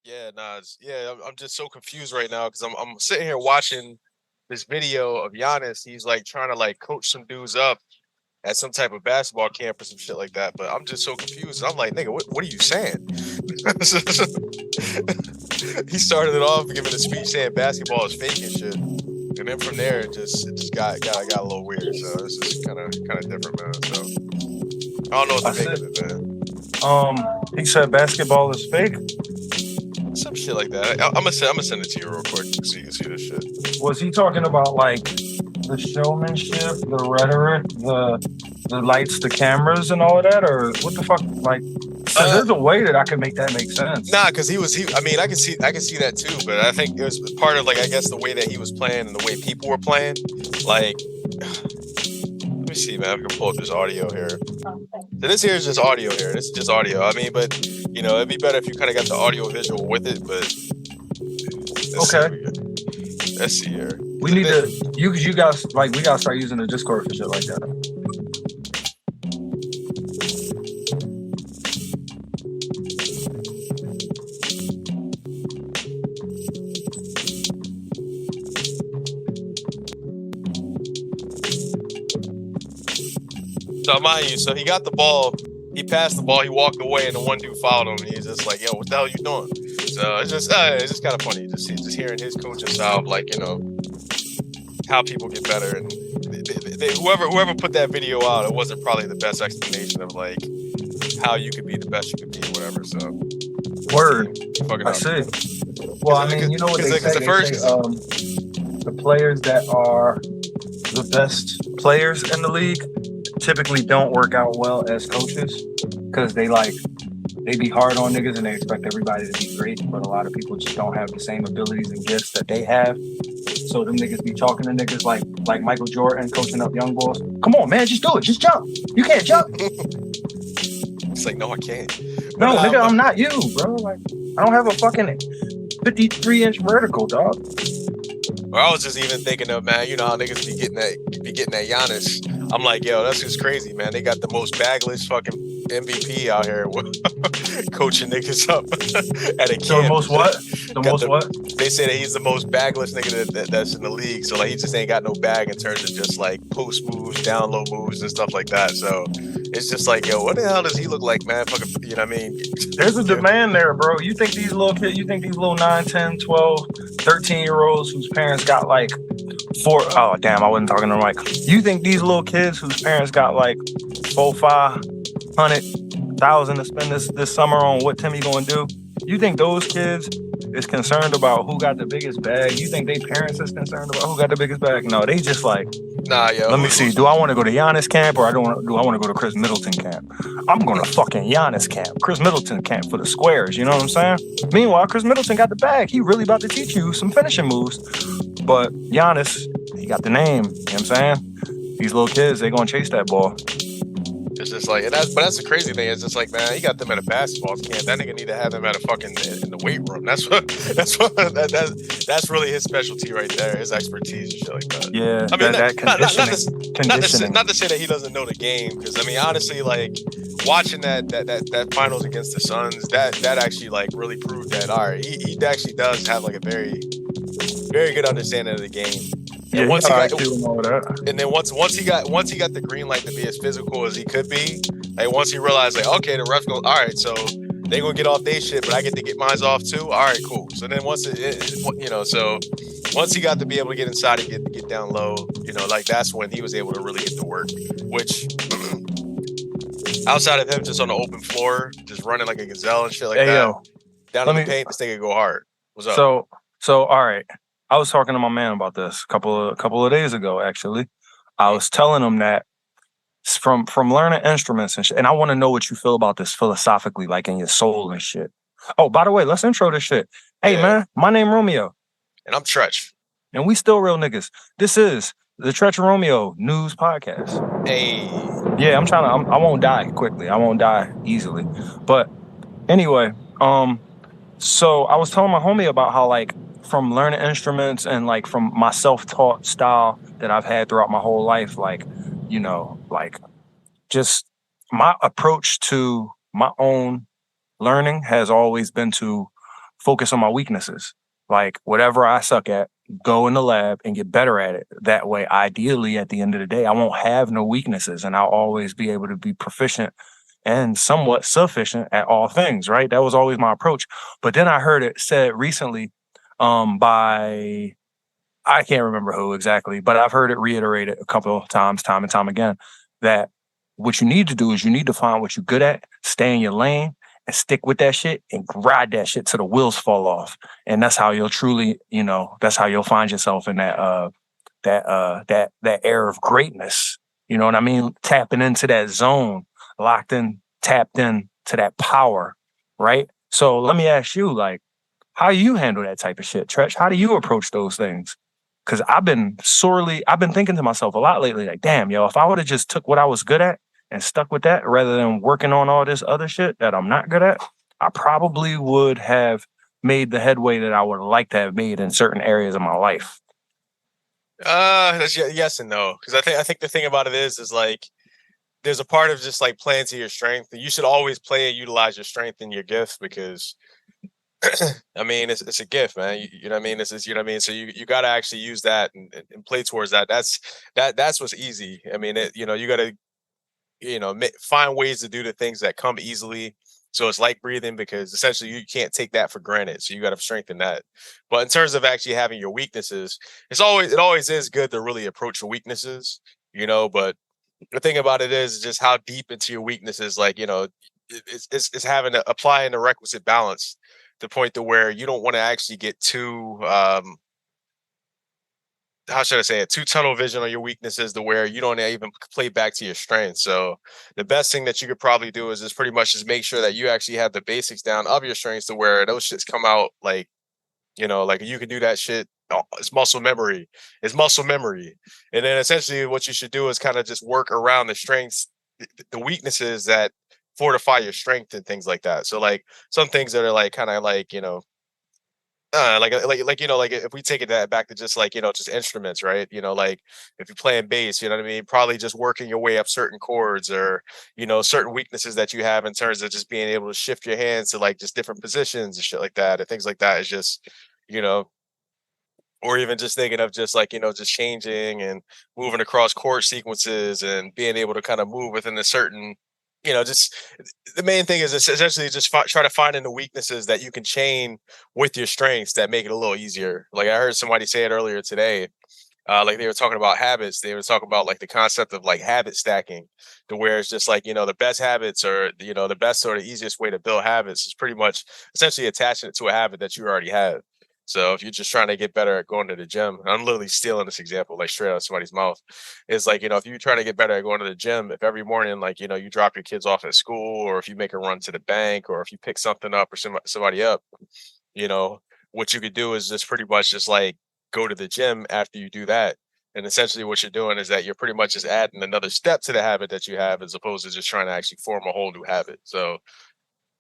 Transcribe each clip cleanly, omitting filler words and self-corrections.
Yeah, nah, I'm just so confused right now because I'm sitting here watching this video of Giannis. He's like trying to like coach some dudes up at some type of basketball camp or some shit like that. But I'm just so confused. I'm like, nigga, what are you saying? He started it off giving a speech saying basketball is fake and shit, and then from there it just got a little weird. So it's just kind of different, man. So I don't know what to I make said, of it, man. he said basketball is fake. Some shit like that. I'm gonna send it to you real quick so you can see this shit. Was he talking about like the showmanship, the rhetoric, the lights, the cameras, and all of that, or what the fuck? Like, because Uh, there's a way that I can make that make sense. Nah, because he. I mean, I can see that too, but I think it was part of like I guess the way that he was playing and the way people were playing. Like, let me see, man. I can pull up this audio here. So this here is just audio here. This is just audio. I mean, but it'd be better if you kind of got the audio visual with it. But let's see. Okay, Let's see here. we need to. You guys like we gotta start using the Discord for shit like that. So mind you, so he got the ball, he passed the ball, he walked away, and the one dude fouled him, and he's just like, "Yo, what the hell you doing?" So it's just kind of funny, just hearing his coaching style, of like how people get better, and whoever put that video out, it wasn't probably the best explanation of like how you could be the best you could be, whatever. So Word, fucking I up. see. Well, I mean, you know what they say. They say the players that are the best players in the league typically don't work out well as coaches because they be hard on niggas and they expect everybody to be great, but a lot of people just don't have the same abilities and gifts that they have. So them niggas be talking to niggas like Michael Jordan coaching up young boys. Come on, man, just do it. Just jump. You can't jump. It's like, no, I can't. No, nigga, I'm not you, bro. Like, I don't have a fucking 53-inch vertical, dog. Or I was just even thinking of, man, you know how niggas be getting that Giannis. I'm like, yo, that's just crazy, man. They got the most bagless fucking MVP out here coaching niggas up at a camp. So the most what? What? They say that he's the most bagless nigga that's in the league. So like he just ain't got no bag in terms of just like post moves, down low moves, and stuff like that. So it's just like, yo, what the hell does he look like, man? Fucking, you know what I mean? There's a demand there, bro. You think these little kids, you think these little 9, 10, 12, 13-year-olds whose parents got like oh damn, I wasn't talking to Mike. You think these little kids whose parents got like 400,000 to spend this summer on what Timmy gonna do? You think those kids is concerned about who got the biggest bag? You think they parents is concerned about who got the biggest bag? No, they just like, nah, yo. Let me see. Do I want to go to Giannis camp or do I want to go to Chris Middleton camp? I'm going to fucking Giannis camp. Chris Middleton camp for the squares. You know what I'm saying? Meanwhile, Chris Middleton got the bag. He really about to teach you some finishing moves. But Giannis, he got the name. You know what I'm saying? These little kids, they going to chase that ball. It's just like, but that's the crazy thing. It's just like, man, he got them at a basketball camp. That nigga need to have them at a fucking in the weight room. That's really his specialty right there. His expertise and shit like that. Yeah, I mean, that conditioning. Not to say that he doesn't know the game, because I mean, honestly, like watching that finals against the Suns, that actually like really proved that all right, he actually does have like a very very good understanding of the game. And once he got, and then once he got the green light to be as physical as he could be, like once he realized like, okay, the ref goes, all right, so they gonna get off their shit, but I get to get mine off too. All right, cool. So then once so once he got to be able to get inside and get down low, like that's when he was able to really get to work. Which outside of him just on the open floor, just running like a gazelle and shit like that, down in the paint, this thing could go hard. What's up? So all right. I was talking to my man about this a couple of days ago, actually. I was telling him that from learning instruments and shit, and I want to know what you feel about this philosophically, like in your soul and shit. Oh, by the way, let's intro this shit. Hey, man, my name Romeo. And I'm Tretch. And we still real niggas. This is the Tretch Romeo News Podcast. Hey. Yeah, I won't die quickly. I won't die easily. But anyway, so I was telling my homie about how, like, from learning instruments and like from my self-taught style that I've had throughout my whole life, like, like just my approach to my own learning has always been to focus on my weaknesses. Like whatever I suck at, go in the lab and get better at it. That way, ideally, at the end of the day, I won't have no weaknesses and I'll always be able to be proficient and somewhat sufficient at all things, right? That was always my approach. But then I heard it said recently by I can't remember who exactly, but I've heard it reiterated a couple of times, time and time again, that what you need to do is you need to find what you're good at, stay in your lane, and stick with that shit and ride that shit till the wheels fall off. And that's how you'll truly, that's how you'll find yourself in that air of greatness. You know what I mean? Tapping into that zone, locked in, tapped in to that power, right? So let me ask you, like, how do you handle that type of shit, Tresh? How do you approach those things? Because I've been thinking to myself a lot lately, like, damn, yo, if I would have just took what I was good at and stuck with that rather than working on all this other shit that I'm not good at, I probably would have made the headway that I would like to have made in certain areas of my life. That's yes and no. Because I think the thing about it is like there's a part of just like playing to your strength. You should always play and utilize your strength and your gifts because I mean, it's a gift, man. You know what I mean? This is, you know what I mean? So you got to actually use that and play towards that. That's what's easy. I mean, you got to, find ways to do the things that come easily. So it's like breathing because essentially you can't take that for granted. So you got to strengthen that. But in terms of actually having your weaknesses, it always is good to really approach your weaknesses, but the thing about it is just how deep into your weaknesses, like, it's having to apply in the requisite balance the point to where you don't want to actually get too how should I say it, too tunnel vision on your weaknesses to where you don't even play back to your strengths. So the best thing that you could probably do is just pretty much just make sure that you actually have the basics down of your strengths to where those shits come out like, like you can do that shit. It's muscle memory. It's muscle memory. And then essentially what you should do is kind of just work around the strengths, the weaknesses that fortify your strength and things like that. So like some things that are like kind of like, like if we take it that back to just like just instruments, right? Like if you're playing bass, you know what I mean, probably just working your way up certain chords or certain weaknesses that you have in terms of just being able to shift your hands to like just different positions and shit like that and things like that is just you know or even just thinking of just like just changing and moving across chord sequences and being able to kind of move within a certain just the main thing is essentially just try to find in the weaknesses that you can chain with your strengths that make it a little easier. Like I heard somebody say it earlier today, like they were talking about habits. They were talking about like the concept of like habit stacking, to where it's just like the best habits or the best or the easiest way to build habits is pretty much essentially attaching it to a habit that you already have. So if you're just trying to get better at going to the gym, and I'm literally stealing this example like straight out of somebody's mouth. It's like if you're trying to get better at going to the gym, if every morning like you drop your kids off at school, or if you make a run to the bank, or if you pick something up or somebody up, you know what you could do is just pretty much just like go to the gym after you do that. And essentially what you're doing is that you're pretty much just adding another step to the habit that you have as opposed to just trying to actually form a whole new habit. So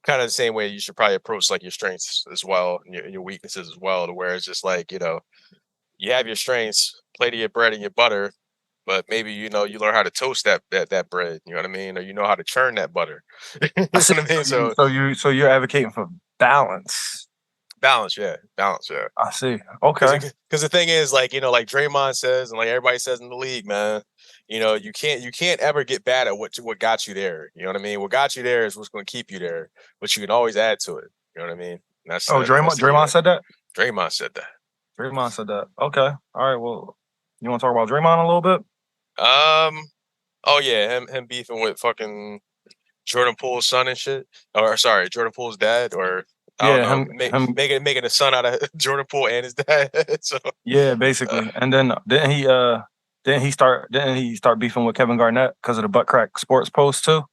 kind of the same way you should probably approach like your strengths as well and your weaknesses as well, to where it's just like, you have your strengths, play to your bread and your butter, but maybe you learn how to toast that bread, you know what I mean? Or you know how to churn that butter. You know I see. what I mean? So So you're advocating for balance. balance, yeah. Balance, yeah. I see. Okay. Because the thing is, like like Draymond says, and like everybody says in the league, man, you can't ever get bad at what got you there. You know what I mean? What got you there is what's going to keep you there, but you can always add to it. You know what I mean? And Oh, that's the key Draymond there. said that. Draymond said that. Draymond said that. Okay. All right. Well, you want to talk about Draymond a little bit? Um. Oh yeah, him beefing with fucking Jordan Poole's son and shit, or sorry, Jordan Poole's dad, or I don't Yeah, know, him. making a son out of Jordan Poole and his dad. So Yeah, uh, basically. And then didn't he start beefing with Kevin Garnett because of the butt crack sports post too?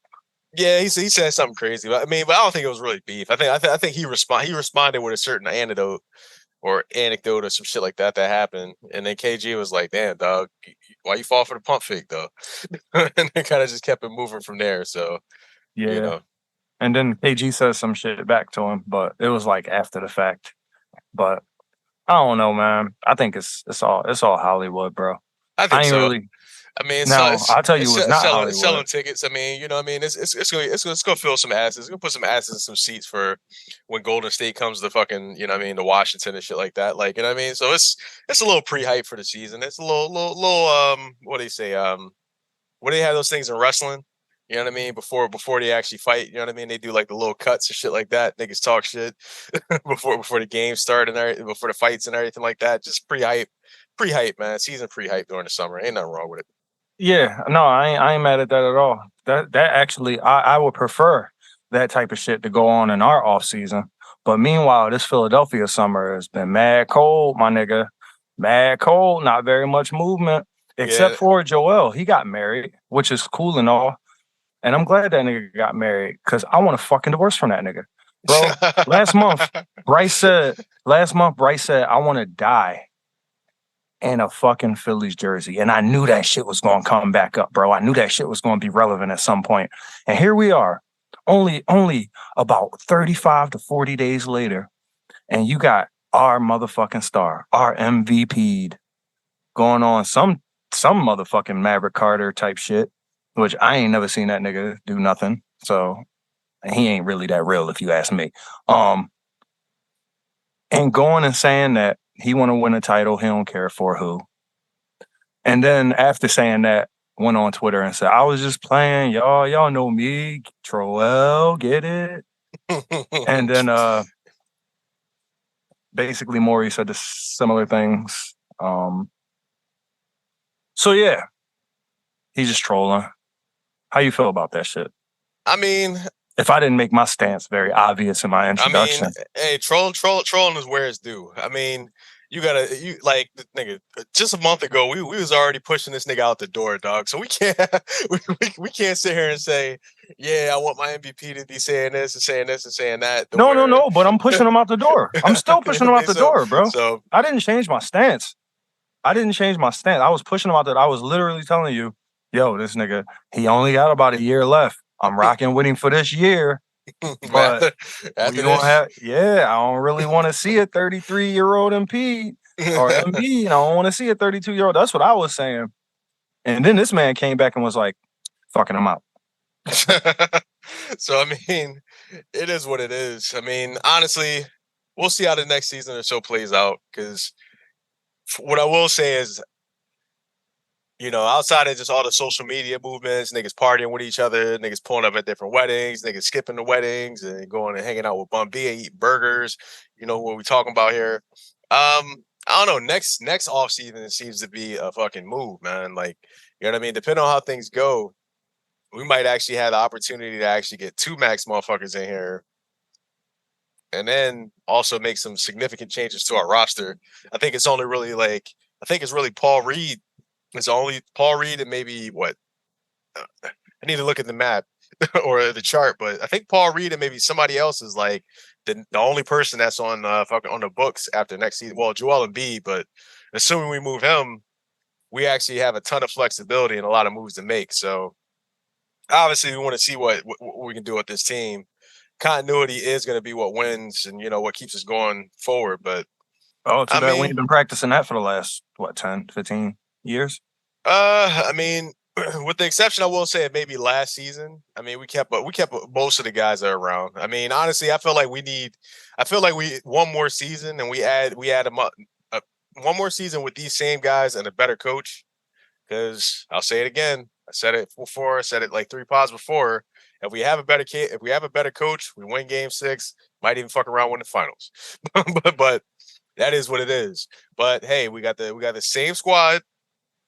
yeah, he said something crazy. But I mean, but I don't think it was really beef. I think he responded with a certain anecdote or some shit like that happened, and then KG was like, "Damn, dog, why you fall for the pump fake though?" And they kind of just kept it moving from there. So you Yeah. know, And then KG says some shit back to him, but it was like after the fact. But I don't know, man. I think it's all Hollywood, bro. I I think ain't so. really. I mean, Now, I'll tell you, it's not selling Hollywood. tickets. I mean, you know, what I mean, it's gonna fill some asses. It's gonna put some asses in some seats for when Golden State comes to fucking, you know, what I mean, to Washington and shit like that. Like, you know, what I mean, so it's a little pre-hype for the season. It's a little what do you say what do they have those things in wrestling? You know what I mean? Before they actually fight, you know what I mean? They do like the little cuts and shit like that. Niggas talk shit before the game start and everything, before the fights and everything like that. Just pre-hype, man. Season pre-hype during the summer. Ain't nothing wrong with it. Yeah, no, I ain't mad at that at all. That actually, I would prefer that type of shit to go on in our off season. But meanwhile, this Philadelphia summer has been mad cold, my nigga. Mad cold, not very much movement. Except Yeah. for Joel. He got married, which is cool and all. And I'm glad that nigga got married because I want a fucking divorce from that nigga. Bro, last month, Bryce said, I want to die in a fucking Phillies jersey. And I knew that shit was going to come back up, bro. I knew that shit was going to be relevant at some point. And here we are, only about 35 to 40 days later. And you got our motherfucking star, our MVP going on some motherfucking Maverick Carter type shit, which I ain't never seen that nigga do nothing. So he ain't really that real if you ask me. And going and saying that he want to win a title, he don't care for who. And then after saying that, went on Twitter and said, I was just playing, y'all know me, Troel, get it? And then basically Maury said the similar things. So yeah, he's just trolling. How you feel about that shit? I mean, if I didn't make my stance very obvious in my introduction. I mean, hey, trolling is where it's due. I mean, you like nigga. Just a month ago, we was already pushing this nigga out the door, dog. So we can't we can't sit here and say, yeah, I want my MVP to be saying this and saying this and saying that. No. But I'm pushing him out the door. I'm still pushing him out the door, bro. So I didn't change my stance. I was pushing him out there. I was literally telling you, yo, this nigga, he only got about a year left. I'm rocking with him for this year. But after we don't have, I don't really want to see a 33-year-old MP or MB. I don't want to see a 32-year-old. That's what I was saying. And then this man came back and was like, fucking him out. So, I mean, it is what it is. I mean, honestly, we'll see how the next season or so plays out. Because what I will say is, you know, outside of just all the social media movements, niggas partying with each other, niggas pulling up at different weddings, niggas skipping the weddings and going and hanging out with Bun B and eating burgers. You know what we talking about here? I don't know. Next off season seems to be a fucking move, man. Like, you know what I mean? Depending on how things go, we might actually have the opportunity to actually get 2 max motherfuckers in here, and then also make some significant changes to our roster. I think it's really Paul Reed. It's only Paul Reed and maybe what? I need to look at the map or the chart, but I think Paul Reed and maybe somebody else is like the only person that's on on the books after next season. Well, Joel Embiid, but assuming we move him, we actually have a ton of flexibility and a lot of moves to make. So obviously, we want to see what we can do with this team. Continuity is going to be what wins and, you know, what keeps us going forward. But too bad we ain't been practicing that for the last 10, 15 years. I mean, with the exception, I will say, it maybe last season. I mean, we kept most of the guys that are around. I mean, honestly, I feel like we one more season and we add them up, one more season with these same guys and a better coach. Because I'll say it again, I said it before, I said it like 3 pods before. If we have a better coach, we win Game 6. Might even fuck around win the finals. but that is what it is. But hey, we got the same squad.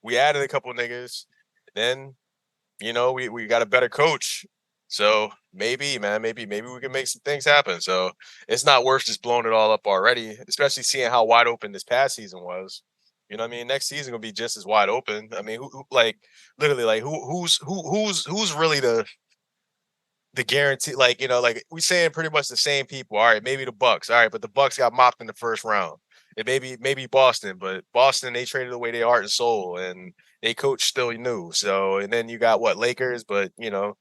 We added a couple of niggas. Then, you know, we got a better coach. So maybe we can make some things happen. So it's not worth just blowing it all up already, especially seeing how wide open this past season was. You know what I mean? Next season will be just as wide open. I mean, who's really the guarantee? Like, you know, like we saying pretty much the same people. All right, maybe the Bucks. All right, but the Bucks got mopped in the first round. It maybe Boston, but Boston, they traded away their heart and soul, and they coach still new. So, and then you got Lakers, but you know,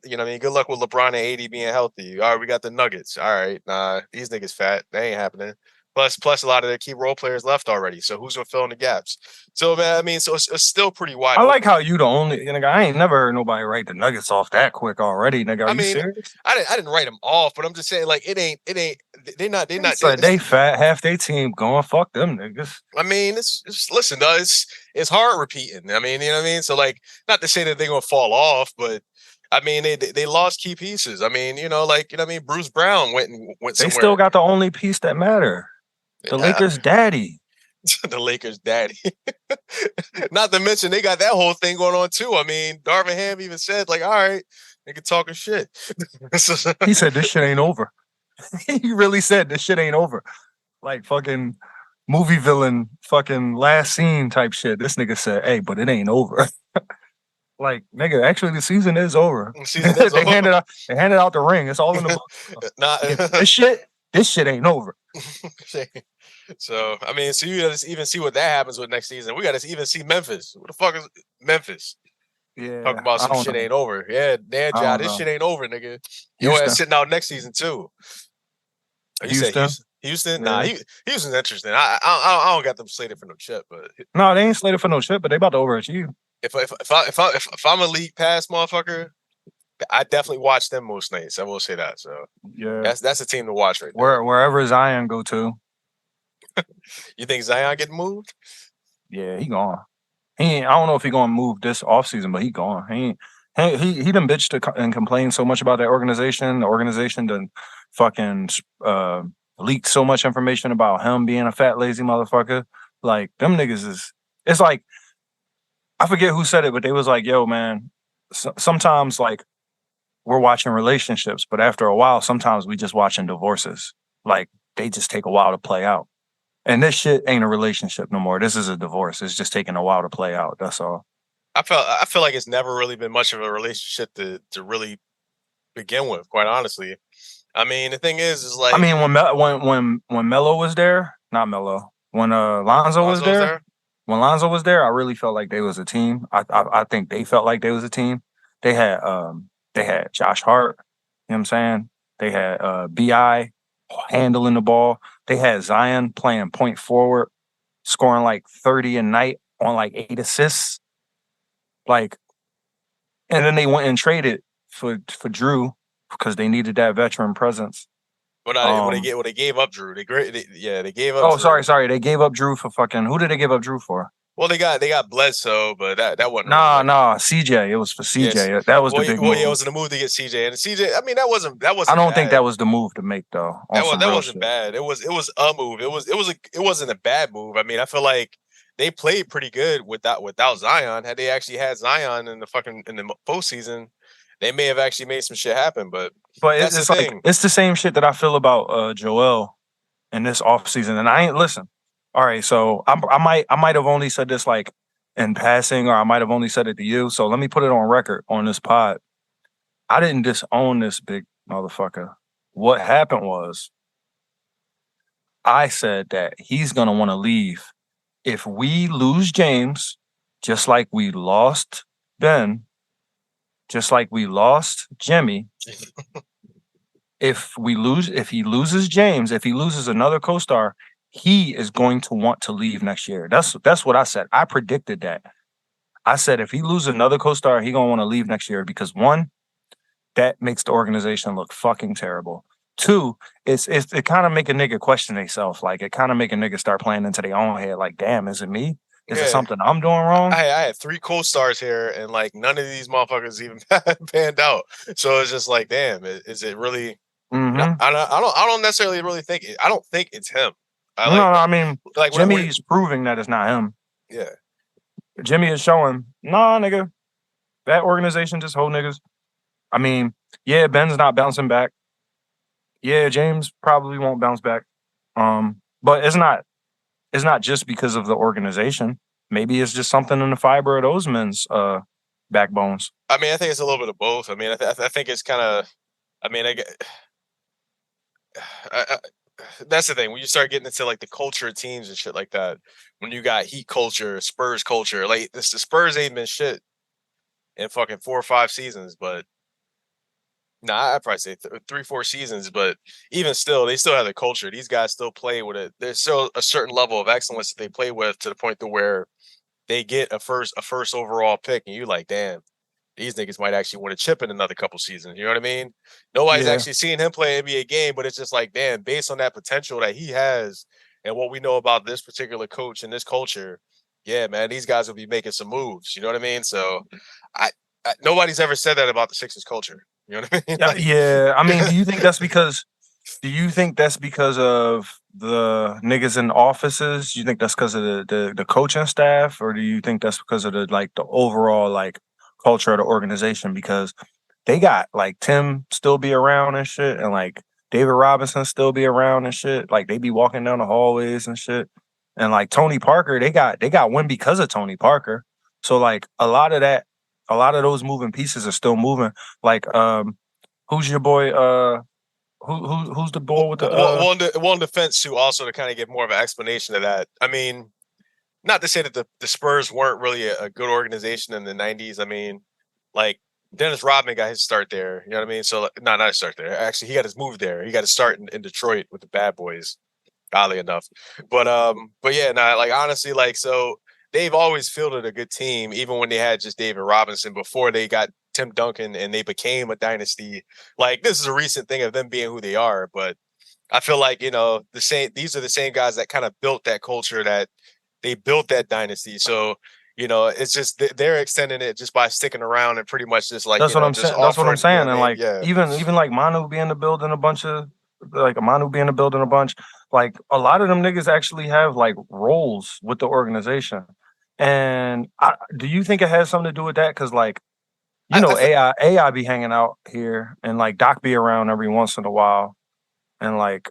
you know, I mean, good luck with LeBron and AD being healthy. All right, we got the Nuggets. All right, nah, these niggas fat. They ain't happening. Plus, a lot of their key role players left already. So who's gonna fill in the gaps? So man, I mean, so it's still pretty wide. I open. like how you the only nigga. I ain't never heard nobody write the Nuggets off that quick already, nigga. Are you serious? I didn't write them off, but I'm just saying, like, it ain't. They're not. They fat, half their team going. Fuck them niggas. I mean, it's listen, though, it's hard repeating. I mean, you know what I mean. So like, not to say that they're gonna fall off, but I mean, they lost key pieces. I mean, you know, like, you know what I mean. Bruce Brown went somewhere. They still got the only piece that matter. The Lakers' daddy. The Lakers' daddy. Not to mention they got that whole thing going on too. I mean, Darvin Ham even said, like, all right, nigga talking shit. He said this shit ain't over. He really said this shit ain't over. Like fucking movie villain, fucking last scene type shit. This nigga said, hey, but it ain't over. Like, nigga, actually the season is over. They handed out the ring. It's all in the book. This shit ain't over. So I mean, so you gotta even see what that happens with next season. We gotta even see Memphis. What the fuck is Memphis? Yeah, talking about some shit ain't over. Yeah, John, this shit ain't over, nigga. Your ass sitting out next season too. You said Houston? Yeah. Nah, Houston's interesting. I don't got them slated for no chip, but no, they ain't slated for no chip, but they about to overachieve. If I'm a league pass motherfucker, I definitely watch them most nights. I will say that. So yeah, that's a team to watch right now. Wherever Zion go to. You think Zion getting moved? Yeah, he gone. I don't know if he gonna move this offseason, but he gone. He done bitched and complained so much about that organization. The organization done fucking leaked so much information about him being a fat lazy motherfucker. Like them niggas is. It's like I forget who said it, but they was like, "Yo, man, sometimes like we're watching relationships, but after a while, sometimes we just watching divorces. Like they just take a while to play out." And this shit ain't a relationship no more. This is a divorce. It's just taking a while to play out. That's all. I feel like it's never really been much of a relationship to really begin with. Quite honestly, I mean the thing is like I mean when Melo was there, not Melo. When Lonzo was there, when Lonzo was there, I really felt like they was a team. I think they felt like they was a team. They had Josh Hart. You know what I'm saying? They had Bi handling the ball. They had Zion playing point forward, scoring like 30 a night on like 8 assists. Like, and then they went and traded for Drew because they needed that veteran presence. Well, they gave up Drew. They gave up. Oh, Drew. sorry. They gave up Drew for fucking. Who did they give up Drew for? Well, they got Bledsoe, but that wasn't. CJ. It was for CJ. Yes. That was the big move. Well, yeah, it was the move to get CJ, and CJ. I mean, that wasn't. I don't think that was the move to make though. That wasn't bad. It was a move. It wasn't a bad move. I mean, I feel like they played pretty good without Zion. Had they actually had Zion in the postseason, they may have actually made some shit happen. But that's it's like it's the same shit that I feel about Joel in this offseason. And I ain't listen. All right, so I might have only said this like in passing, or I might have only said it to you. So let me put it on record on this pod. I didn't disown this big motherfucker. What happened was I said that he's gonna want to leave if we lose James, just like we lost Ben, just like we lost Jimmy. If he loses James, if he loses another co-star, he is going to want to leave next year. That's what I said. I predicted that. I said if he loses another co-star, he gonna want to leave next year because one, that makes the organization look fucking terrible. Two, it kind of make a nigga question themselves. Like it kind of make a nigga start playing into their own head. Like, damn, is it me? Is it something I'm doing wrong? I had 3 co-stars here, and like none of these motherfuckers even panned out. So it's just like, damn, is it really? Mm-hmm. I don't necessarily really think it. I don't think it's him. I mean, like Jimmy's proving that it's not him. Yeah, Jimmy is showing, nah, nigga, that organization just hold niggas. I mean, yeah, Ben's not bouncing back. Yeah, James probably won't bounce back. But it's not just because of the organization. Maybe it's just something in the fiber of those men's backbones. I mean, I think it's a little bit of both. I mean, I think it's kind of. I mean, that's the thing. When you start getting into like the culture of teams and shit like that, when you got Heat culture, Spurs culture, like the Spurs ain't been shit in fucking 4 or 5 seasons, but I'd probably say 3-4 seasons, but even still, they still have the culture. These guys still play with it. There's still a certain level of excellence that they play with to the point to where they get a first overall pick, and you like, damn, these niggas might actually win a chip in another couple seasons. You know what I mean? Nobody's actually seen him play an NBA game, but it's just like, damn, based on that potential that he has and what we know about this particular coach and this culture, yeah, man, these guys will be making some moves. You know what I mean? So, I nobody's ever said that about the Sixers culture. You know what I mean? Yeah, yeah. I mean, do you think that's because? Do you think that's because of the niggas in offices? Do you think that's because of the coaching staff, or do you think that's because of the overall culture of the organization? Because they got like Tim still be around and shit, and like David Robinson still be around and shit. Like they be walking down the hallways and shit. And like Tony Parker, they got win because of Tony Parker. So like a lot of those moving pieces are still moving. Like who's your boy? Who's the boy with the one defense too, also to kind of give more of an explanation of that. I mean, not to say that the Spurs weren't really a good organization in the 90s. I mean, like Dennis Rodman got his start there. You know what I mean? So not a start there. Actually, he got his move there. He got to start in Detroit with the Bad Boys, oddly enough. But yeah, like honestly, like so they've always fielded a good team, even when they had just David Robinson before they got Tim Duncan and they became a dynasty. Like this is a recent thing of them being who they are, but I feel like these are the same guys that kind of built that culture, that they built that dynasty. So it's just they're extending it just by sticking around and pretty much just like that's what I'm saying. That's what I'm saying. And like yeah. even like Manu being in the building a bunch, like a lot of them niggas actually have like roles with the organization. And do you think it has something to do with that? Because like AI be hanging out here, and like Doc be around every once in a while, and like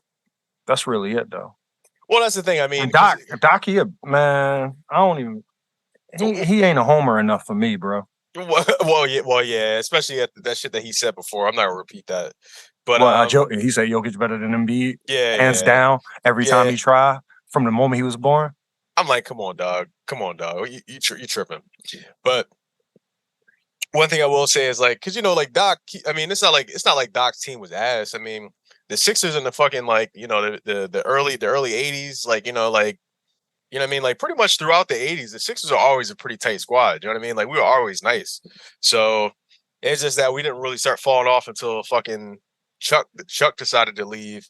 that's really it though. Well, that's the thing. I mean, and Doc, man, I don't even. He ain't a homer enough for me, bro. Well, yeah. Especially at that shit that he said before. I'm not gonna repeat that. But he said Jokic better than Embiid. Yeah, hands down. Every time he tried from the moment he was born. I'm like, come on, dog. You tripping. But one thing I will say is like, because like Doc. I mean, it's not like Doc's team was ass. I mean, the Sixers in the fucking like the early '80s, like like. You know what I mean? Like pretty much throughout the 80s, the Sixers are always a pretty tight squad. You know what I mean? Like we were always nice. So it's just that we didn't really start falling off until fucking Chuck decided to leave.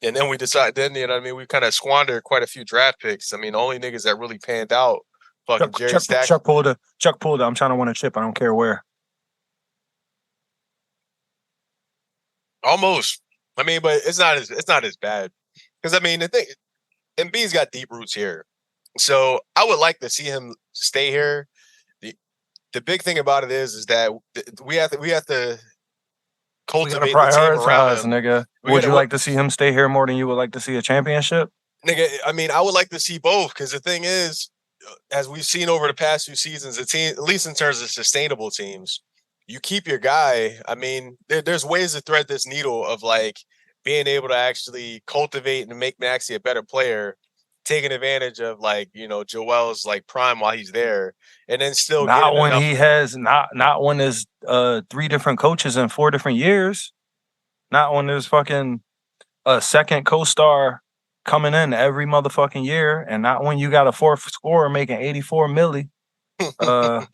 And then you know what I mean? We kind of squandered quite a few draft picks. I mean, the only niggas that really panned out, fucking Jerry Stack. Chuck pulled I'm trying to win a chip. I don't care where. Almost. I mean, but it's not as bad. Because I mean the thing, Embiid's got deep roots here. So I would like to see him stay here. The big thing about it is that we have to cultivate the team around him. Nigga. Would you like to see him stay here more than you would like to see a championship? Nigga, I mean, I would like to see both, because the thing is, as we've seen over the past few seasons, the team, at least in terms of sustainable teams, you keep your guy. I mean, there's ways to thread this needle of like being able to actually cultivate and make Maxey a better player, taking advantage of like Joel's like prime while he's there, and then still not when he has not when there's 3 different coaches in 4 different years, not when there's fucking a second co-star coming in every motherfucking year, and not when you got a 4th scorer making 84 milli. Well,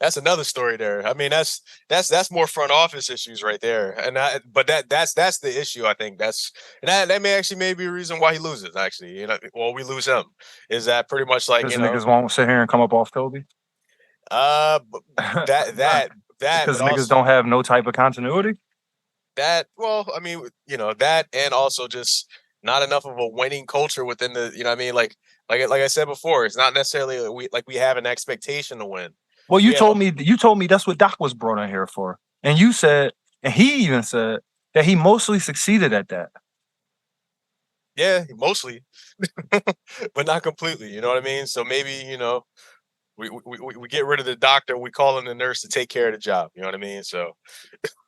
that's another story there. I mean, that's more front office issues right there, and that's the issue. I think that may actually be a reason why he loses. Actually, we lose him. Is that pretty much like niggas won't sit here and come up off Toby? That because niggas don't have no type of continuity. That I mean, that, and also just not enough of a winning culture within the. You know what I mean? Like I said before, it's not necessarily we have an expectation to win. Well, you told me that's what Doc was brought in here for, and you said, and he even said that he mostly succeeded at that. Yeah, mostly, but not completely. You know what I mean? So maybe we get rid of the doctor, we call in the nurse to take care of the job. You know what I mean? So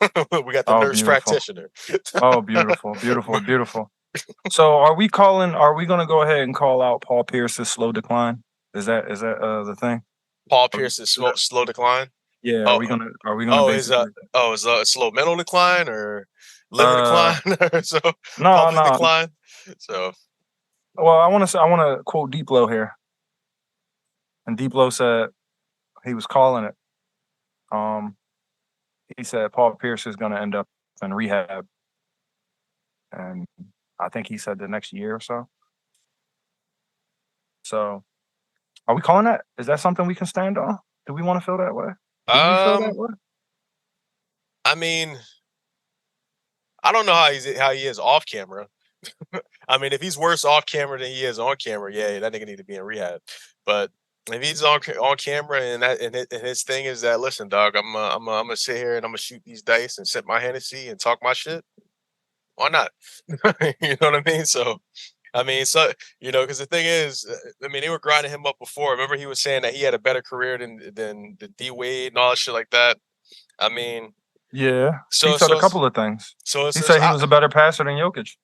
we got the nurse practitioner. Oh, beautiful, beautiful, beautiful. So are we going to go ahead and call out Paul Pierce's slow decline? Is that the thing? Paul Pierce's slow decline? Yeah, Oh, are we gonna basically is a slow mental decline or liver uh decline or so public no. decline? So Well, I want to quote Diplo here. And Diplo said he was calling it. Um he said Paul Pierce is going to end up in rehab, and I think he said the next year or so. So, are we calling that? Is that something we can stand on? Do we want to feel that way? Do we feel that way? I mean, I don't know how he is off camera. I mean, if he's worse off camera than he is on camera, yeah, that nigga need to be in rehab. But if he's on camera and his thing is that, listen, dog, I'm gonna sit here and I'm gonna shoot these dice and sip my Hennessy and talk my shit. Why not? You know what I mean? So, I mean, because the thing is, I mean, they were grinding him up before. Remember, he was saying that he had a better career than the D Wade and all that shit like that. I mean, Yeah, he so said a so couple of things. He it's said he was a better passer than Jokic.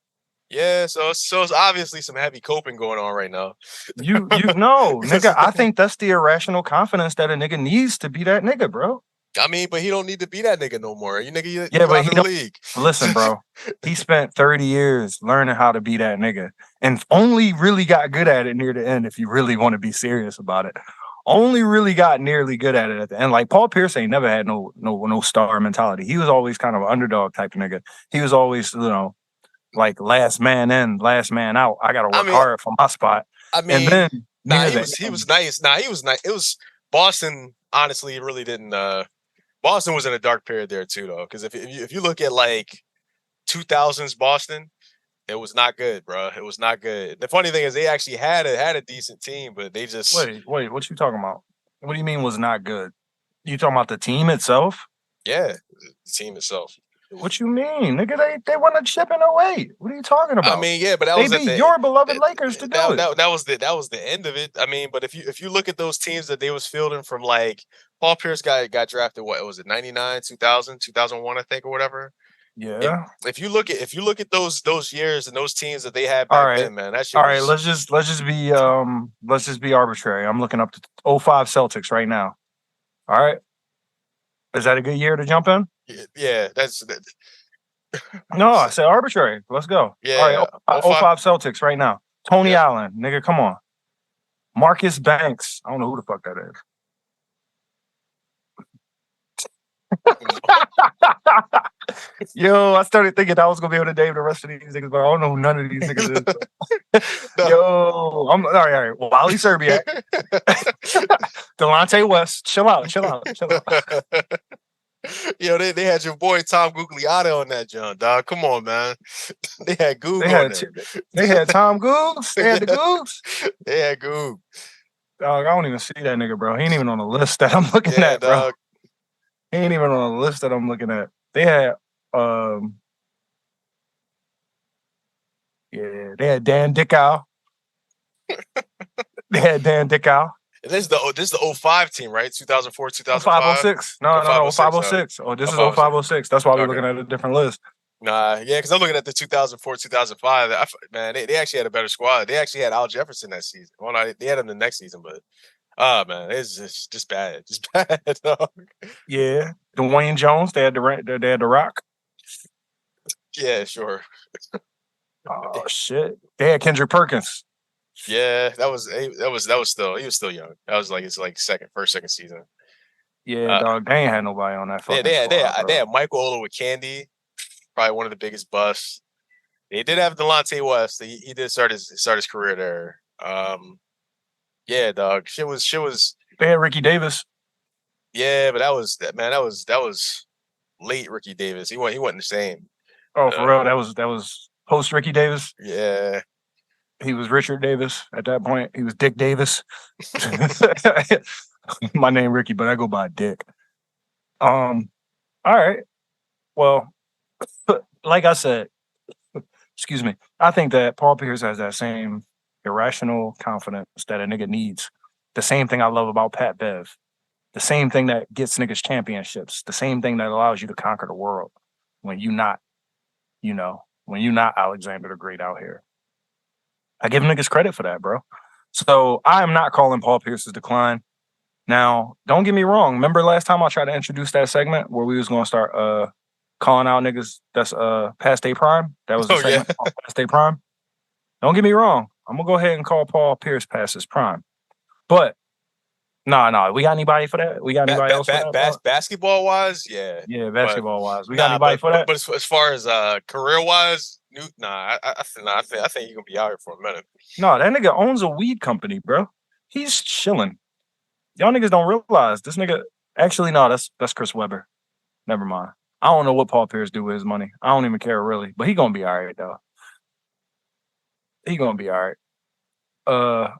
yeah, so it's obviously some heavy coping going on right now. You know, nigga, I think that's the irrational confidence that a nigga needs to be that nigga, bro. I mean, but he don't need to be that nigga no more. You nigga, Yeah, you but out he of the don't league. listen, bro. He spent 30 years learning how to be that nigga and only really got good at it near the end if you really want to be serious about it. Only really got nearly good at it at the end. Like Paul Pierce ain't never had no star mentality. He was always kind of an underdog type of nigga. He was always, like last man in, last man out. I gotta work hard for my spot. I mean, and then he was nice. Nah, he was nice. It was Boston. Honestly, really didn't. Boston was in a dark period there too, though. Because if you look at like 2000s Boston, it was not good, bro. It was not good. The funny thing is, they actually had a decent team, but they just wait. What you talking about? What do you mean was not good? You talking about the team itself? Yeah, the team itself. What you mean, nigga? They won a chip in 08. What are you talking about? I mean, yeah, but that they was beat your beloved Lakers to do it. That was the end of it. I mean, but if you look at those teams that they was fielding from, like Paul Pierce got drafted, what was it, 99, 2000, 2001, I think, or whatever. Yeah. If you look at those years and those teams that they had back then, man, that shit all right, let's just be arbitrary. I'm looking up the 05 Celtics right now. All right. Is that a good year to jump in? Yeah, that's no, I said arbitrary. Let's go. Yeah. All right, 05 Celtics right now. Tony Allen, nigga, come on. Marcus Banks. I don't know who the fuck that is. Yo, I started thinking I was gonna be able to name the rest of these niggas, but I don't know who none of these niggas is. Yo, I'm all right. Wally Serbiak, Delonte West, chill out. Yo, they had your boy Tom Gugliotta on that, John, dog. Come on, man. They had Goog on there. They had Tom Googs. They had the Googs. They had Goog. Dog, I don't even see that nigga, bro. He ain't even on the list that I'm looking at, bro. Dog. He ain't even on the list that I'm looking at. They had they had Dan Dickow. They had Dan Dickow. This is the 05 team, right? 2004, 2005. 506. No, 506. Oh, this is 0506. That's why we're looking at a different list. Nah, yeah, because I'm looking at the 2004, 2005. Man, they actually had a better squad. They actually had Al Jefferson that season. Well, no, they had him the next season, but man, it's just bad. Just bad, dog. Yeah. Dwayne Jones, they had the Rock. Yeah, sure. Oh shit. They had Kendrick Perkins. Yeah, that was still, he was still young. That was like his first, second season. Yeah, dog. They ain't had nobody on that fucking squad, they had Michael Olowokandi, probably one of the biggest busts. They did have Delonte West. He did start his career there. Yeah, dog. Shit was. They had Ricky Davis. Yeah, but that was late Ricky Davis. He wasn't the same. Oh, for real? That was post Ricky Davis. Yeah. He was Richard Davis at that point. He was Dick Davis. My name Ricky, but I go by Dick. All right. Well, like I said, excuse me. I think that Paul Pierce has that same irrational confidence that a nigga needs. The same thing I love about Pat Bev. The same thing that gets niggas championships. The same thing that allows you to conquer the world when you're not Alexander the Great out here. I give niggas credit for that, bro. So I am not calling Paul Pierce's decline. Now, don't get me wrong. Remember last time I tried to introduce that segment where we was gonna start calling out niggas that's past their prime? That was the segment called past their prime. Don't get me wrong. I'm gonna go ahead and call Paul Pierce past his prime. But no. We got anybody for that? We got anybody else for that? Basketball wise, yeah. Yeah, basketball wise. We got anybody for that? But as far as career wise, I think you're gonna be out here for a minute. No, that nigga owns a weed company, bro. He's chilling. Y'all niggas don't realize this nigga. Actually, no, that's Chris Webber. Never mind. I don't know what Paul Pierce do with his money. I don't even care really, but he gonna be all right though. He gonna be all right.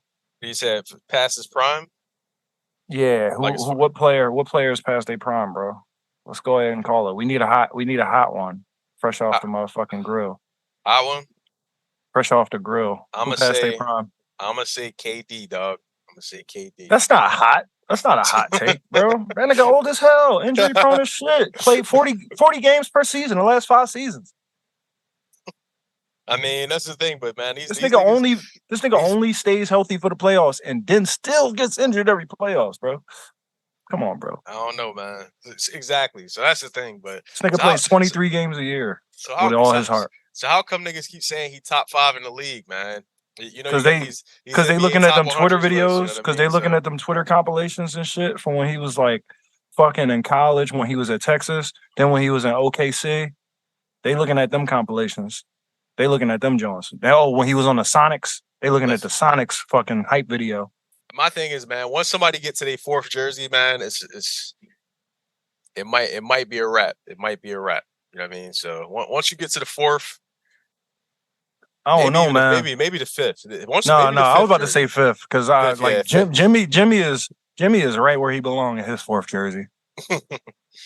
You said past his prime. Yeah. What players past their prime, bro? Let's go ahead and call it. We need a hot one, fresh off the motherfucking grill. Hot one. Fresh off the grill. I'm gonna say KD, dog. I'm gonna say KD. That's not hot. That's not a hot take, bro. That nigga old as hell. Injury prone as shit. Played 40 games per season the last 5 seasons. I mean, that's the thing, but man, this nigga only stays healthy for the playoffs and then still gets injured every playoffs, bro. Come on, bro. I don't know, man. Exactly. So that's the thing, but this nigga plays 23 games a year with all his heart. So how come niggas keep saying he top 5 in the league, man? You know, because they looking at them Twitter videos, because they looking at them Twitter compilations and shit from when he was like fucking in college, when he was at Texas, then when he was in OKC. They looking at them compilations. They looking at them Jones. When he was on the Sonics, they looking at the Sonics fucking hype video. My thing is, man, once somebody gets to their 4th jersey, man, it might be a wrap. It might be a wrap. You know what I mean? So once you get to the 4th. I don't know, man. Maybe the 5th. No. I was about to say 5th because I like Jimmy is right where he belongs in his 4th jersey.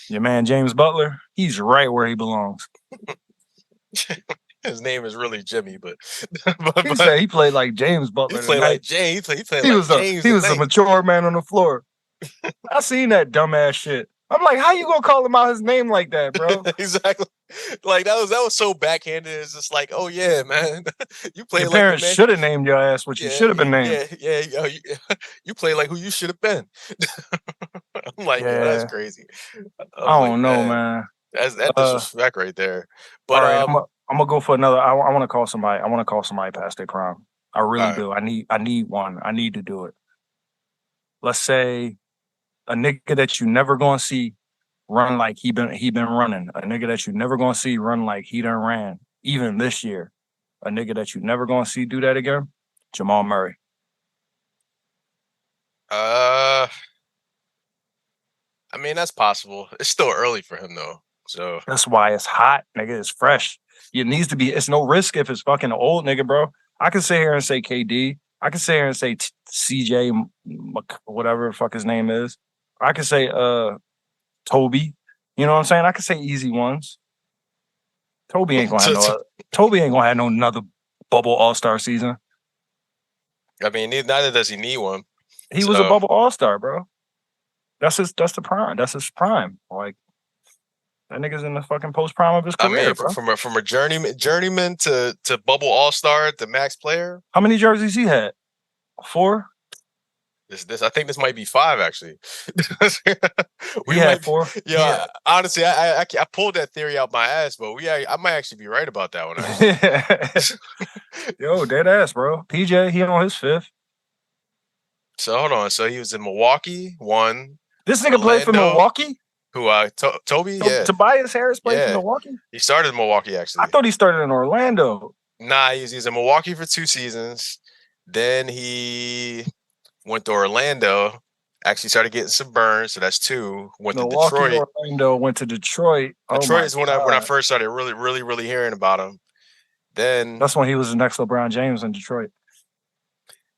Your man James Butler, he's right where he belongs. His name is really Jimmy, but he said he played like James Butler. He played like James. He was a mature man on the floor. I seen that dumbass shit. I'm like, how you gonna call him out his name like that, bro? Exactly. Like that was so backhanded. It's just like, oh yeah, man, you play. Your parents should have named your ass what you should have been named. Yeah. You play like who you should have been. I'm like, yeah, that's crazy. I don't know, man. That's disrespect right there. But all right, I'm gonna go for another. I want to call somebody. I want to call somebody past their prime. I really do. I need one. I need to do it. Let's say a nigga that you never gonna see run like he been running. A nigga that you never gonna see run like he done ran. Even this year, a nigga that you never gonna see do that again. Jamal Murray. I mean, that's possible. It's still early for him though. So that's why it's hot, nigga. It's fresh. It needs to be. It's no risk if it's fucking old, nigga, bro. I can sit here and say KD. I can sit here and say CJ, whatever the fuck his name is. I can say Toby. You know what I'm saying? I can say easy ones. Toby ain't gonna have no another bubble all-star season. I mean, neither does he need one. He was a bubble all-star, bro. That's the prime. That's his prime. Like that nigga's in the fucking post-prime of his career, bro. From a journeyman to bubble all-star to max player. How many jerseys he had? 4? I think this might be 5 actually. We had 4. Yeah, honestly, I pulled that theory out my ass, but I might actually be right about that one. Yo, dead ass, bro. PJ, he on his 5th. So hold on. So he was in Milwaukee. 1. This nigga played for Milwaukee. Who? Toby? Yeah. Tobias Harris played for Milwaukee. He started in Milwaukee actually. I thought he started in Orlando. Nah, he's in Milwaukee for 2 seasons. Then he went to Orlando. Actually started getting some burns, so that's 2. Went Milwaukee, to Detroit. Orlando went to Detroit. Detroit is when I first started really hearing about him. Then that's when he was the next LeBron James in Detroit.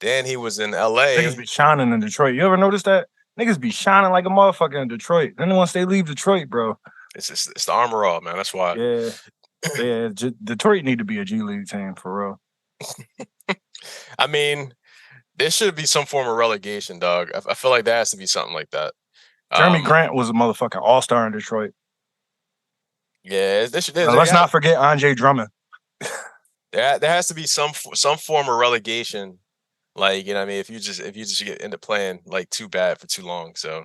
Then he was in LA. Niggas be shining in Detroit. You ever notice that? Niggas be shining like a motherfucker in Detroit. Then once they leave Detroit, bro. It's the armor all, man. That's why. Yeah. Detroit need to be a G League team for real. I mean, there should be some form of relegation, dog. I feel like there has to be something like that. Jeremy Grant was a motherfucking all-star in Detroit. Yeah, let's not forget Andre Drummond. There has to be some form of relegation Like, you know what I mean? If you just end up playing like too bad for too long. So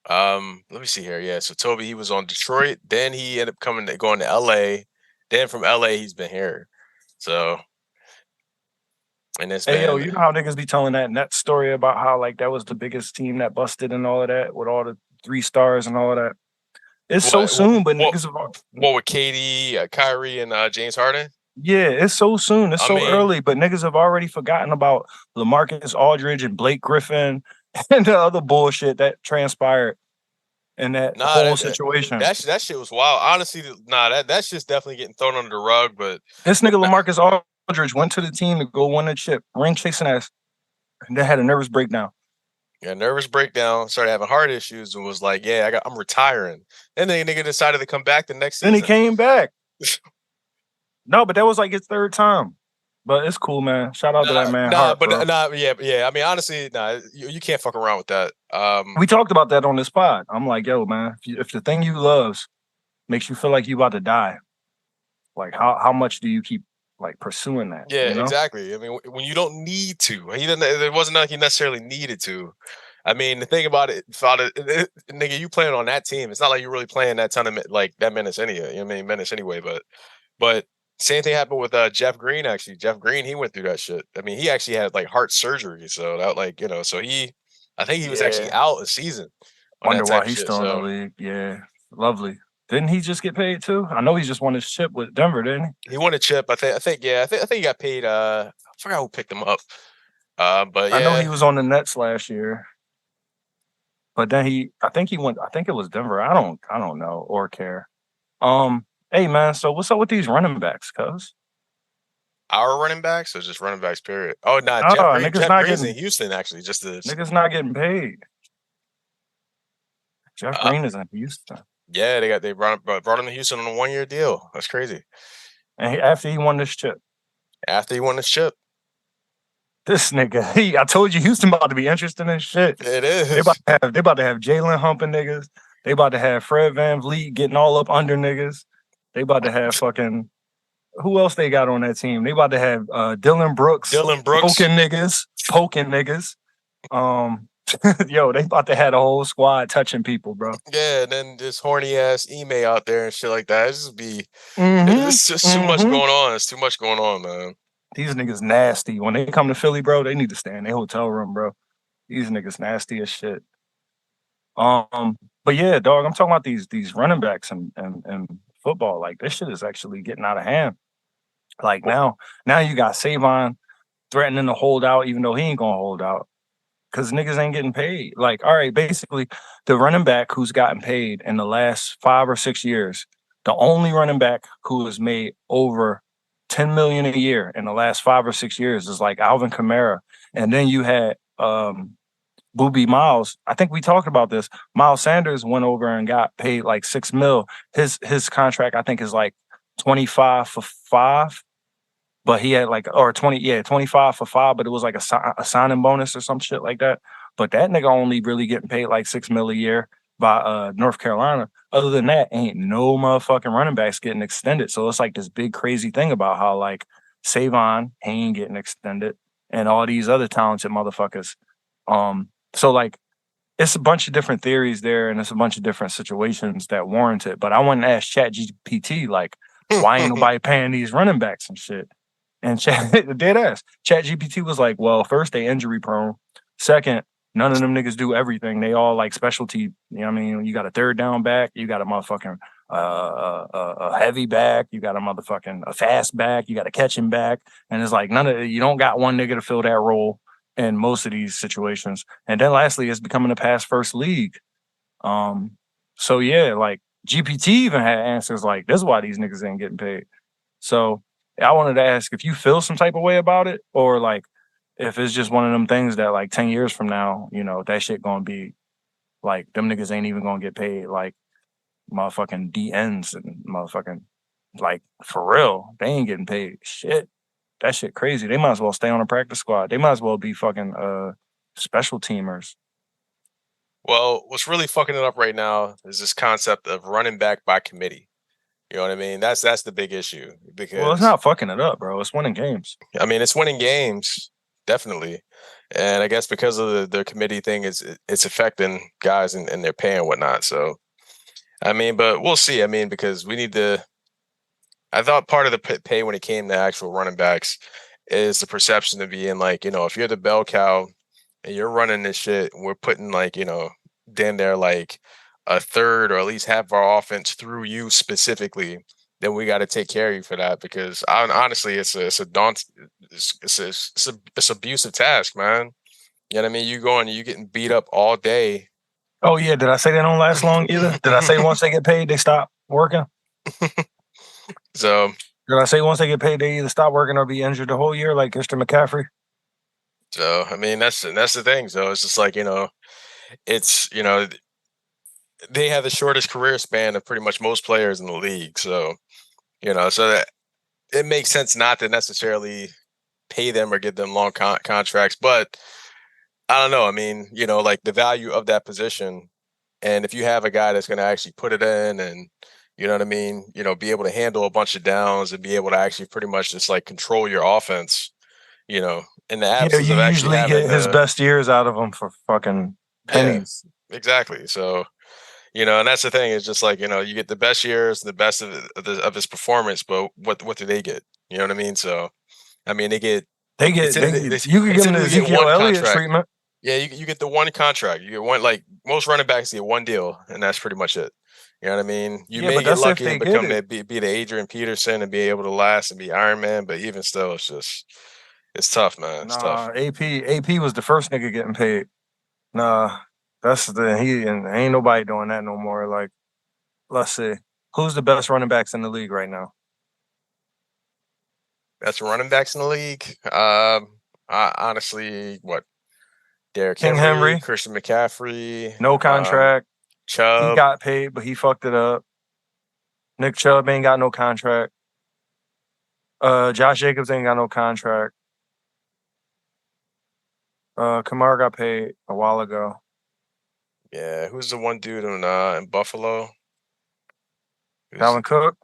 let me see here. Yeah, so Toby, he was on Detroit, then he ended up going to LA. Then from LA he's been here. So and it's Hey yo, been you know how niggas be telling that net story about how like that was the biggest team that busted and all of that with all the 3 stars and all of that. It's so what soon, but what niggas have what with Katie, Kyrie, and James Harden? yeah, it's so soon. It's I so mean, early, but niggas have already forgotten about LaMarcus Aldridge and Blake Griffin and the other bullshit that transpired in that nah, whole situation. that shit was wild. Honestly, nah, that's just definitely getting thrown under the rug. But This nigga LaMarcus Aldridge went to the team to go win the chip, ring chasing ass, and then had a nervous breakdown. yeah, nervous breakdown, started having heart issues, and was like, "Yeah, I'm retiring." Then the nigga decided to come back the next Then he season. came back. No, but that was like his third time. But it's cool, man. Shout out to that man Hart, bro. Yeah. I mean, honestly, nah, you can't fuck around with that. We talked about that on this pod. I'm like, yo, man, if the thing you loves makes you feel like you about to die, like how much do you keep like pursuing that? Yeah, You know? exactly. I mean, when you don't need to, he didn't. It wasn't like he necessarily needed to. I mean, the thing about it, nigga, you playing on that team. It's not like you're really playing that ton of like that minutes anyway. You know what I mean, minutes anyway. But same thing happened with Jeff Green. Actually, Jeff Green, he went through that shit. I mean, he actually had like heart surgery. So that like so I think he was actually Yeah. out a season on that Wonder type why of he's shit. still in the So league. Yeah. Lovely. Didn't he just get paid too? I know he just won his chip with Denver, didn't he? he won a chip. I think he got paid. I forgot who picked him up. But I know he yeah, was on the Nets last year. But then I think he went, I think it was Denver. I don't know or care. Hey man, so what's up with these running backs, cuz? our running backs or just running backs, period. Oh, nah, Jeff Nah, Green. Jeff Green's in Houston, actually. niggas not getting paid. Jeff Uh, Green is in Houston. yeah, they brought him to Houston on a 1 year deal. That's crazy. And after he won this chip, After he won his chip, this nigga, I told you Houston about to be interesting in shit. it is. They about to have Jalen humping niggas. They about to have Fred Van Vliet getting all up under niggas. They about to have fucking who else they got on that team? They about to have Dylan Brooks Dylan Brooks. poking niggas. Yo, they about to have a whole squad touching people, bro. Yeah, and then this horny ass email out there and shit like that. It's just too much going on. It's too much going on, man. These niggas nasty. When they come to Philly, bro, they need to stay in their hotel room, bro. These niggas nasty as shit. But yeah, dog, I'm talking about these running backs and football. Like this shit is actually getting out of hand. Like now you got Savon threatening to hold out, even though he ain't gonna hold out. Cause niggas ain't getting paid. Like, all right, basically, the running back who's gotten paid in the last 5 or 6 years, the only running back who has made over 10 million a year in the last 5 or 6 years is like Alvin Kamara. And then you had Boobie Miles. I think we talked about this. Miles Sanders went over and got paid like 6 mil. His contract, I think, is like 25 for 5. But he had like, or 25 for 5, but it was like a signing bonus or some shit like that. But that nigga only really getting paid like 6 mil a year by North Carolina. Other than that, ain't no motherfucking running backs getting extended. So it's like this big crazy thing about how like Savon ain't getting extended and all these other talented motherfuckers. So like it's a bunch of different theories there and it's a bunch of different situations that warrant it. But I went and asked ChatGPT, like, why ain't nobody paying these running backs and shit? And dead ass. Chat GPT was like, well, first they injury prone. Second, none of them niggas do everything. They all like specialty. You know what I mean? You got a third down back, you got a motherfucking a heavy back, you got a motherfucking a fast back, you got a catching back. And it's like you don't got one nigga to fill that role in most of these situations. And then lastly, it's becoming a pass first league. So yeah, like GPT even had answers like, this is why these niggas ain't getting paid. So I wanted to ask if you feel some type of way about it, or like if it's just one of them things that like 10 years from now, you know, that shit gonna be like them niggas ain't even gonna get paid like motherfucking DNs and motherfucking like for real. They ain't getting paid shit. That shit crazy. They might as well stay on a practice squad. They might as well be fucking special teamers. Well, what's really fucking it up right now is this concept of running back by committee. You know what I mean? That's the big issue Well, it's because not fucking it up, bro. It's winning games. I mean it's winning games, definitely. And I guess because of the committee thing, it's affecting guys and their pay and whatnot. So I mean, but we'll see. I mean, because we need to. I thought part of the pay when it came to actual running backs is the perception of being like, if you're the bell cow and you're running this shit, we're putting like, damn there like a third or at least half of our offense through you specifically, then we got to take care of you for that because honestly, it's a daunt, it's abusive task, man. You know what I mean? You going, you getting beat up all day. Oh yeah, did I say they don't last long either? Did I say once they get paid they stop working? So did I say once they get paid they either stop working or be injured the whole year like Christian McCaffrey? So I mean that's the thing. So it's just like it's they have the shortest career span of pretty much most players in the league. So so that it makes sense not to necessarily pay them or give them long contracts, but I don't know. I mean, like the value of that position, and if you have a guy that's going to actually put it in, and you know what I mean, be able to handle a bunch of downs and be able to actually pretty much just like control your offense, in the Yeah, absence you of actually usually having get his the best years out of him for fucking yeah, pennies. exactly. So and that's the thing. It's just like you get the best years, the best of his performance, but what do they get? You know what I mean? So I mean, They they, get ty- they they, get they you could they give him the typically get Ezekiel one Elliott contract. treatment. Yeah, you get the one contract. You get one, like most running backs get one deal, and that's pretty much it. You know what I mean? You Yeah, may but get that's if lucky and they get become it. be the Adrian Peterson and be able to last and be Iron Man, but even still, it's tough, man. It's tough. Nah, AP was the first nigga getting paid. Nah, that's the he and ain't nobody doing that no more. Like, let's see, who's the best running backs in the league right now? That's running backs in the league. Honestly, what Derrick King Henry, Henry, Christian McCaffrey, no contract. He Chubb. got paid, but he fucked it up. Nick Chubb ain't got no contract. Josh Jacobs ain't got no contract. Kamara got paid a while ago. Yeah, who's the one dude in Buffalo? Who's Dalvin Cook.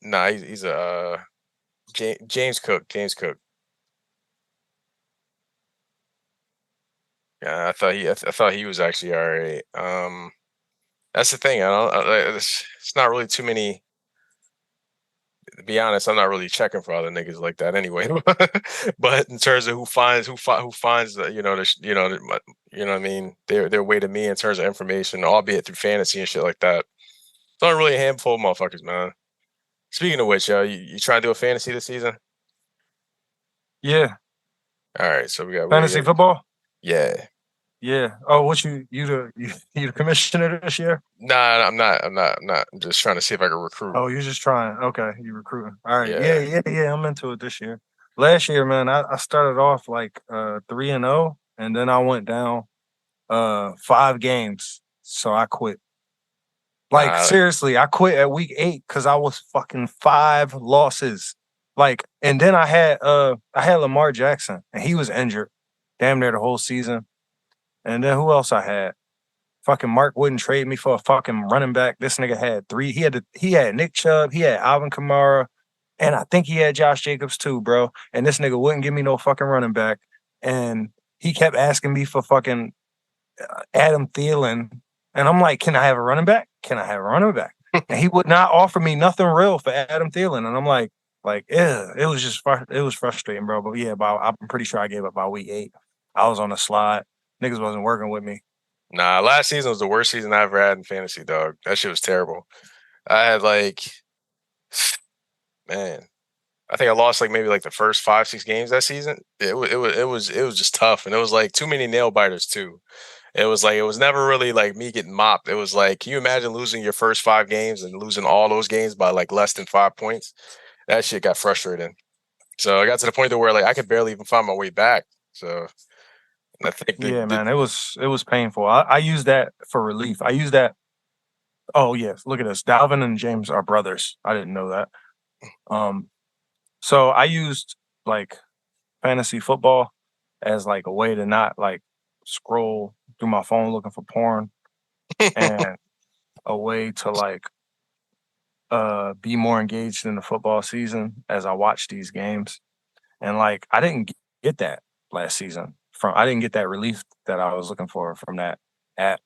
nah, he's a James Cook. James Cook. Yeah, I thought he was actually all right. That's the thing. I don't. It's not really too many. To be honest, I'm not really checking for other niggas like that anyway. But in terms of who finds the, you know what I mean, their way to me in terms of information, albeit through fantasy and shit like that. It's not really a handful of motherfuckers, man. Speaking of which, yo, you trying to do a fantasy this season? Yeah, All right, so we gotta fantasy get football. yeah. Yeah. Oh, what you the commissioner this year? Nah, I'm not. I'm just trying to see if I can recruit. Oh, you're just trying. Okay, you recruiting. All right. Yeah, Yeah. yeah. I'm into it this year. Last year, man, I started off like 3-0, and then I went down 5 games. So I quit. Like Nah, seriously, I quit at week 8 because I was fucking 5 losses. Like, and then I had Lamar Jackson and he was injured damn near the whole season. And then who else I had? Fucking Mark wouldn't trade me for a fucking running back. This nigga had 3. He had Nick Chubb, he had Alvin Kamara, and I think he had Josh Jacobs too, bro. And this nigga wouldn't give me no fucking running back. And he kept asking me for fucking Adam Thielen. And I'm like, can I have a running back? Can I have a running back? And he would not offer me nothing real for Adam Thielen. And I'm like, yeah, it was just it was frustrating, bro. But yeah, I'm pretty sure I gave up by week 8. I was on the slide. Niggas wasn't working with me. nah. Last season was the worst season I ever had in fantasy, dog. That shit was terrible. I had like, man, I think I lost like maybe like the first 5 6 games that season. It was just tough, and it was like too many nail biters too. It was like it was never really like me getting mopped. It was like, can you imagine losing your first 5 games and losing all those games by like less than 5 points? That shit got frustrating. So I got to the point to where like I could barely even find my way back. So I think Yeah, man, it was painful. I use that for relief. I use that. Oh yes, look at this. Dalvin and James are brothers. I didn't know that. Um, so I used like fantasy football as like a way to not like scroll through my phone looking for porn, and a way to like be more engaged in the football season as I watch these games. And like I didn't get that last season. I didn't get that relief that I was looking for from that app.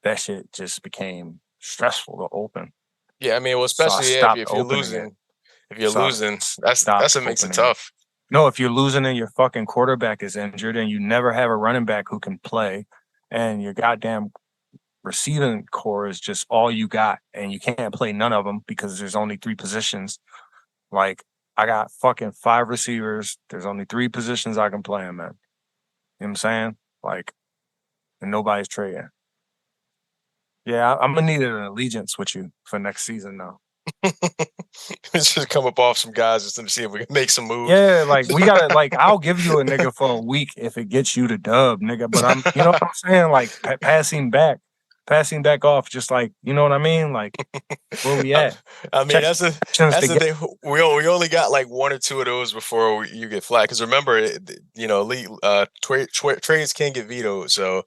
That shit just became stressful to open. Yeah, I mean, well, So I especially stopped if you're opening losing, it. that's what makes it tough. No, if you're losing and your fucking quarterback is injured and you never have a running back who can play, and your goddamn receiving core is just all you got, and you can't play none of them because there's only 3 positions. Like, I got fucking 5 receivers. There's only 3 positions I can play them in. You know what I'm saying? Like, and nobody's trading. Yeah, I'm gonna need an allegiance with you for next season now. Just come up off some guys just to see if we can make some moves. Yeah, like we gotta I'll give you a nigga for a week if it gets you the dub, nigga. But you know what I'm saying? Like passing back off, just like, you know what I mean? Like, where we at? I mean, that's the thing. We only got like 1 or 2 of those before you get flagged. Because remember, trades can get vetoed, so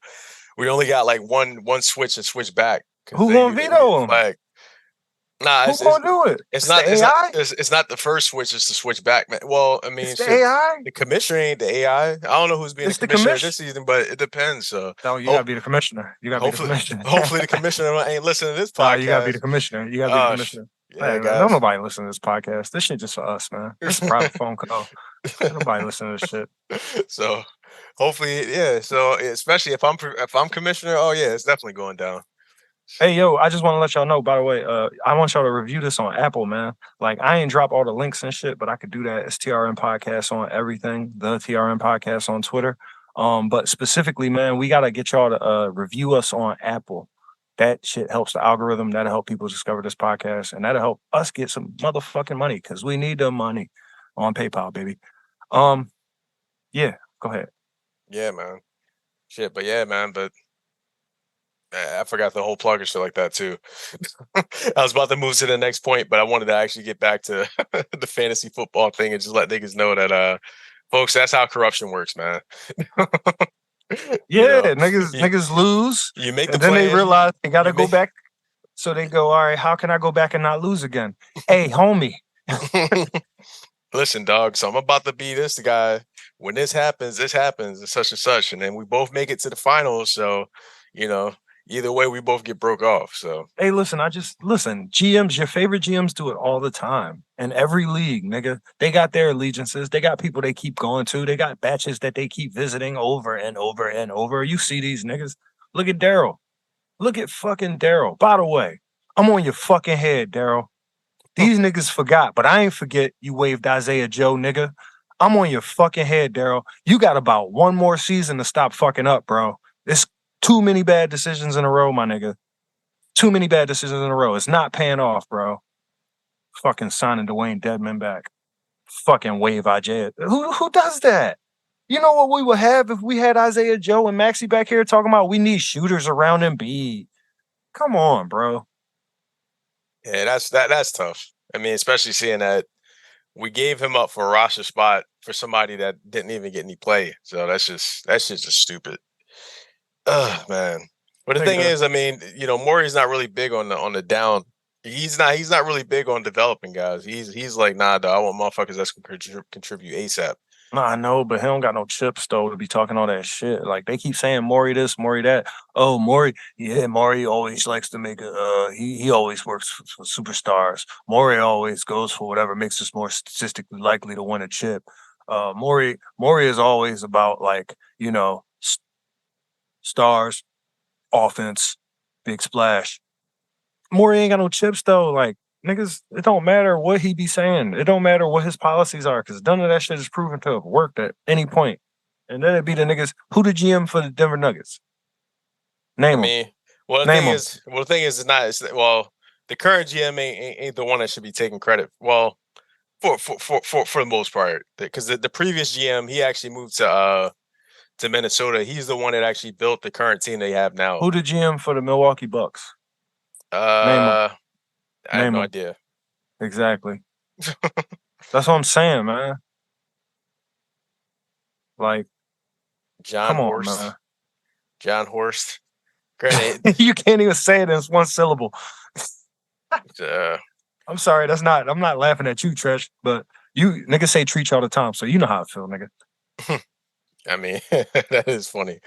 we only got like one switch and switch back. Who gonna veto him? Nah, who's gonna do it? It's not the AI. It's not the first switch. It's the switch back, man. Well, I mean, it's the AI. The commissioner ain't the AI. I don't know who's being the commissioner this season, but it depends. So, no, you gotta be the commissioner. You gotta be the commissioner. Hopefully, the commissioner ain't listening to this podcast. Nah, you gotta be the commissioner. You gotta be the commissioner. Yeah, guys. Don't nobody listen to this podcast. This shit just for us, man. This is a private phone call. Nobody listen to this shit. So, hopefully, yeah. So, especially if I'm commissioner, oh yeah, it's definitely going down. Hey, yo, I just want to let y'all know, by the way, I want y'all to review this on Apple, man. Like, I ain't drop all the links and shit, but I could do that. It's TRN Podcast on everything, the TRN Podcast on Twitter. But specifically, man, we got to get y'all to review us on Apple. That shit helps the algorithm. That'll help people discover this podcast, and that'll help us get some motherfucking money because we need the money on PayPal, baby. Yeah, go ahead. Yeah, man. Shit, but yeah, man, but I forgot the whole plug or shit like that too. I was about to move to the next point, but I wanted to actually get back to the fantasy football thing and just let niggas know that, folks, that's how corruption works, man. Yeah, niggas lose. You make and then they realize they got to go back. So they go, all right, how can I go back and not lose again? Hey, homie. Listen, dog, so I'm about to be this guy. When this happens, and such and such. And then we both make it to the finals. So, either way, we both get broke off. So, hey, listen, GMs, your favorite GMs do it all the time in every league, nigga. They got their allegiances. They got people they keep going to. They got batches that they keep visiting over and over and over. You see these niggas. Look at Daryl. Look at fucking Daryl. By the way, I'm on your fucking head, Daryl. These niggas forgot, but I ain't forget you waved Isaiah Joe, nigga. I'm on your fucking head, Daryl. You got about 1 more season to stop fucking up, bro. It's too many bad decisions in a row, my nigga. Too many bad decisions in a row. It's not paying off, bro. Fucking signing Dwayne Dedman back. Fucking wave Isaiah. Who does that? You know what we would have if we had Isaiah Joe and Maxey back here talking about we need shooters around Embiid. Come on, bro. Yeah, that's tough. I mean, especially seeing that we gave him up for a roster spot for somebody that didn't even get any play. So that's just stupid. Ugh, man. But the thing is, I mean, Morey's not really big on the down. He's not really big on developing guys. He's like, nah, dog, I want motherfuckers that's gonna contribute ASAP. No, I know, but he don't got no chips though to be talking all that shit. Like they keep saying Morey this, Morey that. Oh, Morey, yeah, Morey always likes to make he always works for superstars. Morey always goes for whatever makes us more statistically likely to win a chip. Morey is always about stars, offense, big splash. Morey ain't got no chips though. Like niggas, it don't matter what he be saying. It don't matter what his policies are because none of that shit is proven to have worked at any point. And then it'd be the niggas. Who the GM for the Denver Nuggets? Name him. Well, the thing is, it's not. The current GM ain't the one that should be taking credit. Well, for the most part, because the previous GM he actually moved to Minnesota. He's the one that actually built the current team they have now. Who the GM for the Milwaukee Bucks? Name him. I have no idea. Exactly. That's what I'm saying, man. Like, John Horst. Man. John Horst. Granted, you can't even say it in one syllable. I'm sorry. I'm not laughing at you, Tresh, but you niggas say Treach all the time, so you know how I feel, nigga. I mean, that is funny.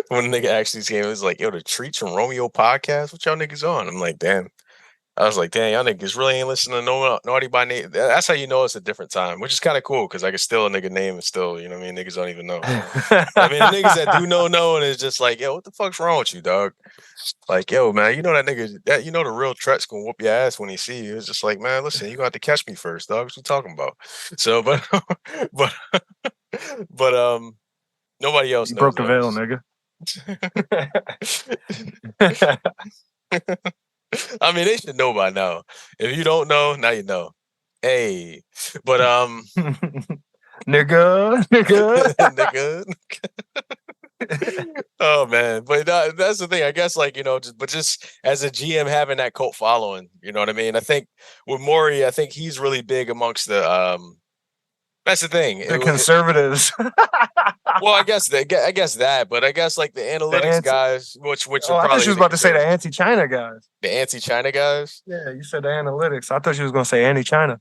When a nigga actually came, it was like, yo, the Treats from Romeo podcast. What y'all niggas on? I'm like, damn. I was like, damn, y'all niggas really ain't listening to no Naughty by name. That's how you know it's a different time, which is kind of cool because I can still a nigga name and still, you know what I mean? Niggas don't even know. I mean, the niggas that do know, and it's just like, yo, what the fuck's wrong with you, dog? Like, yo, man, you know that nigga, that you know the real threat's gonna whoop your ass when he see you. It's just like, man, listen, you gonna have to catch me first, dog. What you talking about? So, but, but nobody else You knows broke the veil, those. nigga. I mean, they should know by now. If you don't know, now you know. Hey, but nigga. nigga. Oh man, but that's the thing. I guess, like, you know, just as a GM having that cult following, you know what I mean. I think with Maury, I think he's really big amongst the. That's the thing. The conservatives. Well, I guess that, but I guess like the analytics guys, which oh, are I thought probably she was about to say the anti-China guys. The anti-China guys. Yeah, you said the analytics. I thought she was going to say anti-China.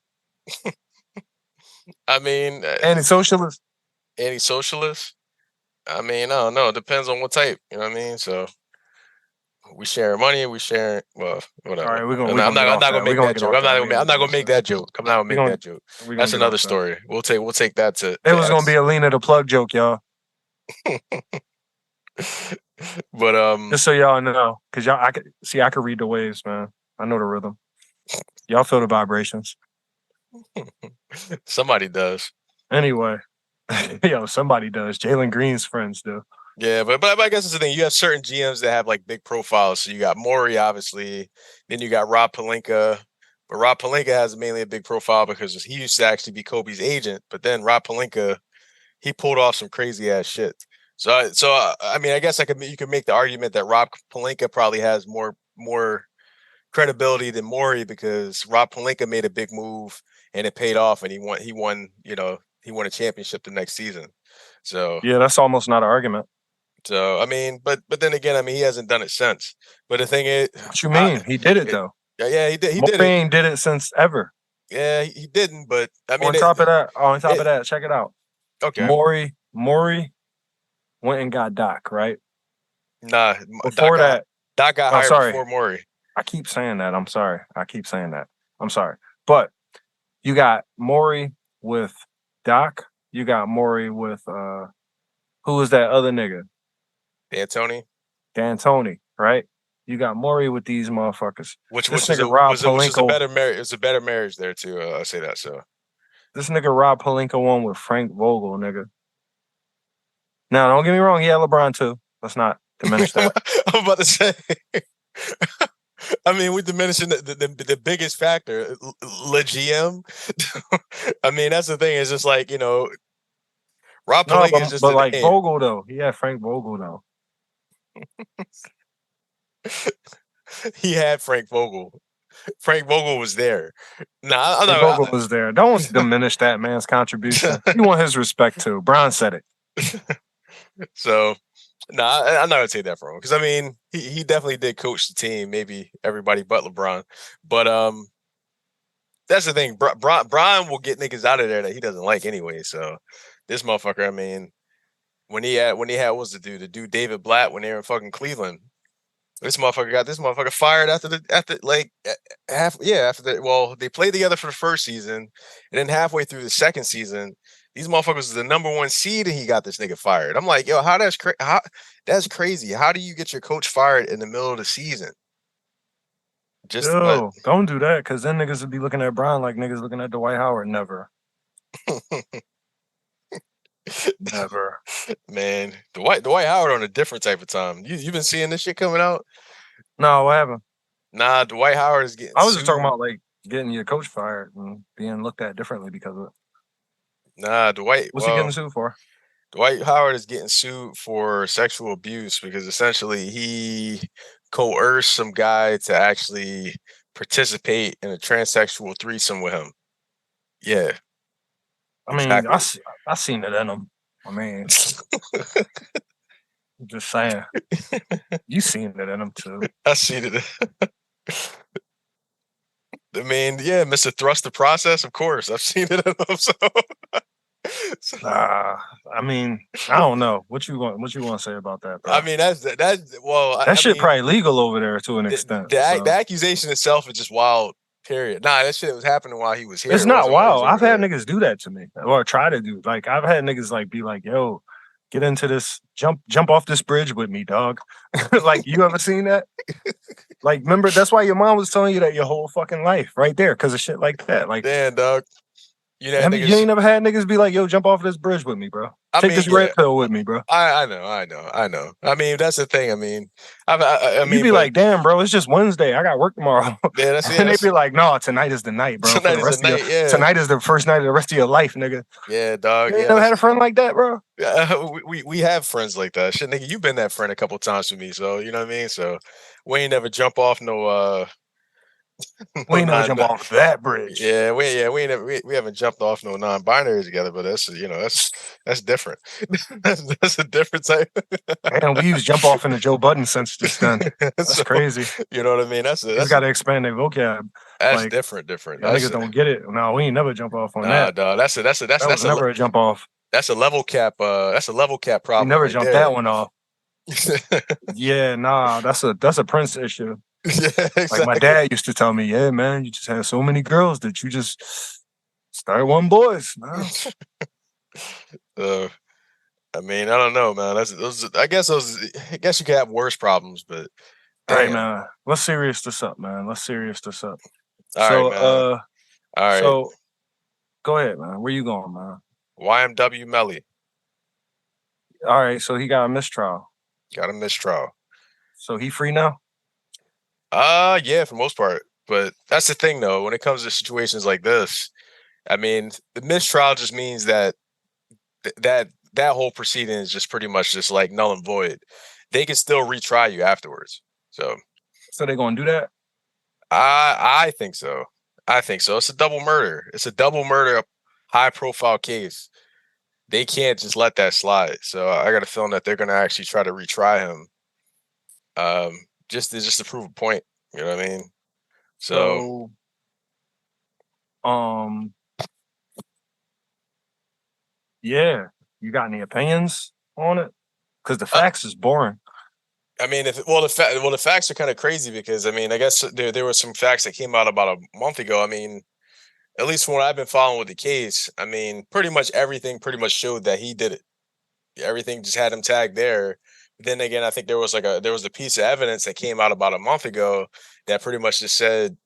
I mean, anti-socialist. Anti-socialist. I mean, I don't know. It depends on what type. You know what I mean? So we share money. We share. Well, whatever. All right, I'm not gonna make that joke. I'm not gonna make that joke. I'm not gonna make that joke. That's another story. We'll take that to. It was gonna be a Lena the Plug joke, y'all. But just so y'all know, because I could read the waves, man. I know the rhythm. Y'all feel the vibrations. Somebody does. Anyway, somebody does. Jalen Green's friends do. Yeah, but I guess it's the thing. You have certain GMs that have like big profiles. So you got Maury, obviously. Then you got Rob Pelinka. But Rob Pelinka has mainly a big profile because he used to actually be Kobe's agent. But then Rob Pelinka, he pulled off some crazy ass shit. So I mean, I guess you could make the argument that Rob Pelinka probably has more credibility than Maury because Rob Pelinka made a big move and it paid off, and he won a championship the next season. So yeah, that's almost not an argument. So I mean, but then again, I mean, he hasn't done it since. But the thing is, what you mean? He did it though. Yeah, he did. He did it since ever. Yeah, he didn't. But I mean, on top of that, check it out. Okay, Maury went and got Doc, right? Nah, before Doc got hired before Maury. I keep saying that. I'm sorry. I'm sorry. But you got Maury with Doc. You got Maury with who was that other nigga? D'Antoni, right? You got Maury with these motherfuckers. Which is a better marriage. It's a better marriage there too. I say that. So this nigga Rob Pelinka won with Frank Vogel, nigga. Now, don't get me wrong. He had LeBron too. Let's not diminish that. I'm about to say. I mean, we're diminishing the biggest factor, Le GM. I mean, that's the thing. It's just like, Rob Pelinka is just but like name. Vogel though. He had Frank Vogel though. He had Frank Vogel. Frank Vogel was there. Nah, Vogel was there. Don't diminish that man's contribution. You want his respect too. Brown said it. So, I'm not gonna take that from him because I mean he definitely did coach the team. Maybe everybody but LeBron, but that's the thing. Brian will get niggas out of there that he doesn't like anyway. So this motherfucker, I mean, when he had what was the dude David Blatt when they were in fucking Cleveland. This motherfucker got fired after they played together for the first season, and then halfway through the second season, these motherfuckers was the number one seed, and he got this nigga fired. I'm like, yo, that's crazy. How do you get your coach fired in the middle of the season? Don't do that, because then niggas would be looking at Brown like niggas looking at Dwight Howard. Never. Never. Man, Dwight Howard on a different type of time. You been seeing this shit coming out? No, I haven't. Nah, Dwight Howard is getting I was just talking about like getting your coach fired and being looked at differently because of it. Nah, what's he getting sued for? Dwight Howard is getting sued for sexual abuse because essentially he coerced some guy to actually participate in a transsexual threesome with him. Yeah. I mean, exactly. I seen it in him. I mean, I'm just saying. You seen it in him too. I seen it. I mean, yeah, Mr. Thrust the Process, of course. I've seen it in him. So I mean, I don't know what you want to say about that, bro. I mean, that's well. That shit mean, probably legal over there to an extent. The accusation itself is just wild. Period. Nah, that shit was happening while he was here. It's not wild. I've had niggas do that to me, or try to do. Like I've had niggas like be like, "Yo, get into this, jump off this bridge with me, dog." Like you ever seen that? Like, remember that's why your mom was telling you that your whole fucking life, right there, because of shit like that. Like, damn, dog. You ain't never had niggas be like, "Yo, jump off this bridge with me, bro. Take this red pill with me, bro." I know. I mean, that's the thing. I mean, you be like, "Damn, bro, it's just Wednesday. I got work tomorrow." Yeah, and they be like, "No, tonight is the night, bro. Tonight is the night. Tonight is the first night of the rest of your life, nigga." Yeah, dog. You ain't never had a friend like that, bro? We have friends like that. Shit, nigga, you've been that friend a couple times with me, so you know what I mean. So we ain't never jump off no. We ain't never jump off that bridge. Yeah, we haven't jumped off no non-binary together, but that's that's different. that's a different type. Man, we use jump off in the Joe Budden sense just then. That's so, crazy. You know what I mean? That's got to expand their vocab. That's like, different. Niggas don't get it. No, we ain't never jump off on that. Dog, that's never a jump off. That's a level cap. That's a level cap problem. We never jumped that one off. Yeah, nah, that's a Prince issue. Yeah, exactly. Like my dad used to tell me, "Yeah, man, you just had so many girls that you just started one boys." Man. I mean, I don't know, man. I guess you could have worse problems, but damn. All right, man. Let's serious this up, man. All right, man. All right. So go ahead, man. Where you going, man? YMW Melly. All right, so he got a mistrial. So he free now? Yeah, for the most part. But that's the thing, though. When it comes to situations like this, I mean, the mistrial just means that that whole proceeding is just pretty much just like null and void. They can still retry you afterwards. So they're gonna do that? I think so. It's a double murder. High profile case. They can't just let that slide. So I got a feeling that they're gonna actually try to retry him. Just to prove a point, you know what I mean? So yeah, you got any opinions on it? Because the facts is boring. I mean, the facts are kind of crazy because I mean, I guess there were some facts that came out about a month ago. I mean, at least from what I've been following with the case, I mean, pretty much everything showed that he did it. Everything just had him tagged there. Then again, I think there was a piece of evidence that came out about a month ago that pretty much just said,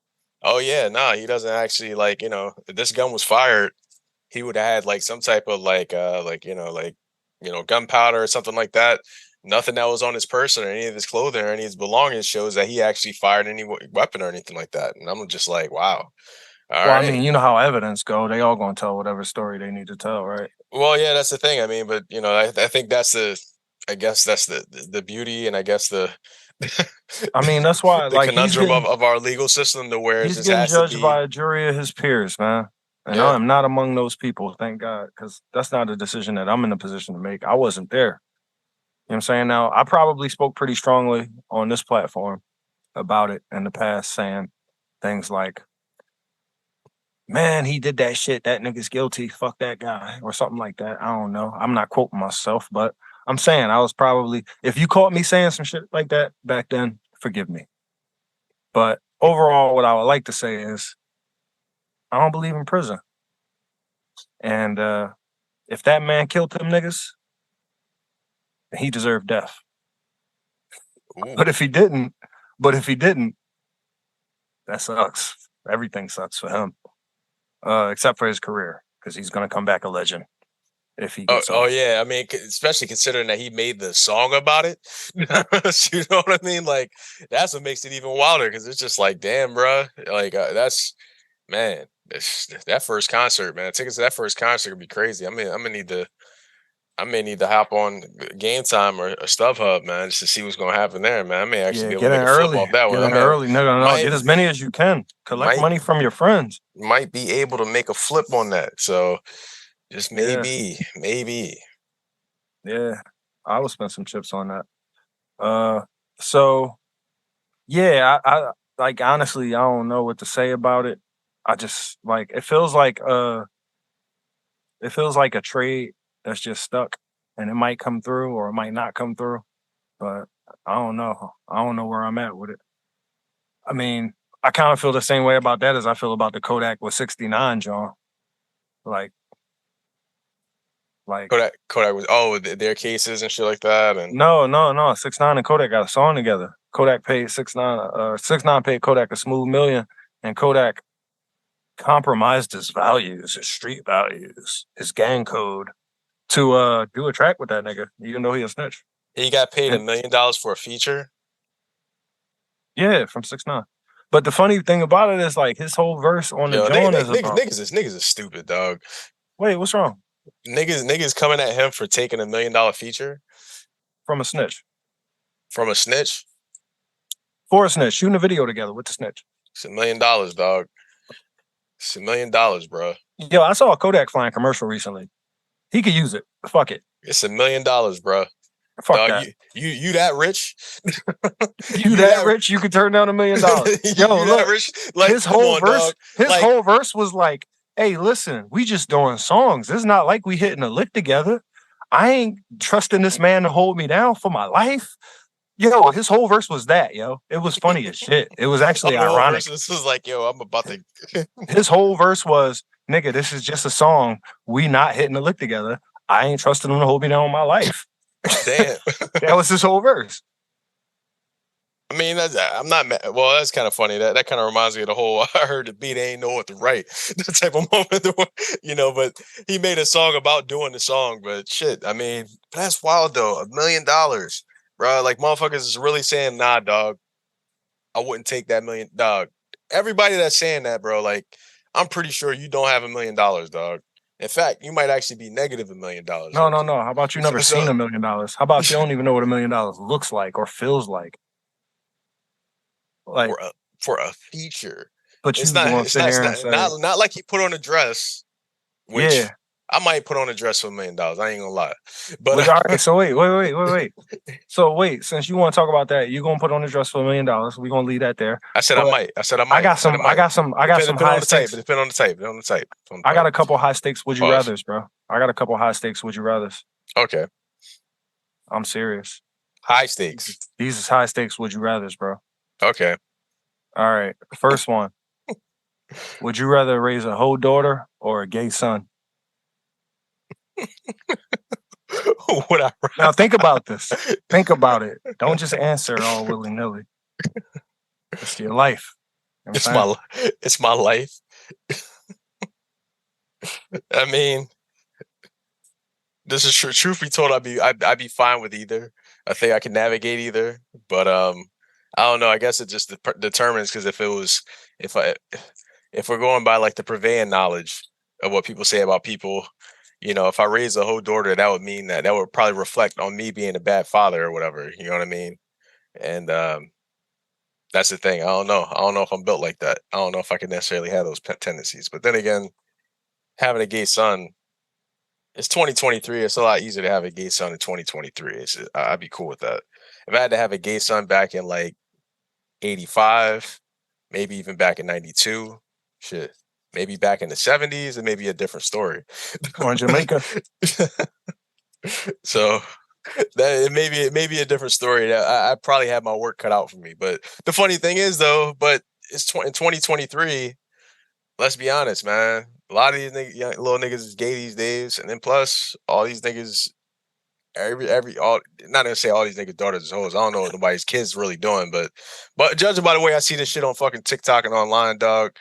"Oh yeah, nah, he doesn't actually if this gun was fired, he would have had like some type of gunpowder or something like that. Nothing that was on his person or any of his clothing or any of his belongings shows that he actually fired any weapon or anything like that." And I'm just like, wow. I mean, you know how evidence go. They all gonna tell whatever story they need to tell, right? Well, yeah, that's the thing. I mean, but I think that's the beauty, and I guess I mean, that's why the conundrum of our legal system, to where he's getting judged by a jury of his peers, man. And I am not among those people, thank God, because that's not a decision that I'm in a position to make. I wasn't there. You know what I'm saying? Now, I probably spoke pretty strongly on this platform about it in the past, saying things like, "Man, he did that shit. That nigga's guilty. Fuck that guy," or something like that. I don't know. I'm not quoting myself, but I'm saying I was probably, if you caught me saying some shit like that back then, forgive me. But overall, what I would like to say is, I don't believe in prison. And if that man killed them niggas, he deserved death. Ooh. But if he didn't, that sucks. Everything sucks for him. Except for his career, because he's gonna come back a legend if he gets off. Yeah, I mean, especially considering that he made the song about it. You know what I mean? Like, that's what makes it even wilder, because it's just like, damn, bro, like that's, man, that first concert, man. Tickets to that first concert would be crazy. I mean, I may need to hop on Game Time or StubHub, man, just to see what's gonna happen there, man. I may actually be able to make a flip off that one. Get in early. No. Get as many as you can. Collect money from your friends. Might be able to make a flip on that. So just maybe. Yeah, I will spend some chips on that. So yeah, I like, honestly, I don't know what to say about it. I just, like, it feels like It feels like a trade that's just stuck, and it might come through or it might not come through. But I don't know. I don't know where I'm at with it. I mean, I kind of feel the same way about that as I feel about the Kodak with 69, John. Like Kodak was their cases and shit like that, and no. 6ix9ine and Kodak got a song together. Kodak paid 6ix9ine, 6ix9ine paid Kodak a smooth million, and Kodak compromised his values, his street values, his gang code to do a track with that nigga, even though he a snitch. He got paid $1 million for a feature. Yeah, from 6ix9ine. But the funny thing about it is, like, his whole verse on the joint is about... Niggas is stupid, dog. Wait, what's wrong? Niggas coming at him for taking $1 million feature from a snitch. From a snitch? For a snitch, shooting a video together with the snitch. It's $1 million, dog. It's $1 million, bro. Yo, I saw a Kodak flying commercial recently. He could use it. Fuck it. It's $1 million, bro. Fuck dog, that. You that rich? you that rich? You could turn down $1 million. Yo, look, rich? Like, his whole verse. Dog. His whole verse was like, "Hey, listen, we just doing songs. It's not like we hitting a lick together. I ain't trusting this man to hold me down for my life." Yo, his whole verse was that, yo. It was funny as shit. It was actually ironic. This was like, yo, I'm about to... His whole verse was, nigga, this is just a song. We not hitting a lick together. I ain't trusting him to hold me down in my life. Damn. That was his whole verse. I mean, I'm not mad. Well, that's kind of funny. That kind of reminds me of the whole I heard the beat, ain't know what to write. The type of moment, you know, but he made a song about doing the song. But shit, I mean, that's wild, though. $1 million. Bro, like, motherfuckers is really saying, nah, dog, I wouldn't take that million, dog. Everybody that's saying that, bro, like, I'm pretty sure you don't have $1 million, dog. In fact, you might actually be negative $1 million. No. How about you never seen $1 million? How about you don't even know what $1 million looks like or feels like? Like for a feature. But it's not like he put on a dress, which... Yeah. I might put on a dress for $1 million. I ain't gonna lie. But all right, so wait. So since you want to talk about that, you're gonna put on a dress for $1 million. We're gonna leave that there. I said I might. I got some high stakes. Depend on the type. I got a couple high stakes would you rathers, bro. I got a couple high stakes would you rathers. Okay. I'm serious. High stakes. These is high stakes would you rathers, bro. Okay. All right. First one. Would you rather raise a whole daughter or a gay son? Now think about this. Think about it. Don't just answer all willy-nilly. It's your life. You know it's my life. I mean, this is true. Truth be told, I'd be fine with either. I think I can navigate either. But I don't know. I guess it just determines, because if we're going by like the prevailing knowledge of what people say about people, you know, if I raise a whole daughter, that would mean that would probably reflect on me being a bad father or whatever. You know what I mean? And that's the thing. I don't know if I'm built like that. I don't know if I can necessarily have those tendencies. But then again, having a gay son, it's 2023. It's a lot easier to have a gay son in 2023. I'd be cool with that. If I had to have a gay son back in like 85, maybe even back in 92, shit. Maybe back in the 70s, it may be a different story. Or in Jamaica. So that it may be a different story. That I probably have my work cut out for me. But the funny thing is, though, it's in 2023. Let's be honest, man. A lot of these little niggas is gay these days, and then plus all these niggas, not gonna say all these niggas' daughters is hoes. I don't know what nobody's kids really doing, but judging by the way I see this shit on fucking TikTok and online, dog.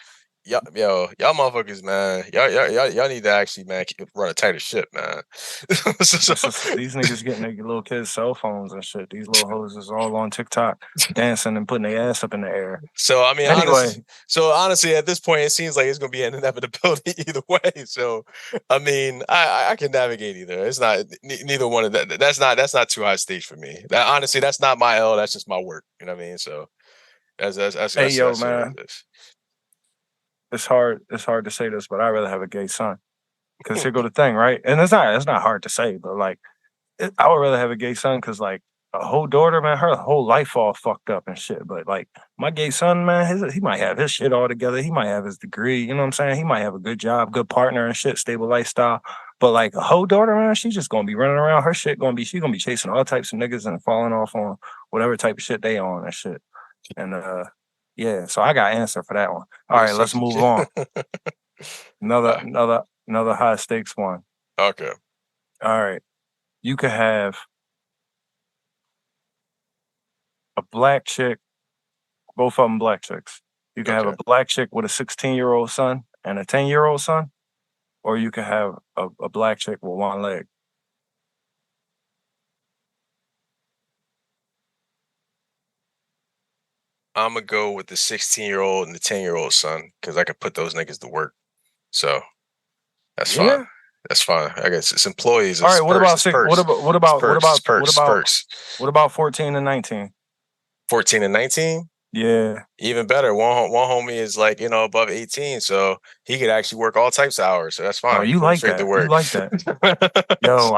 Y'all motherfuckers, man. Y'all need to actually, man, run a tighter ship, man. These niggas getting their little kids' cell phones and shit. These little hoes is all on TikTok dancing and putting their ass up in the air. So I mean, anyway. Honestly, at this point, it seems like it's gonna be an inevitability either way. So I mean, I can navigate either. It's not neither one of that. That's not too high stakes for me. Honestly, that's not my L. That's just my work. You know what I mean? So that's man. It's hard to say this, but I'd rather have a gay son. Because here go the thing, right? And it's not hard to say, but like, I would rather have a gay son because like a whole daughter, man, her whole life all fucked up and shit. But like my gay son, man, he might have his shit all together. He might have his degree, you know what I'm saying? He might have a good job, good partner and shit, stable lifestyle. But like a hoe daughter, man, she's just gonna be running around. Her shit she's gonna be chasing all types of niggas and falling off on whatever type of shit they on and shit. And yeah, so I got an answer for that one. All right, let's move on. Another high stakes one. Okay. All right. You could have a black chick, both of them black chicks. You can have a black chick with a 16-year-old son and a 10-year-old son, or you can have a black chick with one leg. I'm going to go with the 16-year-old and the 10-year-old son because I could put those niggas to work. So that's fine. That's fine. I guess it's employees. All right. What about 14 and 19? 14 and 19? Yeah. Even better. One homie is like, above 18, so he could actually work all types of hours. So that's fine. Oh, you like that? You like that? Yo,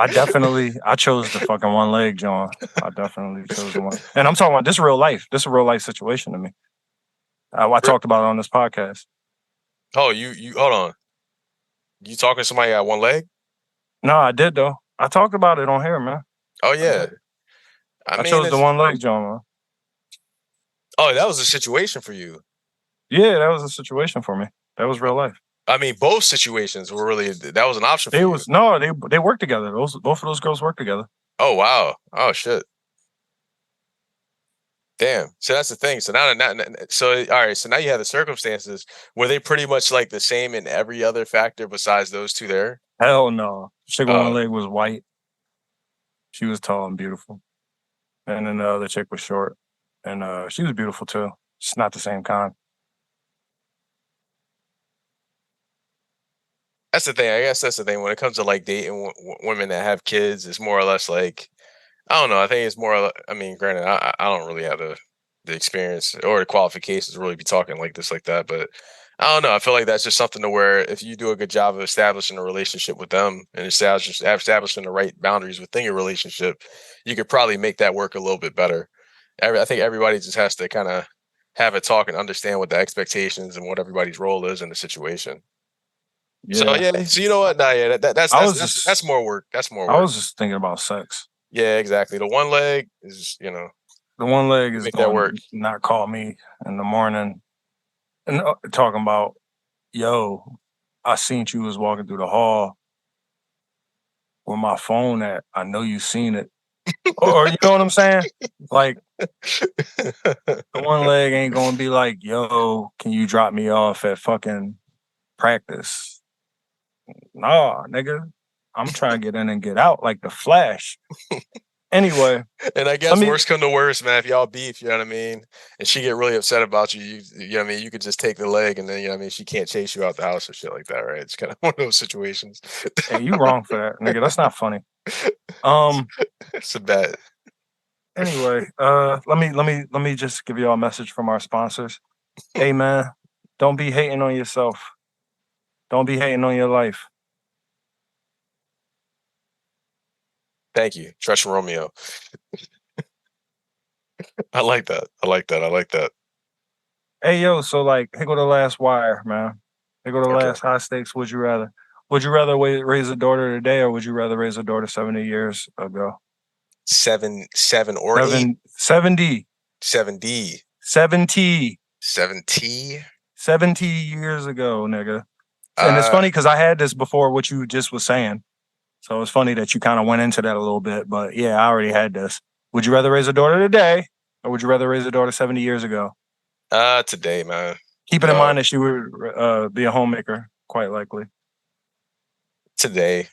I chose the fucking one leg, John. I definitely chose the one. And I'm talking about this real life. This is a real life situation to me. I talked about it on this podcast. Oh, you hold on. You talking to somebody got one leg? No, I did though. I talked about it on here, man. Oh yeah. I chose the one leg, John, man. Oh, that was a situation for you. Yeah, that was a situation for me. That was real life. I mean, both situations were really that was an option for you. They work together. Both of those girls work together. Oh wow. Oh shit. Damn. So that's the thing. So now, all right. So now you have the circumstances. Were they pretty much like the same in every other factor besides those two there? Hell no. Chick with one leg was white. She was tall and beautiful, and then the other chick was short, and she was beautiful too. It's not the same kind. That's the thing. I guess that's the thing. When it comes to like dating women that have kids, it's more or less like, I don't know. I think it's more. I mean, granted, I don't really have the experience or the qualifications to really be talking like this, like that. But I don't know. I feel like that's just something to where if you do a good job of establishing a relationship with them and establishing the right boundaries within your relationship, you could probably make that work a little bit better. I think everybody just has to kind of have a talk and understand what the expectations and what everybody's role is in the situation. Yeah. So you know what? Nah, yeah, that's more work. That's more work. I was just thinking about sex. Yeah, exactly. The one leg is, the one leg is going to not call me in the morning and talking about, yo, I seen you was walking through the hall with my phone at. I know you seen it. Or you know what I'm saying? Like, the one leg ain't going to be like, yo, can you drop me off at fucking practice? Nah, nigga. I'm trying to get in and get out like the Flash. Anyway. And I guess worst come to worst, man, if y'all beef, you know what I mean? And she get really upset about you, you know what I mean? You could just take the leg and then, you know what I mean? She can't chase you out the house or shit like that, right? It's kind of one of those situations. Hey, you wrong for that, nigga. That's not funny. It's a bet. Anyway, let me just give you all a message from our sponsors. Hey, man, don't be hating on yourself. Don't be hating on your life. Thank you. Trust Romeo. I like that. Hey, yo, so like, here go the last wire, man. Here go the last high stakes. Would you rather? Would you rather raise a daughter today, or would you rather raise a daughter 70 years ago? 7 or 8? 70. 70. 70. 70. 70 years ago, nigga. And it's funny because I had this before what you just was saying. So it's funny that you kind of went into that a little bit. But yeah, I already had this. Would you rather raise a daughter today, or would you rather raise a daughter 70 years ago? Today, man. Keeping in mind that she would be a homemaker, quite likely. Today.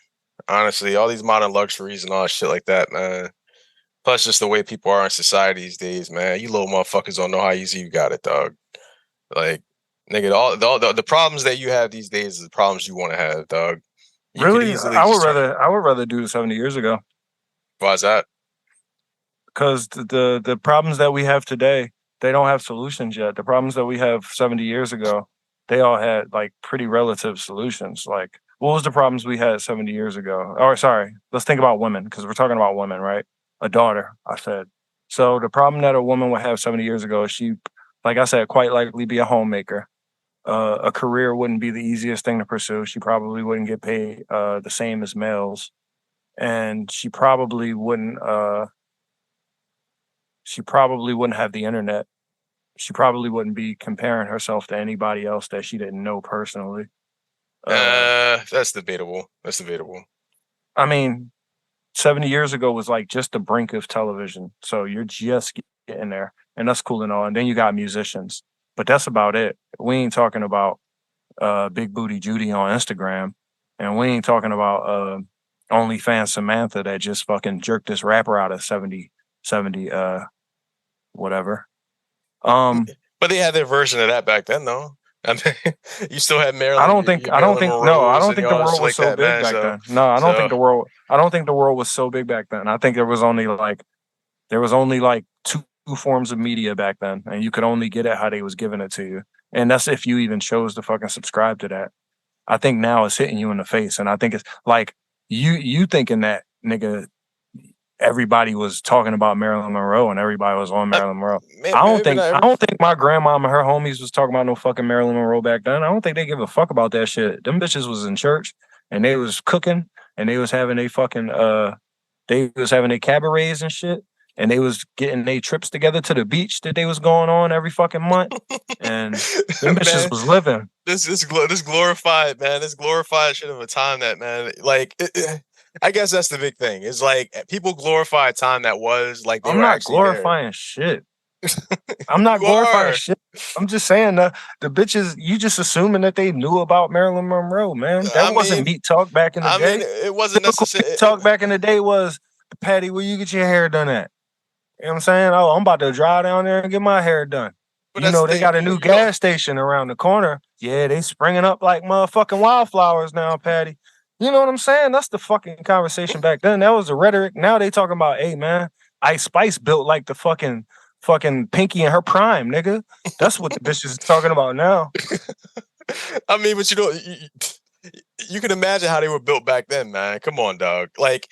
Honestly, all these modern luxuries and all that shit like that, man. Plus, just the way people are in society these days, man. You little motherfuckers don't know how easy you got it, dog. Like, nigga, all the problems that you have these days is the problems you want to have, dog. You really? I would rather do it 70 years ago. Why is that? Because the problems that we have today, they don't have solutions yet. The problems that we have 70 years ago, they all had like pretty relative solutions. Like, what was the problems we had 70 years ago? Or sorry, let's think about women, because we're talking about women, right? A daughter, I said. So the problem that a woman would have 70 years ago is she, like I said, quite likely be a homemaker. A career wouldn't be the easiest thing to pursue. She probably wouldn't get paid the same as males, and she probably wouldn't. She probably wouldn't have the internet. She probably wouldn't be comparing herself to anybody else that she didn't know personally. That's debatable. That's debatable. I mean, 70 years ago was like just the brink of television. So you're just getting there, and that's cool and all. And then you got musicians, but that's about it. We ain't talking about Big Booty Judy on Instagram, and we ain't talking about OnlyFans Samantha that just fucking jerked this rapper out of 70 whatever. But they had their version of that back then, though. I mean, you still had Marilyn. I don't think the world was so big back then. No, I don't think the world. I don't think the world was so big back then. I think there was only like two forms of media back then, and you could only get it how they was giving it to you, and that's if you even chose to fucking subscribe to that. I think now it's hitting you in the face, and I think it's like you thinking that nigga. Everybody was talking about Marilyn Monroe and everybody was on Marilyn Monroe. I don't think my grandma and her homies was talking about no fucking Marilyn Monroe back then. I don't think they give a fuck about that shit. Them bitches was in church and they was cooking and they was having a fucking they was having a cabarets and shit and they was getting their trips together to the beach that they was going on every fucking month and them bitches was living. This glorified, man. This glorified shit of a time that, man, like I guess that's the big thing. Is like people glorify a time that was like they I'm were not actually glorifying there. Shit. I'm not glorifying shit. I'm just saying the bitches. You just assuming that they knew about Marilyn Monroe, man. That wasn't meat talk back in the day. It wasn't necessarily talk back in the day. Was Patty, where you get your hair done at? You know what I'm saying? Oh, I'm about to drive down there and get my hair done. But you know they got a new gas station around the corner. Yeah, they springing up like motherfucking wildflowers now, Patty. You know what I'm saying? That's the fucking conversation back then. That was the rhetoric. Now they talking about, hey man, Ice Spice built like the fucking Pinky in her prime, nigga. That's what the bitches is talking about now. I mean, but you can imagine how they were built back then, man. Come on, dog. Like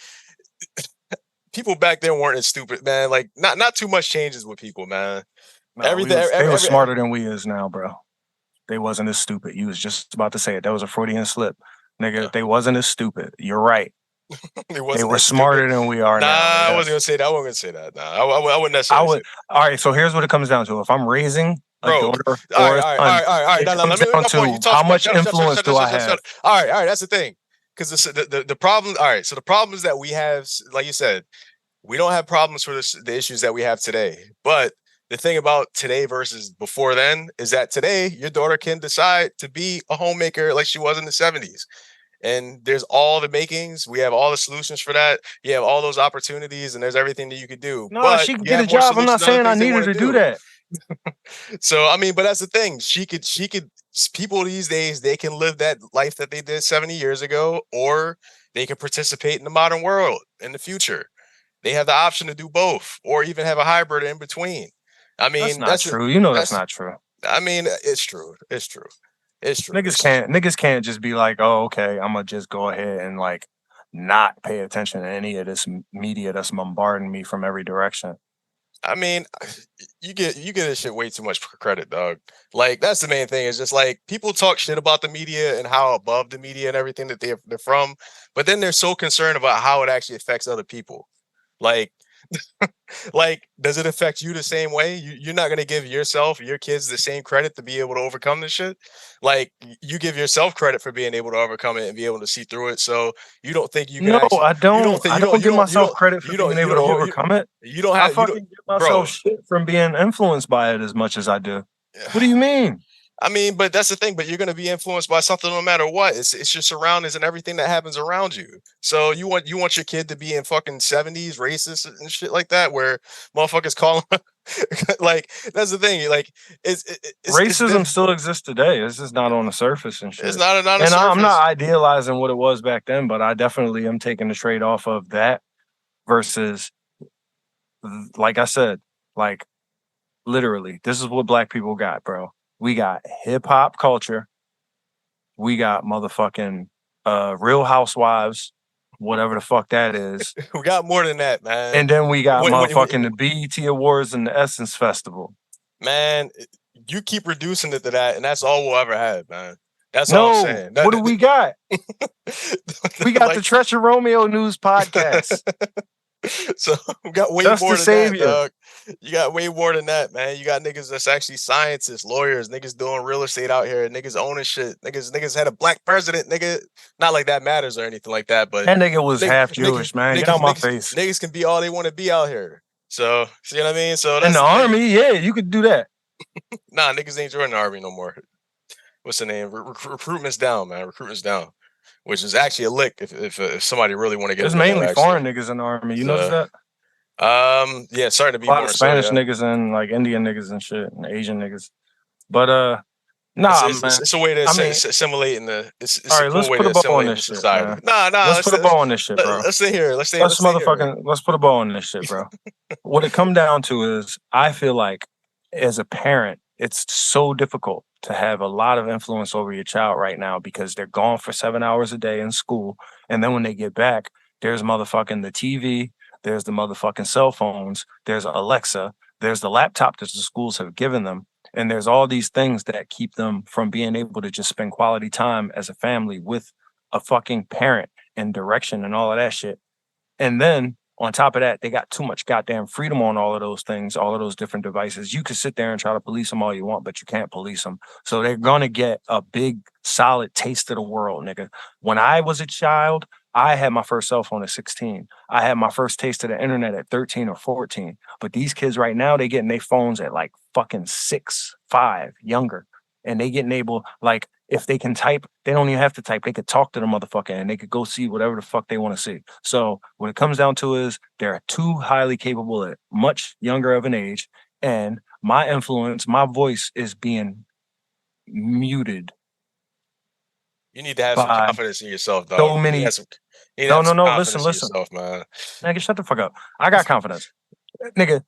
people back then weren't as stupid, man. Like not too much changes with people, man. No, they were smarter than we is now, bro. They wasn't as stupid. You was just about to say it. That was a Freudian slip. Nigga, they wasn't as stupid. You're right. They were smarter than we are now. I wasn't gonna say that. I wasn't gonna say that. Nah, I wouldn't necessarily. All right. So here's what it comes down to. If I'm raising a daughter or all right. No, let me how much influence do I have? All right. That's the thing. Because the problem. All right. So the problem is that we have, like you said, we don't have problems for the issues that we have today. But the thing about today versus before then is that today your daughter can decide to be a homemaker like she was in the 70s. And there's all the makings. We have all the solutions for that. You have all those opportunities, and there's everything that you could do. No, she can get a job. I'm not saying I need her to do that. So I mean, but that's the thing. She could. People these days, they can live that life that they did 70 years ago, or they can participate in the modern world in the future. They have the option to do both, or even have a hybrid in between. I mean, that's not true. You know that's not true. I mean, it's true. It's true. It's true. Niggas can't just be like, oh, okay, I'm gonna just go ahead and like not pay attention to any of this media that's bombarding me from every direction. I mean, you get this shit way too much credit, dog. Like that's the main thing. Is just like people talk shit about the media and how above the media and everything that they're from, but then they're so concerned about how it actually affects other people. Like like, does it affect you the same way? You're not gonna give yourself, your kids, the same credit to be able to overcome this shit. Like, you give yourself credit for being able to overcome it and be able to see through it. So you don't think you can? No, I don't. I don't give myself credit for being able to overcome it. You don't have. I fucking give myself shit from being influenced by it as much as I do. What do you mean? I mean, but that's the thing. But you're going to be influenced by something no matter what. It's your surroundings and everything that happens around you. So you want your kid to be in fucking 70s racist and shit like that, where motherfuckers call them like that's the thing. Like racism still exists today. It's just not on the surface and shit. It's not on the surface. I'm not idealizing what it was back then, but I definitely am taking the trade off of that versus, like I said, like literally, this is what black people got, bro. We got hip hop culture. We got motherfucking Real Housewives, whatever the fuck that is. We got more than that, man. And then we got the BET Awards and the Essence Festival. Man, you keep reducing it to that, and that's all we'll ever have, man. That's all I'm No, saying. what do we got? We got like, the Treasure Romeo News podcast. So we got way Just more to than that, save you. dog. You got way more than that, man. You got niggas that's actually scientists, lawyers, niggas doing real estate out here, niggas owning shit, niggas had a black president, nigga. Not like that matters or anything like that, but that nigga was half Jewish, man. Get out my face. Niggas can be all they want to be out here. So, see what I mean? So in that's the army, yeah, you could do that. Nah, niggas ain't joining the army no more. What's the name? Recruitment's down, man. Recruitment's down, which is actually a lick if somebody really want to get. There's mainly foreign niggas in the army. You notice that? Yeah, starting to be a lot more of Spanish so, yeah. niggas and like Indian niggas and shit and Asian niggas. But nah, it's a way to assimilate in the. It's all right, a cool way to assimilate in society. Shit, nah, let's put a bow on this shit, bro. Let's stay here. Let's put a bow on this shit, bro. What it come down to is, I feel like as a parent, it's so difficult to have a lot of influence over your child right now because they're gone for 7 hours a day in school, and then when they get back, there's motherfucking the TV, there's the motherfucking cell phones, there's Alexa, there's the laptop that the schools have given them. And there's all these things that keep them from being able to just spend quality time as a family with a fucking parent and direction and all of that shit. And then on top of that, they got too much goddamn freedom on all of those things, all of those different devices. You can sit there and try to police them all you want, but you can't police them. So they're going to get a big, solid taste of the world, nigga. When I was a child, I had my first cell phone at 16. I had my first taste of the internet at 13 or 14. But these kids right now, they getting their phones at like fucking 6, 5, younger. And they getting able, like, if they can type, they don't even have to type. They could talk to the motherfucker and they could go see whatever the fuck they want to see. So what it comes down to is they're too highly capable at much younger of an age. And my influence, my voice is being muted. You need to have some confidence in yourself, dog. So many. No. Listen. Yourself, man. Nigga, shut the fuck up. I got confidence. Nigga,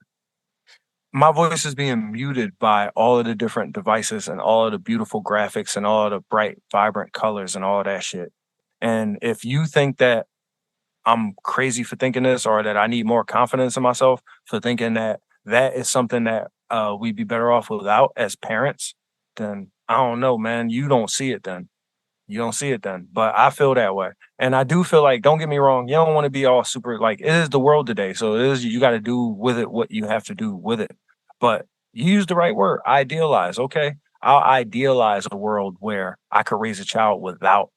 my voice is being muted by all of the different devices and all of the beautiful graphics and all of the bright, vibrant colors and all of that shit. And if you think that I'm crazy for thinking this, or that I need more confidence in myself for thinking that that is something that we'd be better off without as parents, then I don't know, man. You don't see it then. You don't see it then. But I feel that way. And I do feel like, don't get me wrong, you don't want to be all super, like, it is the world today. So it is, you got to do with it what you have to do with it. But you use the right word, idealize. Okay. I'll idealize a world where I could raise a child without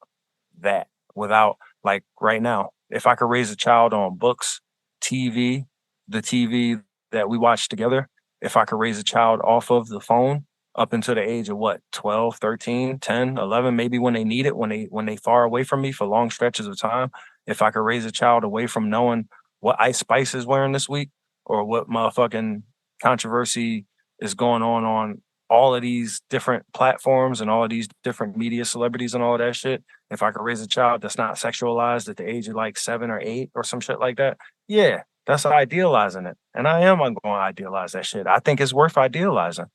that, without, like, right now, if I could raise a child on books, TV, the TV that we watch together, if I could raise a child off of the phone, up until the age of what, 12, 13, 10, 11, maybe when they need it, when they far away from me for long stretches of time. If I could raise a child away from knowing what Ice Spice is wearing this week, or what motherfucking controversy is going on all of these different platforms and all of these different media celebrities and all of that shit. If I could raise a child that's not sexualized at the age of like 7 or 8 or some shit like that, yeah, that's idealizing it. And I am going to idealize that shit. I think it's worth idealizing.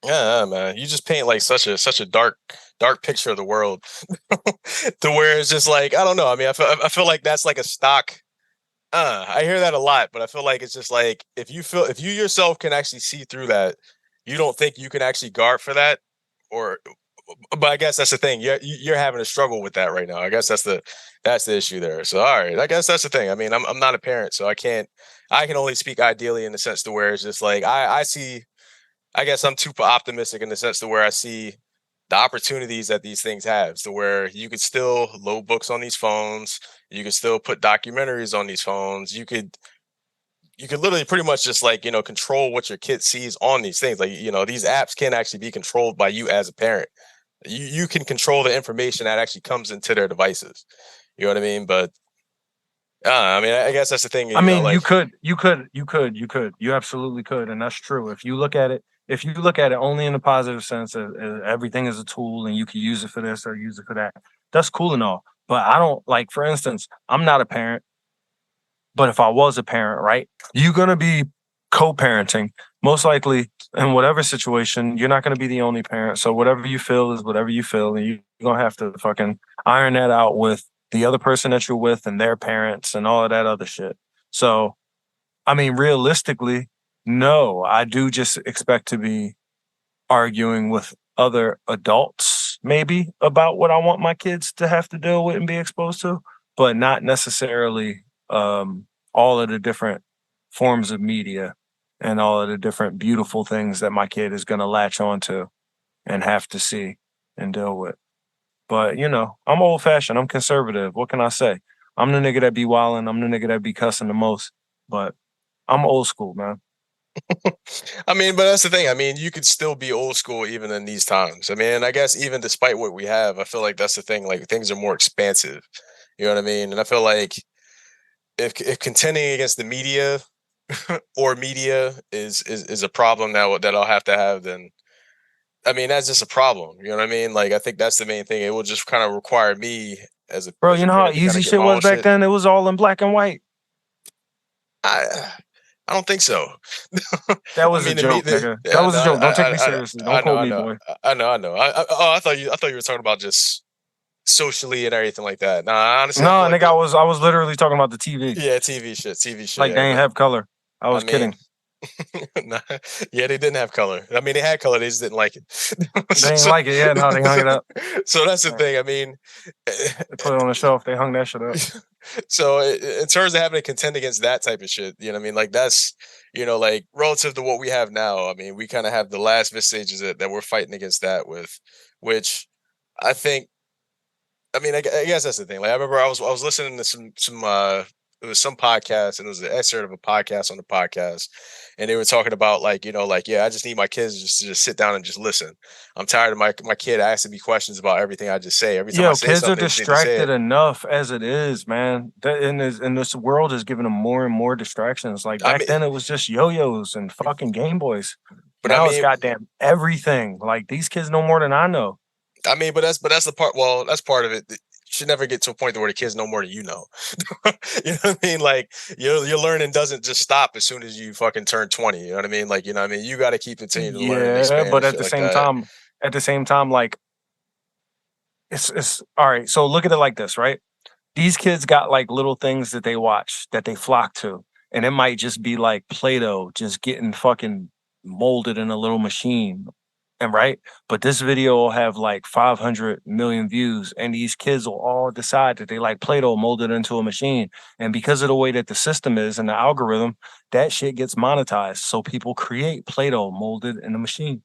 Yeah, man. You just paint like such a dark picture of the world to where it's just like, I don't know. I mean, I feel like that's like a stock. I hear that a lot, but I feel like it's just like, if you yourself can actually see through that, you don't think you can actually guard for that, but I guess that's the thing. You're having a struggle with that right now. I guess that's the issue there. So, all right, I guess that's the thing. I mean, I'm not a parent, so I can only speak ideally in the sense to where it's just like, I see, I guess I'm too optimistic in the sense to where I see the opportunities that these things have, to where you could still load books on these phones, you could still put documentaries on these phones, you could literally pretty much just, like, control what your kid sees on these things. Like, these apps can actually be controlled by you as a parent. You can control the information that actually comes into their devices. You know what I mean? But I mean, I guess that's the thing. You could. You absolutely could, and that's true. If you look at it only in a positive sense, everything is a tool, and you can use it for this or use it for that. That's cool and all, but I don't, like, for instance, I'm not a parent, but if I was a parent, right, you're gonna be co-parenting. Most likely, in whatever situation, you're not gonna be the only parent. So whatever you feel is whatever you feel, and you're gonna have to fucking iron that out with the other person that you're with and their parents and all of that other shit. So, I mean, realistically, no, I do just expect to be arguing with other adults, maybe about what I want my kids to have to deal with and be exposed to, but not necessarily all of the different forms of media and all of the different beautiful things that my kid is going to latch onto and have to see and deal with. But I'm old fashioned. I'm conservative. What can I say? I'm the nigga that be wilding. I'm the nigga that be cussing the most. But I'm old school, man. I mean, but that's the thing. I mean, you could still be old school even in these times. I mean, I guess even despite what we have, I feel like that's the thing. Like things are more expansive. You know what I mean? And I feel like if contending against the media or media is a problem that I'll have to have, then I mean that's just a problem. You know what I mean? Like I think that's the main thing. It will just kind of require me Bro, as you a know how parent to kind easy of get shit my was own back shit. then? It was all in black and white. I I don't think so. That I was a mean, joke, nigga. That yeah, was no, a joke. Don't take me seriously. Don't I know, quote I me, know, boy. I know. Oh, I thought you were talking about just socially and everything like that. Nah, honestly, I No, feel like nigga, I was literally talking about the TV. yeah, TV shit. Like they Yeah, ain't have color. I I was mean, kidding. nah, yeah, they didn't have color. I mean, they had color, they just didn't like it. They ain't so, like it. Yeah, no, they hung it up. so that's the Right. thing. I mean, They put it on the shelf. They hung that shit up. so in terms of having to contend against that type of shit, you know what I mean? Like that's, like relative to what we have now, I mean, we kind of have the last vestiges that we're fighting against that with, which I think, I mean, I guess that's the thing. Like I remember I was listening to some it was some podcast and it was an excerpt of a podcast on the podcast, and they were talking about like like yeah, I just need my kids just to just sit down and just listen. I'm tired of my kid asking me questions about everything I just say. Every time I Yo, say kids are something, they just need to say distracted it. enough as it is, man. And this world is giving them more and more distractions. Like I back mean, then, it was just yo-yos and fucking Game Boys. but I Now it's mean, goddamn everything. Like these kids know more than I know. but that's the part. Well, that's part of it. You should never get to a point where the kids know more than you know. You know what I mean? Like your learning doesn't just stop as soon as you fucking turn 20. You know what I mean? Like I mean, you got to keep continuing to learn and Yeah, expand but and shit like that. at the same time, like it's all right. So look at it like this, right? These kids got like little things that they watch that they flock to, and it might just be like Play-Doh just getting fucking molded in a little machine, and right. But this video will have like 500 million views, and these kids will all decide that they like Play-Doh molded into a machine, and because of the way that the system is and the algorithm, that shit gets monetized. So people create Play-Doh molded in a machine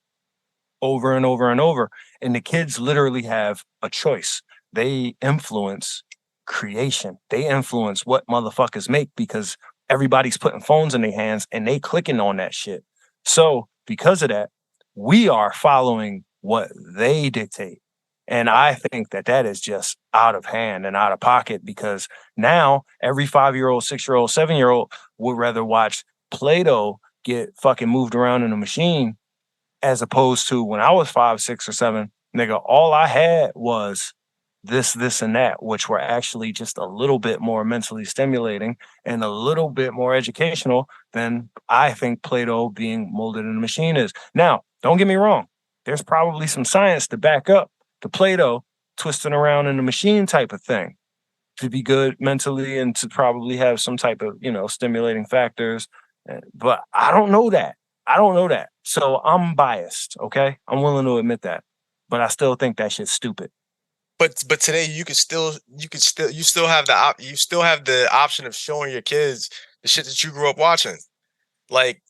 over and over and over. And the kids literally have a choice. They influence creation. They influence what motherfuckers make because everybody's putting phones in their hands and they clicking on that shit. So because of that, we are following what they dictate. And I think that that is just out of hand and out of pocket because now every 5-year-old, 6-year-old, 7-year-old would rather watch Play-Doh get fucking moved around in a machine as opposed to when I was 5, 6, or 7, nigga, all I had was this, and that, which were actually just a little bit more mentally stimulating and a little bit more educational than I think Play-Doh being molded in a machine is. Now, don't get me wrong. There's probably some science to back up the Play-Doh twisting around in a machine type of thing to be good mentally and to probably have some type of, stimulating factors. But I don't know that. I don't know that. So I'm biased, okay? I'm willing to admit that. But I still think that shit's stupid. But today you still have you still have the option of showing your kids the shit that you grew up watching. Like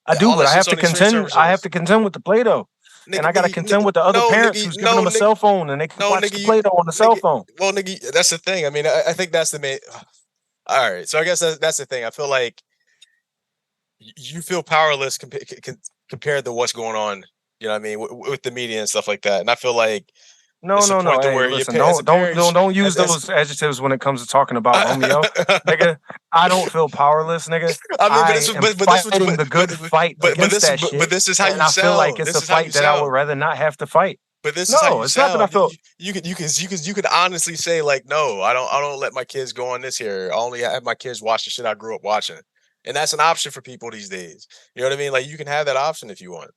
I do, all but that I have shit's to on these free contend. I have services. to contend with the Play-Doh. And I gotta contend with the other No, parents nigga, who's giving no, them a nigga, cell phone and they can no, watch nigga, the Play-Doh on the cell nigga. phone. Well, nigga, that's the thing. I mean, I think that's the main. All right, so I guess that's the thing. I feel like you feel powerless compared to what's going on. You know what I mean with the media and stuff like that. And I feel like No, it's a no, no. point to Hey, where you listen, as a parent, don't use as those adjectives when it comes to talking about Romeo. Nigga, I don't feel powerless, nigga. I mean, I am but this what you, fighting the good fight against that but shit. this is how And you I feel like sound. it's This a is how you fight that I would sound. rather not have to fight. But this is how No, you it's not that I sound. feel You could honestly say like, no, I don't let my kids go on this here. I only have my kids watch the shit I grew up watching, and that's an option for people these days. You know what I mean? Like you can have that option if you want.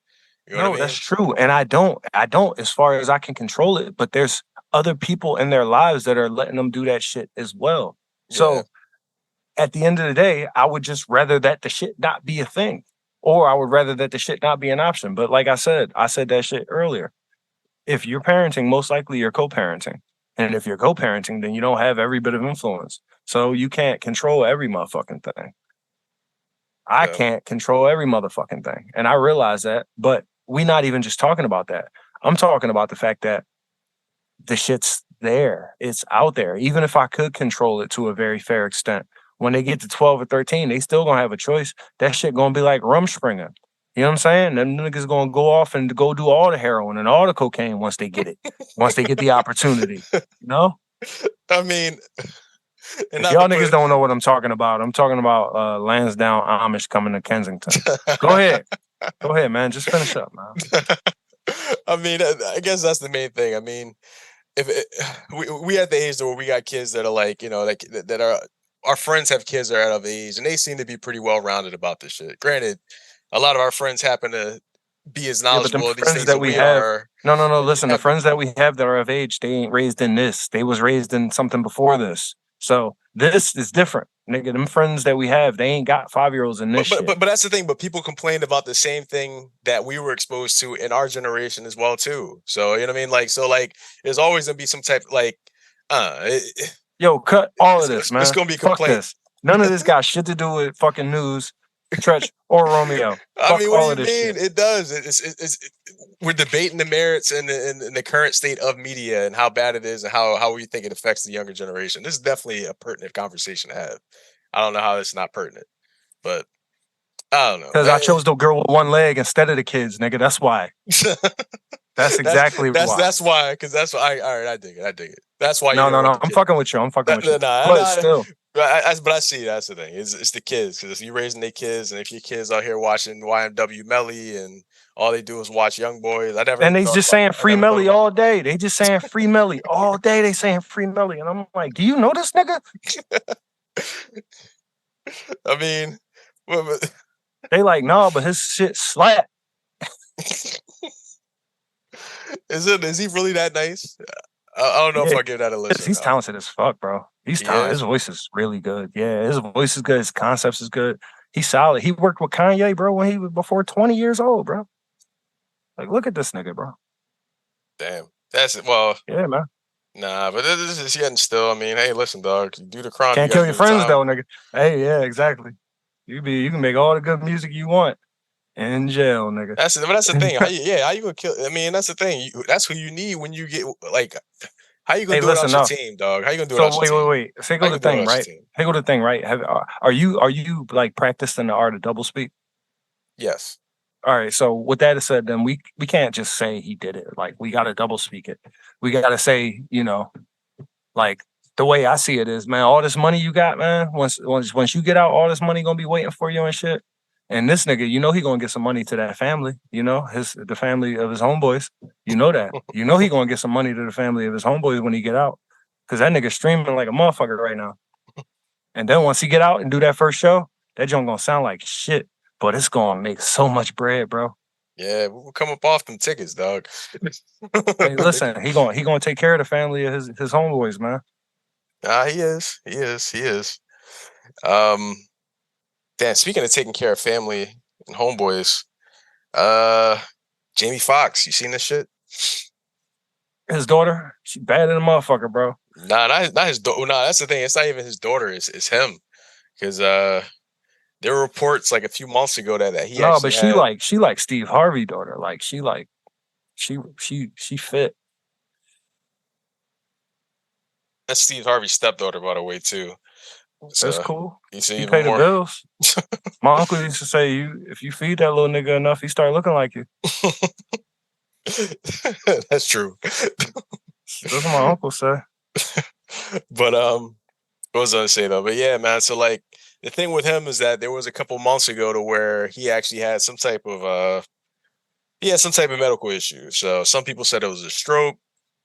You know what I no, that's mean? true. And I don't as far as I can control it, but there's other people in their lives that are letting them do that shit as well. Yeah. So at the end of the day, I would just rather that the shit not be a thing. or I would rather that the shit not be an option. But like I said that shit earlier. If you're parenting, most likely you're co-parenting. And if you're co-parenting, then you don't have every bit of influence. So you can't control every motherfucking thing. I can't control every motherfucking thing. And I realize that, but we're not even just talking about that. I'm talking about the fact that the shit's there. It's out there. Even if I could control it to a very fair extent, when they get to 12 or 13, they still gonna have a choice. That shit gonna be like Rumspringa. You know what I'm saying? Them niggas gonna go off and go do all the heroin and all the cocaine once they get it. Once they get the opportunity. You know? I mean, if y'all niggas don't know what I'm talking about Lansdowne Amish coming to Kensington. Go ahead. Go ahead, man. Just finish up, man. I mean, I guess that's the main thing. I mean, if we at the age where we got kids that are like, you know, like that are our friends have kids that are out of age, and they seem to be pretty well rounded about this shit. Granted, a lot of our friends happen to be as knowledgeable of these things that we are. No. Listen, the friends that we have that are of age, they ain't raised in this. They was raised in something before this. So this is different. Nigga, them friends that we have, they ain't got 5-year-olds in this shit. But that's the thing. But people complained about the same thing that we were exposed to in our generation as well too. So you know what I mean? Like, so like, there's always gonna be some type like, yo, cut all of this, man. It's gonna be complaints. None of this got shit to do with fucking news, Tretch, or Romeo. I mean, what do you mean? Shit. It does. We're debating the merits and the current state of media and how bad it is and how we think it affects the younger generation. This is definitely a pertinent conversation to have. I don't know how it's not pertinent, but I don't know. Because I chose the girl with one leg instead of the kids, nigga. That's why. That's exactly why. That's why. Because that's why. All right, I dig it. That's why. No. I'm fucking with you. But still. But I see that's the thing. It's the kids, because if you're raising their kids, and if your kids out here watching YMW Melly and all they do is watch Young Boys, and they just saying Free Melly all day. They just saying Free Melly all day. They saying Free Melly, and I'm like, do you know this nigga? I mean, they like, no, but his shit slap. Is he really that nice? I don't know if I give that a listen. He's talented as fuck, bro. He's talented. His voice is really good. Yeah, his voice is good. His concepts is good. He's solid. He worked with Kanye, bro, when he was before 20 years old, bro. Like, look at this nigga, bro. Damn. That's it. Well, yeah, man. Nah, but this is getting still. I mean, hey, listen, dog. You do the crime. Can't kill your friends, though, nigga. Hey, yeah, exactly. You can make all the good music you want in jail, nigga. That's the thing. How you gonna kill? I mean, that's the thing. That's who you need when you get like. How you gonna do it on your team, dog? How you gonna do it on your team? Wait. Say go to the thing, right? Hey, go to the thing, right? Are you like practicing the art of doublespeak? Yes. All right. So with that said, then we can't just say he did it. Like, we got to doublespeak it. We got to say, you know, like the way I see it is, man, all this money you got, man, once you get out, all this money gonna be waiting for you and shit. And this nigga, you know, he gonna get some money to that family, you know, the family of his homeboys. You know that. You know he gonna get some money to the family of his homeboys when he get out. Cause that nigga streaming like a motherfucker right now. And then once he get out and do that first show, that joint gonna sound like shit. But it's gonna make so much bread, bro. Yeah, we'll come up off them tickets, dog. Hey, listen, he gonna take care of the family of his homeboys, man. He is. Damn, speaking of taking care of family and homeboys, Jamie Foxx, you seen this shit? His daughter, she bad than a motherfucker, bro. Nah, not his daughter. Nah, that's the thing. It's not even his daughter. It's him. Because there were reports like a few months ago that he. No, but she like Steve Harvey daughter. Like she fit. That's Steve Harvey's stepdaughter, by the way, too. So, that's cool. You pay the bills. My uncle used to say, if you feed that little nigga enough, he start looking like you. That's true. That's what my uncle said. But what was I gonna say though? But yeah, man. So like the thing with him is that there was a couple months ago to where he actually had some type of medical issue. So some people said it was a stroke.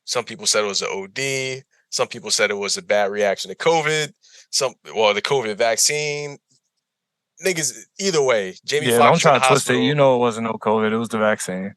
Some people said it was an OD. Some people said it was a bad reaction to COVID. The COVID vaccine. Niggas, either way, Jamie Foxx. Don't try to twist it. You know it wasn't no COVID. It was the vaccine.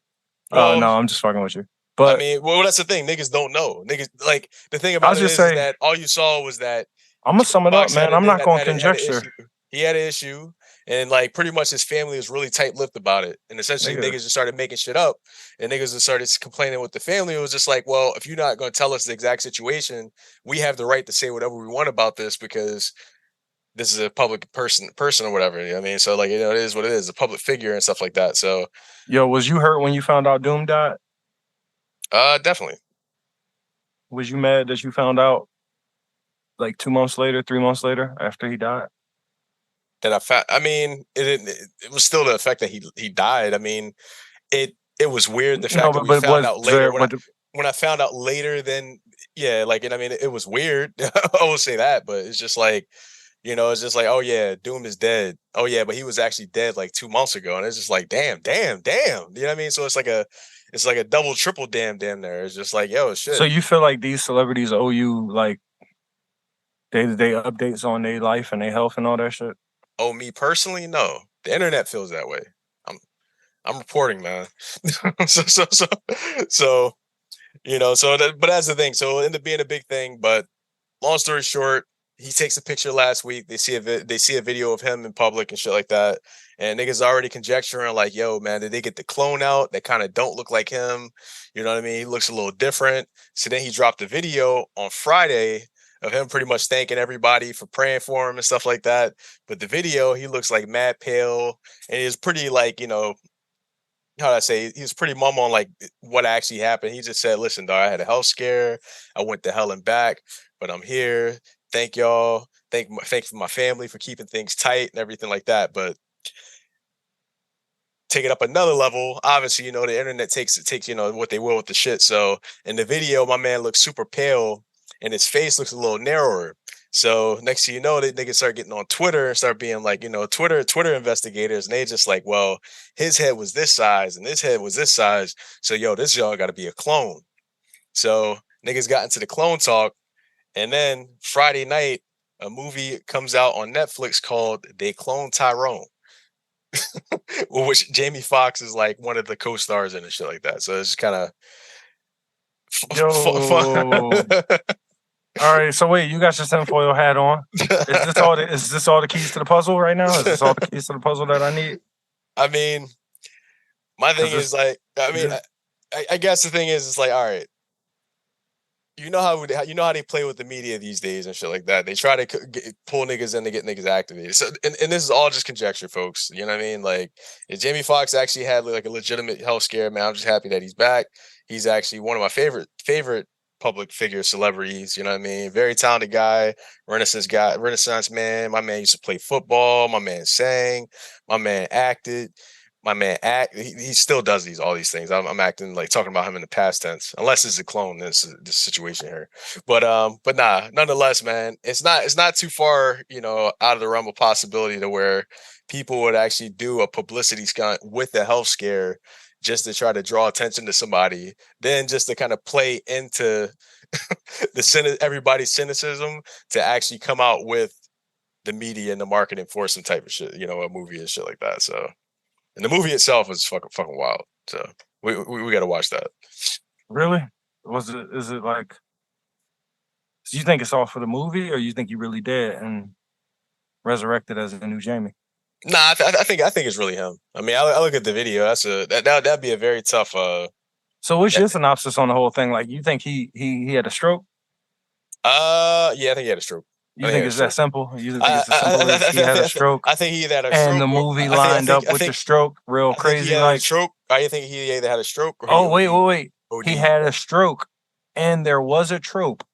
Oh, no, I'm just fucking with you. But I mean, well, that's the thing. Niggas don't know. Niggas, like, the thing about it is that all you saw was that. I'm gonna sum it up, man. I'm not going to conjecture. He had an issue, and like pretty much his family was really tight-lipped about it, and essentially niggas just started making shit up, and niggas just started complaining with the family. It was just like, well, if you're not going to tell us the exact situation, we have the right to say whatever we want about this because this is a public person or whatever. You know what I mean? So like, it is what it is, a public figure and stuff like that. So, yo, was you hurt when you found out Doom died? Definitely. Was you mad that you found out like 2 months later, 3 months later after he died? That I found. I mean, it was still the effect that he died. I mean, it was weird the fact that we found out later. When I found out later, then yeah, like, and I mean, it was weird. I will say that, but it's just like, it's just like, oh yeah, Doom is dead. Oh yeah, but he was actually dead like 2 months ago, and it's just like, damn. You know what I mean? So it's like a double, triple damn there. It's just like, yo, shit. So you feel like these celebrities owe you like day-to-day updates on their life and their health and all that shit? Oh, me personally, no. The internet feels that way. I'm reporting, man. so but that's the thing. So it ended up being a big thing. But long story short, he takes a picture last week. They see a video of him in public and shit like that, and niggas already conjecturing like, yo, man, did they get the clone out? That kind of don't look like him. You know what I mean? He looks a little different. So then he dropped a video on Friday of him pretty much thanking everybody for praying for him and stuff like that. But the video, he looks like mad pale, and he's pretty like, how do I say, he was pretty mum on like what actually happened. He just said, listen, dog, I had a health scare. I went to hell and back, but I'm here. Thank y'all. Thank my family for keeping things tight and everything like that. But take it up another level. Obviously, the internet takes what they will with the shit. So in the video, my man looks super pale and his face looks a little narrower. So next thing you know, they niggas start getting on Twitter and start being like, Twitter investigators, and they just like, well, his head was this size and his head was this size. So yo, this y'all got to be a clone. So niggas got into the clone talk, and then Friday night, a movie comes out on Netflix called They Clone Tyrone, which Jamie Foxx is like one of the co-stars in and shit like that. So it's kind of fun. All right, so wait, you got your tinfoil hat on. Is this all the keys to the puzzle right now? Is this all the keys to the puzzle that I need? I mean, my thing is like, I guess the thing is, it's like, all right, you know how they play with the media these days and shit like that. They try to pull niggas in to get niggas activated. So, and this is all just conjecture, folks. You know what I mean? Like, if Jamie Foxx actually had like a legitimate health scare, man, I'm just happy that he's back. He's actually one of my favorite public figure celebrities. You know what I mean? Very talented guy, Renaissance man. My man used to play football. My man sang. My man acted. My man he still does all these things. I'm acting like talking about him in the past tense, unless it's a clone. This situation here, but nah. Nonetheless, man, it's not too far, out of the realm of possibility to where people would actually do a publicity stunt with a health scare just to try to draw attention to somebody, then just to kind of play into everybody's cynicism to actually come out with the media and the marketing for some type of shit, a movie and shit like that. So. And the movie itself is fucking wild. So we got to watch that. Really? Is it like? So you think it's all for the movie, or you think you really did and resurrected as a new Jamie? Nah, I think it's really him. I mean, I look at the video. That'd be a very tough. So what's your synopsis on the whole thing? Like, you think he had a stroke? Yeah, I think he had a stroke. You think it's that simple? You think it's as simple as he had a stroke? I think he either had a stroke. And the movie lined up with the stroke real crazy. Like, stroke. I think he either had a stroke. Or wait. He had a stroke, and there was a trope,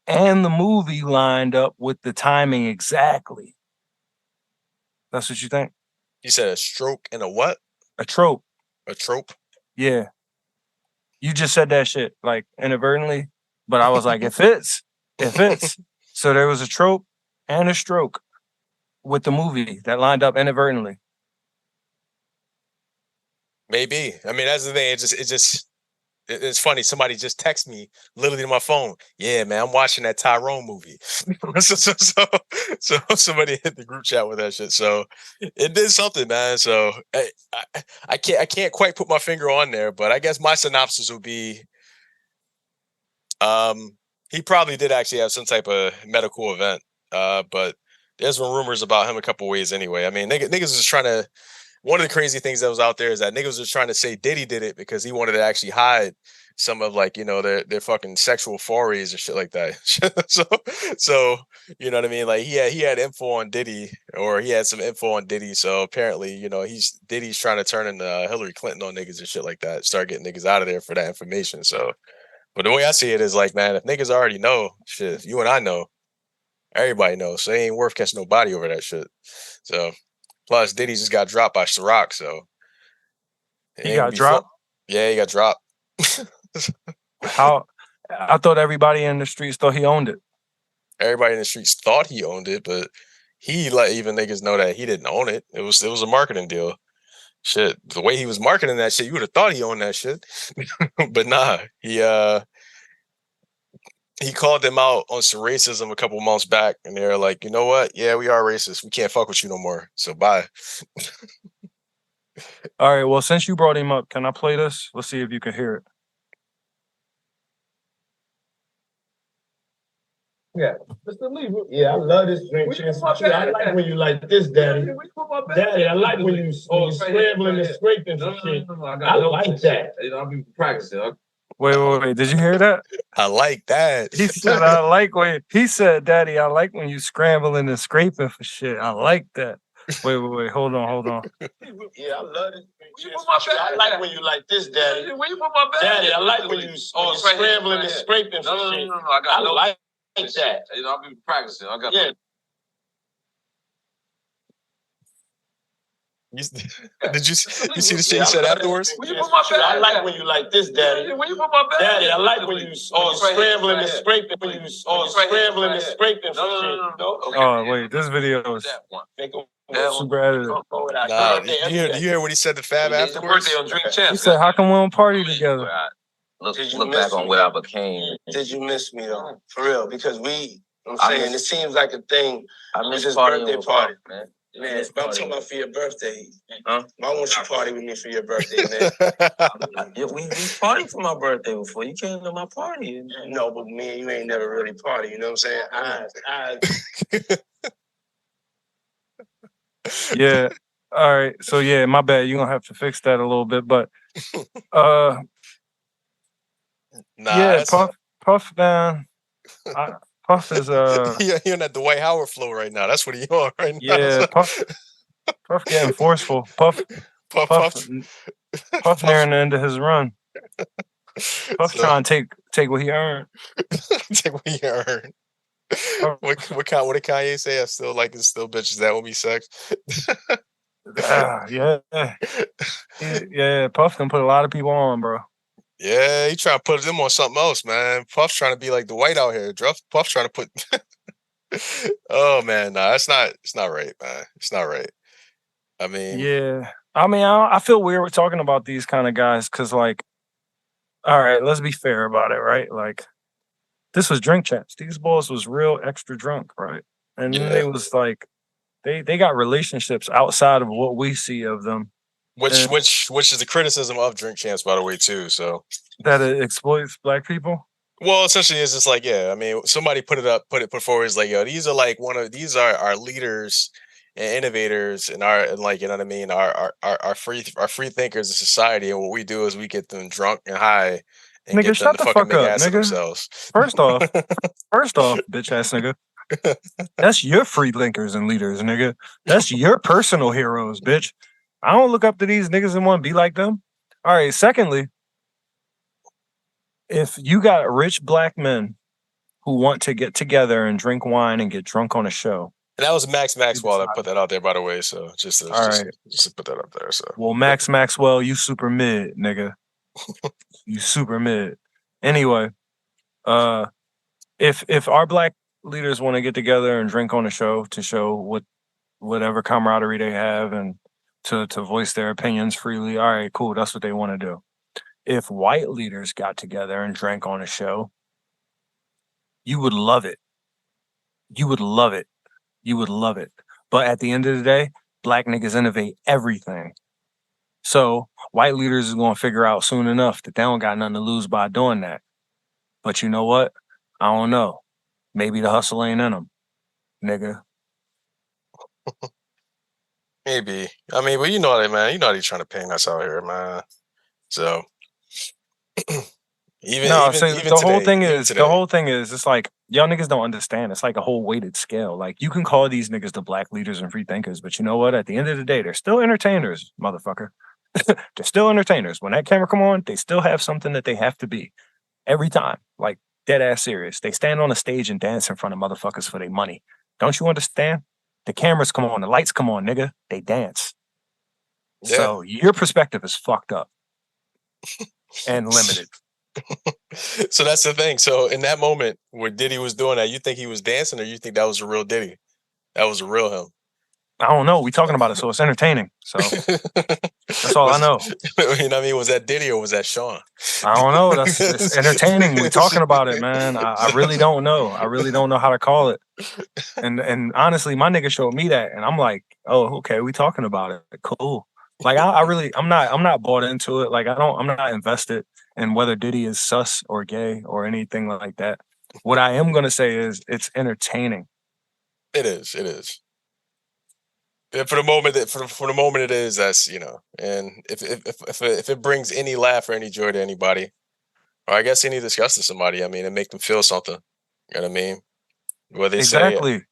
and the movie lined up with the timing exactly. That's what you think? You said a stroke and a what? A trope. A trope? Yeah. You just said that shit like inadvertently, but I was like, it fits. It fits. So there was a trope and a stroke with the movie that lined up inadvertently. Maybe. I mean, that's the thing. It's funny. Somebody just texted me literally to my phone. Yeah, man, I'm watching that Tyrone movie. so somebody hit the group chat with that shit. So it did something, man. So I can't quite put my finger on there, but I guess my synopsis would be, he probably did actually have some type of medical event, but there's been rumors about him a couple ways anyway. I mean, niggas is trying to. One of the crazy things that was out there is that niggas was trying to say Diddy did it because he wanted to actually hide some of like their fucking sexual forays and shit like that. so you know what I mean? Like he had info on Diddy, or he had some info on Diddy. So apparently, Diddy's trying to turn into Hillary Clinton on niggas and shit like that. Start getting niggas out of there for that information. So, but the way I see it is like, man, if niggas already know shit, you and I know, everybody knows. So it ain't worth catching nobody over that shit. So plus Diddy just got dropped by Ciroc, so he got dropped. Yeah, he got dropped. How? I thought everybody in the streets thought he owned it. Everybody in the streets thought he owned it, but he let even niggas know that he didn't own it. It was a marketing deal. Shit, the way he was marketing that shit, you would have thought he owned that shit, but nah. He called them out on some racism a couple months back, and they're like, you know what? Yeah, we are racist. We can't fuck with you no more. So bye. All right. Well, since you brought him up, can I play this? Let's see if you can hear it. Yeah, Mr. Lee. Yeah, I love this drink. I like when you like this, Daddy. Daddy, I like when you scrambling and scraping and shit. I like that. I'll be practicing. Wait. Did you hear that? I like that. He said, I like when he said, Daddy, I like when you scrambling and scraping for shit. I like that. Wait. Hold on. Yeah, I love this. I like when you like this, Daddy. Where you put my bag? Daddy, I like when you scrambling and scraping for shit. No. I like that. I'll be practicing. I got Did you see the shit he said afterwards? I like when you like this, Daddy. Where you put my bag? Daddy, I like when you scrambling and scraping. When you scrambling and scraping for shit. Oh wait, this video is super edited. Nah, do you hear what he said to Fab afterwards? He said, "How come we don't party together?" Look back on what I became. Did you miss me though? For real? Because I'm saying it seems like a thing. I miss his birthday party, man. Man, I'm talking about for your birthday. Huh? Why won't you party with me for your birthday, man? we partied for my birthday before. You came to my party. No, but me and you ain't never really party. You know what I'm saying? Yeah. All right. So yeah, my bad. You're gonna have to fix that a little bit, but yeah, Puff man. Puff is you're on that Dwight Howard flow right now. That's what he on right now. Yeah, Puff getting forceful. Puff nearing the end of his run. Puff trying to take what he earned. Take what he earned. What did Kanye say? I still like it. Still bitches that will be sex. Yeah. Puff can put a lot of people on, bro. Yeah, he trying to put them on something else, man. Puff's trying to be like the White out here. Puff's trying to put. Oh man, nah, it's not right, man. It's not right. I mean, yeah. I mean, I feel weird with talking about these kind of guys because, like, all right, let's be fair about it, right? Like, this was drink champs. These boys was real extra drunk, right? And then they was like, they got relationships outside of what we see of them. Which is the criticism of drink champs, by the way, too. So that it exploits black people. Well, essentially, it's just like, yeah. I mean, somebody put forward is like, yo, these are our leaders and innovators, and like, you know what I mean, our free thinkers in society, and what we do is we get them drunk and high, and nigga, get them to fucking make ass of themselves. First off, bitch ass nigga. That's your free thinkers and leaders, nigga. That's your personal heroes, bitch. I don't look up to these niggas and want to be like them. All right. Secondly, if you got rich black men who want to get together and drink wine and get drunk on a show. And that was Max Maxwell that put that out there, by the way. So just to put that up there. So well, Max Maxwell, you super mid, nigga. You super mid. Anyway, if our black leaders want to get together and drink on a show to show whatever camaraderie they have and to voice their opinions freely, all right, cool. That's what they want to do. If white leaders got together and drank on a show, you would love it. You would love it. You would love it. But at the end of the day, black niggas innovate everything. So white leaders is going to figure out soon enough that they don't got nothing to lose by doing that. But you know what? I don't know. Maybe the hustle ain't in them, nigga. Maybe. I mean, but you know that, man. You know how he's trying to ping us out here, man. So even the whole today, thing is it's like y'all niggas don't understand. It's like a whole weighted scale. Like you can call these niggas the black leaders and free thinkers, but you know what? At the end of the day, they're still entertainers, motherfucker. They're still entertainers. When that camera come on, they still have something that they have to be every time. Like dead ass serious. They stand on a stage and dance in front of motherfuckers for their money. Don't you understand? The cameras come on, the lights come on, nigga. They dance. Yeah. So your perspective is fucked up and limited. So that's the thing. So in that moment where Diddy was doing that, you think he was dancing, or you think that was a real Diddy? That was a real him. I don't know. We talking about it, so it's entertaining. So that's all I know. You know what I mean? Was that Diddy or was that Sean? I don't know. It's entertaining. We talking about it, man. I really don't know. I really don't know how to call it. And honestly, my nigga showed me that, and I'm like, oh, okay, we talking about it. Cool. Like I'm not bought into it. Like I'm not invested in whether Diddy is sus or gay or anything like that. What I am gonna say is it's entertaining. It is. It is. And for the moment it is, that's, you know, and if it brings any laugh or any joy to anybody, or I guess any disgust to somebody, I mean, it make them feel something. You know what I mean? Where they exactly. say,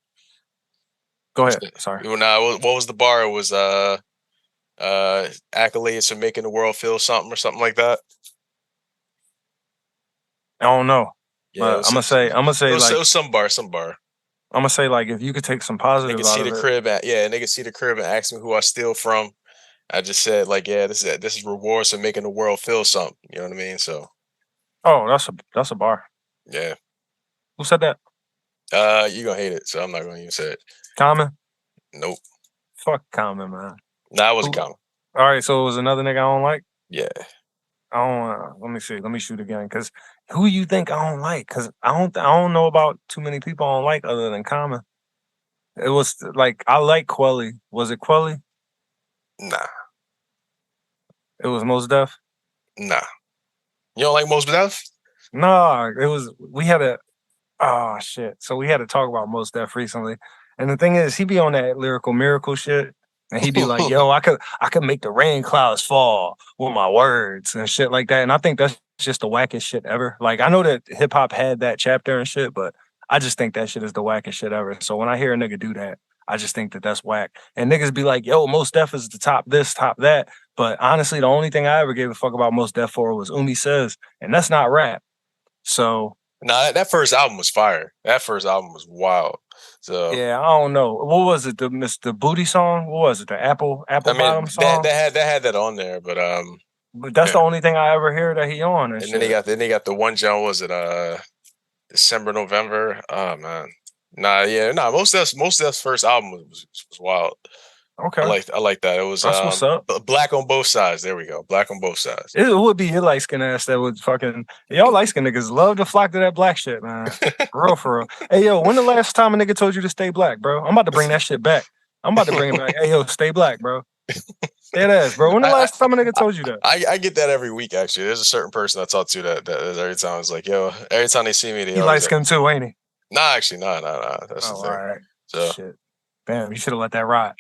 go ahead. Sorry. What was the bar? It was accolades for making the world feel something or something like that. I don't know. Yeah, I'm gonna say it was some bar. I'm gonna say, like, if you could take some positive out of it. And they could see the crib and ask me who I steal from. I just said, like, yeah, this is rewards for making the world feel something. You know what I mean? So. Oh, that's a bar. Yeah. Who said that? You gonna hate it, so I'm not gonna even say it. Common? Nope. Fuck Common, man. Nah, it wasn't Common. All right, so it was another nigga I don't like? Yeah. I don't. Let me see. Let me shoot again. Because who you think I don't like? Because I don't know about too many people I don't like other than Common. It was like I like Quelly. Was it Quelly? Nah. It was Mos Def? Nah. You don't like Mos Def? Nah. It was. We had a. Oh shit. So we had to talk about Mos Def recently, and the thing is, he be on that lyrical miracle shit. And he'd be like, yo, I could make the rain clouds fall with my words and shit like that. And I think that's just the wackest shit ever. Like, I know that hip hop had that chapter and shit, but I just think that shit is the wackest shit ever. So when I hear a nigga do that, I just think that that's whack. And niggas be like, yo, Mos Def is the top this, top that. But honestly, the only thing I ever gave a fuck about Mos Def for was Umi Says, and that's not rap. So. Nah, that first album was fire. That first album was wild. So yeah, I don't know. What was it? The Mr. Booty song? What was it? The Apple Bottom song? They had that on there, but that's the only thing I ever hear that he on. And then they got the one John, was it December, November? Oh man. Most Def's first album was wild. Okay. I like that. It was that's what's up. Black on Both Sides. There we go. Black on Both Sides. It would be your light skin ass that would fucking y'all light skin niggas love to flock to that black shit, man. For real. Hey yo, when the last time a nigga told you to stay black, bro? I'm about to bring that shit back. I'm about to bring it back. Hey yo, stay black, bro. Dead ass, bro. When the last time a nigga told you that? I get that every week, actually. There's a certain person I talk to that every time it's like, yo, every time they see me, he light skin too, ain't he? Nah, actually, nah. That's the thing. All right. So shit. Damn, you should have let that ride.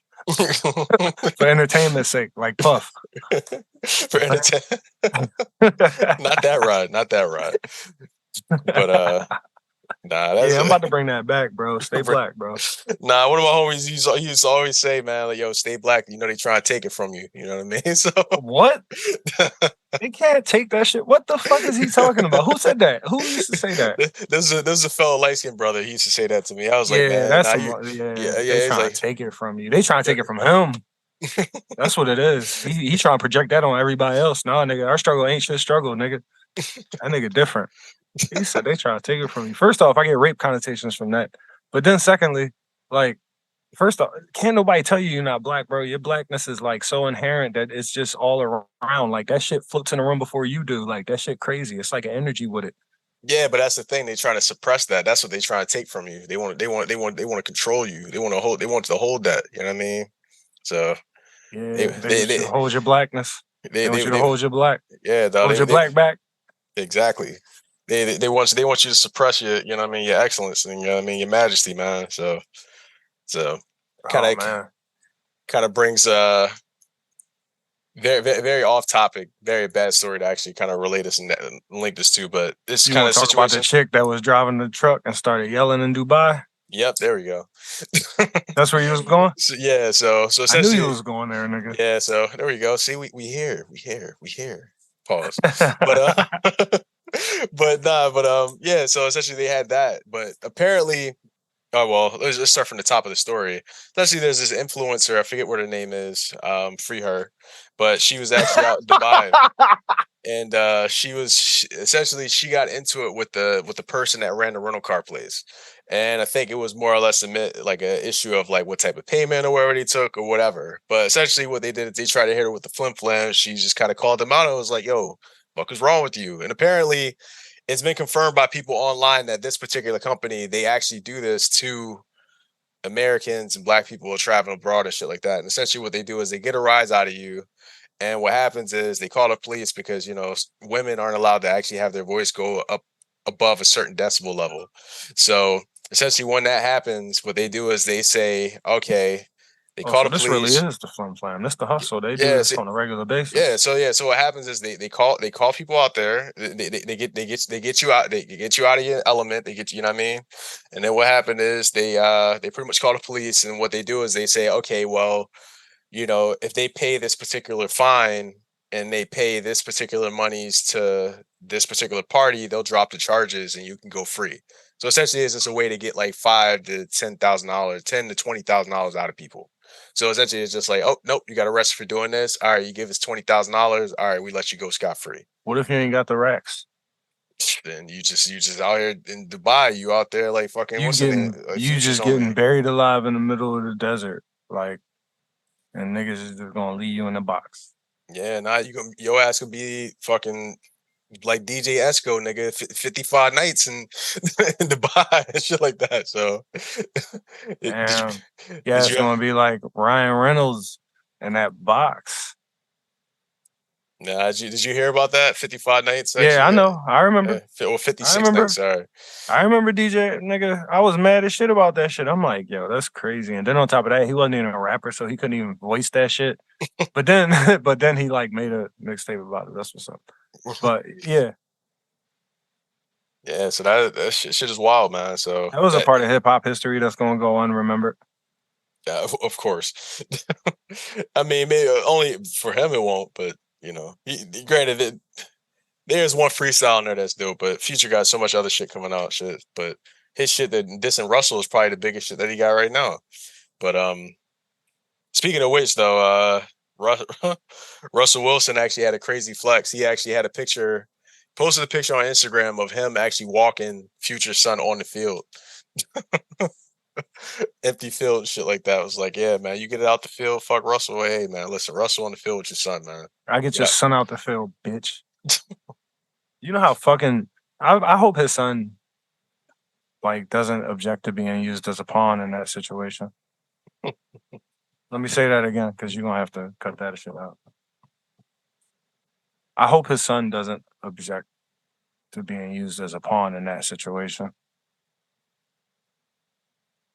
For entertainment's sake, like Puff. For entertainment. Not that ride. But nah, that's I'm about to bring that back, bro. Stay black, bro. Nah, one of my homies, he used to always say, man, like, yo, stay black. You know, they try to take it from you. You know what I mean? So what? They can't take that shit. What the fuck is he talking about? Who said that? Who used to say that? There's a fellow light-skinned brother. He used to say that to me. I was like, man, that's they trying to take it from you. They trying to take it from him. That's what it is. He trying to project that on everybody else. Nah, nigga, our struggle ain't your struggle, nigga. That nigga different. He said they trying to take it from you. First off, I get rape connotations from that. But then secondly, like, first off, can't nobody tell you you're not black, bro. Your blackness is like so inherent that it's just all around. Like that shit floats in the room before you do. Like that shit crazy. It's like an energy with it. Yeah, but that's the thing. They trying to suppress that. That's what they trying to take from you. They want to control you. They want to hold that. You know what I mean? So yeah, they hold your blackness. They want you to hold your black. Yeah, hold your black back. Exactly. They want you to suppress your, you know what I mean, your excellence and, you know what I mean, your majesty, man. So kind of brings very, very, very off topic, very bad story to actually kind of relate us and link this to. But this kind of situation. Talk about the chick that was driving the truck and started yelling in Dubai. Yep, there we go. That's where you was going. So essentially, I knew you was going there, nigga. Yeah, so there we go. See, we here. Pause. But yeah. So essentially, they had that, but apparently. Oh, well, let's start from the top of the story. Essentially, there's this influencer. I forget what her name is. Free her. But she was actually out in Dubai. And she got into it with the person that ran the rental car place. And I think it was more or less like an issue of like what type of payment or whatever they took or whatever. But essentially what they did is they tried to hit her with the flim. She just kind of called them out and was like, yo, what is wrong with you? And apparently it's been confirmed by people online that this particular company, they actually do this to Americans and black people traveling abroad and shit like that. And essentially what they do is they get a rise out of you. And what happens is they call the police because, women aren't allowed to actually have their voice go up above a certain decibel level. So essentially when that happens, what they do is they say, okay, they call the police. This really is the flim. That's the hustle. They do this on a regular basis. So what happens is they call people out there. They get you out. They get you out of your element. They get you. You know what I mean? And then what happened is they pretty much call the police. And what they do is they say, okay, well, if they pay this particular fine and they pay this particular monies to this particular party, they'll drop the charges and you can go free. So essentially, it's just a way to get like $5,000 to $10,000, $10,000 to $20,000 out of people. So essentially, it's just like, oh, nope, you got arrested for doing this. All right, you give us $20,000. All right, we let you go scot-free. What if you ain't got the racks? Then you just out here in Dubai. You out there like fucking. You just getting buried alive in the middle of the desert, like, and niggas is just gonna leave you in the box. Yeah, your ass could be fucking like DJ Esco, nigga, 55 nights in Dubai and shit like that. So, it's gonna be like Ryan Reynolds in that box. Nah, did you hear about that? 55 nights? Actually? Yeah, I know. I remember. 56 nights, sorry. I remember DJ, nigga. I was mad as shit about that shit. I'm like, yo, that's crazy. And then on top of that, he wasn't even a rapper, so he couldn't even voice that shit. but then he like made a mixtape about it. That's what's up. But yeah. Yeah, so that shit is wild, man. So that was a part of hip hop history that's gonna go unremembered. Yeah, of course. I mean, maybe only for him it won't, but granted, there's one freestyle in there that's dope, but Future got so much other shit coming out, shit. But his shit that dissing Russell is probably the biggest shit that he got right now. But speaking of which, though, Russell Wilson actually had a crazy flex. He actually had posted a picture on Instagram of him actually walking Future's son on the field. Empty field and shit like that. I was like, yeah, man, you get it out the field, fuck Russell. Hey, man, listen, Russell on the field with your son, man. I get your son out the field, bitch. You know how fucking I hope his son like doesn't object to being used as a pawn in that situation. Let me say that again, because you're gonna have to cut that shit out. I hope his son doesn't object to being used as a pawn in that situation.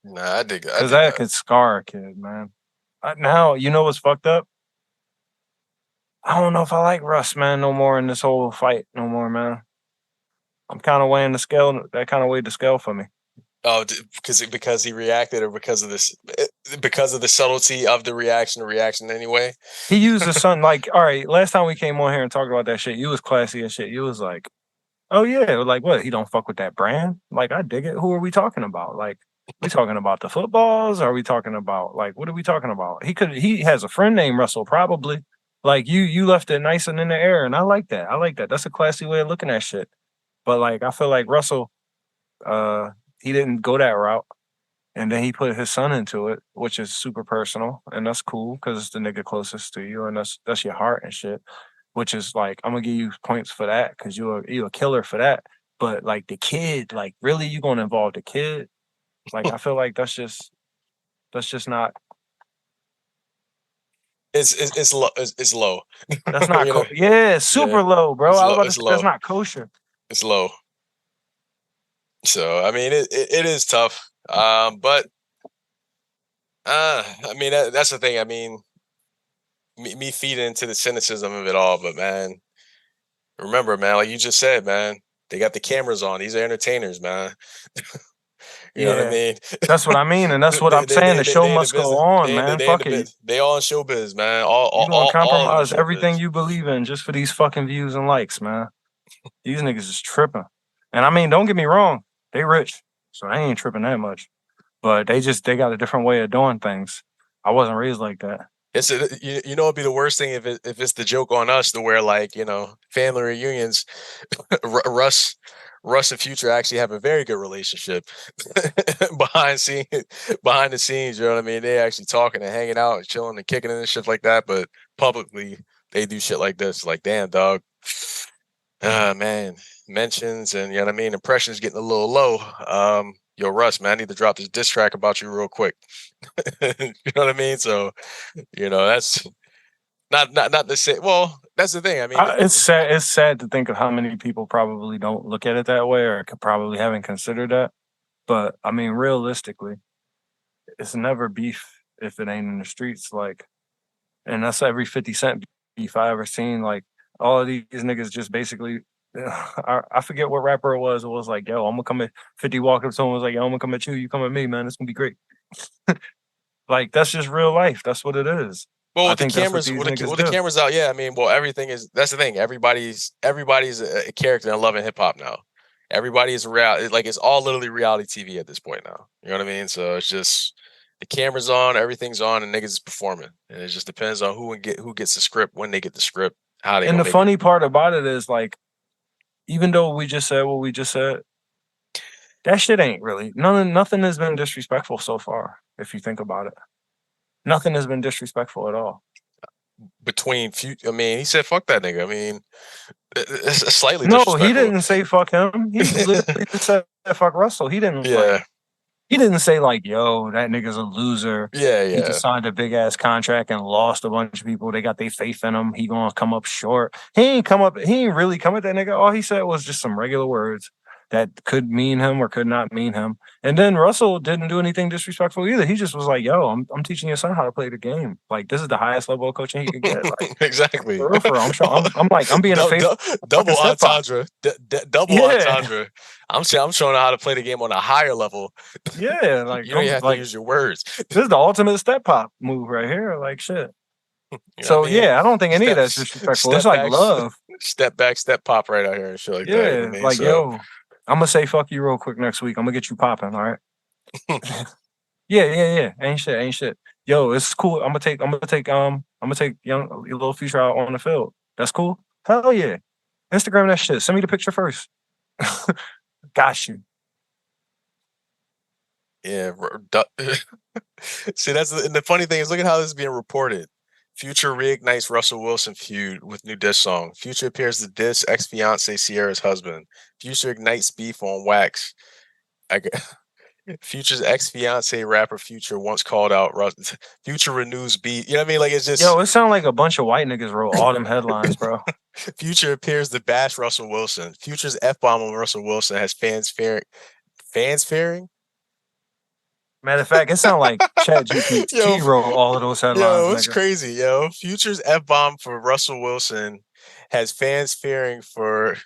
Nah, I dig it. Because that could scar a kid, man. Now, you know what's fucked up? I don't know if I like Russ, man, no more in this whole fight, no more, man. I'm kind of weighing the scale. That kind of weighed the scale for me. Oh, because he reacted, or because of the subtlety of the reaction anyway? He used his son, like, all right, last time we came on here and talked about that shit, you was classy and shit. You was like, oh, yeah, like, what? He don't fuck with that brand? Like, I dig it. Who are we talking about? Like, we talking about the footballs? Are we talking about, like, what are we talking about? He has a friend named Russell, probably. Like, you left it nice and in the air, and I like that. That's a classy way of looking at shit. But, like, I feel like Russell, he didn't go that route. And then he put his son into it, which is super personal. And that's cool because it's the nigga closest to you. And that's your heart and shit. Which is like, I'm going to give you points for that because you're a killer for that. But like the kid, like really you going to involve the kid? Like, I feel like that's just not. It's low. It's low. That's not super low, bro. That's not kosher. It's low. So I mean, it is tough. But I mean, that's the thing. I mean, me feeding into the cynicism of it all, but man, remember, man, like you just said, man, they got the cameras on. These are entertainers, man. You know what I Yeah, mean? that's what I mean, and that's what I'm saying. The show They in the must go business. on, man. They in the Fuck it. bit. They all in showbiz, man. All You gonna all of them in compromise everything showbiz. you believe in just for these fucking views and likes, man. These niggas is tripping. And I mean, don't get me wrong, they rich, so I ain't tripping that much. But they got a different way of doing things. I wasn't raised like that. You know it'd be the worst thing if it's the joke on us to where like family reunions, Russ and Future actually have a very good relationship behind behind the scenes. You know what I mean? They actually talking and hanging out and chilling and kicking it and shit like that. But publicly, they do shit like this. Like, damn, dog. Man, mentions and you know what I mean. Impressions getting a little low. Yo, Russ, man, I need to drop this diss track about you real quick. You know what I mean? So, that's not the same. Well, that's the thing. I mean, It's sad. It's sad to think of how many people probably don't look at it that way, or could probably haven't considered that. But I mean, realistically, it's never beef if it ain't in the streets. Like, and that's every 50 Cent beef I ever seen. Like, all of these niggas just basically. I forget what rapper it was. It was like, yo, I'm gonna come at 50 walk up. Someone was like, yo, I'm gonna come at you. You come at me, man. It's gonna be great. Like, that's just real life. That's what it is. well, I with the think that's what cameras, these with niggas the do. cameras out, yeah. I mean, well, everything is. That's the thing. Everybody's a character in Love and Hip Hop now. Everybody is reality. Like it's all literally reality TV at this point now. You know what I mean? So it's just the cameras on, everything's on, and niggas is performing. And it just depends on who gets the script, when they get the script, how they And gonna the make it. funny part about it is, like, even though we just said what we just said, that shit ain't really nothing has been disrespectful so far, if you think about it. Nothing has been disrespectful at all. I mean, he said, "Fuck that nigga." I mean, it's slightly No, he disrespectful. didn't say fuck him. He literally just said fuck Russell. He didn't Yeah, he didn't say like, yo, that nigga's a loser. yeah, He just yeah. signed a big ass contract and lost a bunch of people. They got their faith in him. He gonna come up short. He ain't really come at that nigga. All he said was just some regular words that could mean him or could not mean him. And then Russell didn't do anything disrespectful either. He just was like, yo, I'm teaching your son how to play the game. Like, this is the highest level of coaching he could get. Like, Exactly. for real. I'm sure I'm being a faithful fucking Double stepfather. entendre. Double Yeah. entendre. I'm showing how to play the game on a higher level. Yeah. Like, You don't even have to use your words. this is the ultimate step pop move right here. Like, shit. You know So what I mean? yeah, I don't think any of that's disrespectful. It's like back, love. Step back, step pop right out here and shit like that. You know Yeah, what I mean? like, So yo, I'm gonna say fuck you real quick next week. I'm gonna get you popping. All right. Yeah. Ain't shit. Yo, it's cool. I'm gonna take young little Future out on the field. That's cool. Hell yeah. Instagram that shit. Send me the picture first. Got you. yeah. See, and the funny thing is, look at how this is being reported. Future reignites Russell Wilson feud with new diss song. Future appears to diss ex-fiance Sierra's husband. Future ignites beef on wax. Future's ex-fiance rapper Future once called out Future renews beef. You know what I mean? Like it's just Yo, it sounds like a bunch of white niggas wrote all them headlines, bro. Future appears to bash Russell Wilson. Future's F-bomb on Russell Wilson has fans fearing? Matter of fact, it sounds like ChatGPT wrote all of those headlines. Yo, it's crazy, yo. Future's F-bomb for Russell Wilson has fans fearing for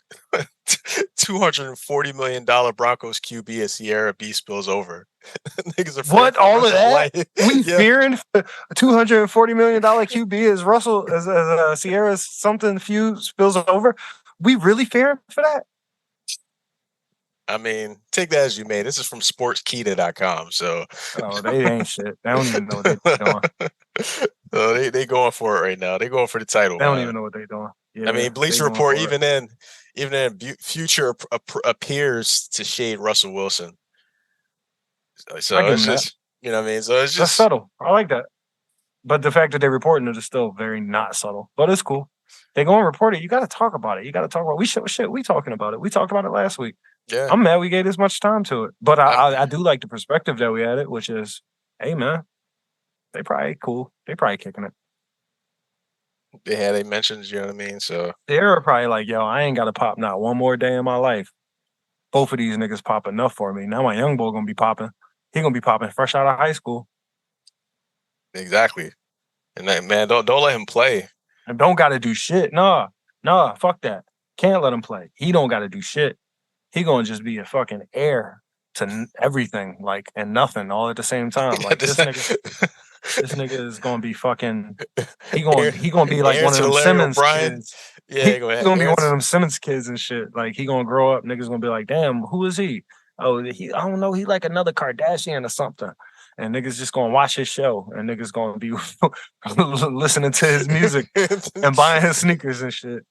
$240 million Broncos QB as Sierra B spills over. Niggas are what? All of that? We yeah. fearing $240 million QB as Russell, as Sierra's something few spills over? We really fearing for that? I mean, take that as you may. This is from sportskita.com. So they ain't shit. They don't even know what they're doing. So they going for it right now. They going for the title. They don't even know what they're doing. Yeah, I mean, Bleacher Report, even then, Future appears to shade Russell Wilson. So it's just, you know what I mean? So it's just that's subtle. I like that. But the fact that they're reporting it is still very not subtle. But it's cool. They go and report it. You got to talk about it. You got to talk about we talking about it. We talked about it last week. Yeah, I'm mad we gave this much time to it. But I do like the perspective that we had it, which is, hey man, they probably cool. They probably kicking it. Yeah, they mentioned, you know what I mean? So they're probably like, yo, I ain't got to pop not one more day in my life. Both of these niggas pop enough for me. Now my young boy gonna be popping. He gonna be popping fresh out of high school. Exactly. And that, man, don't let him play. And don't got to do shit. Nah, fuck that. Can't let him play. He don't got to do shit. He gonna just be a fucking heir to everything, like, and nothing all at the same time. Like this nigga is gonna be fucking. He gonna be like one of them Simmons kids. Yeah, go ahead. He's gonna be one of them Simmons kids and shit. Like he gonna grow up. Niggas gonna be like, damn, who is he? Oh, I don't know. He like another Kardashian or something. And niggas just gonna watch his show, and niggas gonna be listening to his music and buying his sneakers and shit.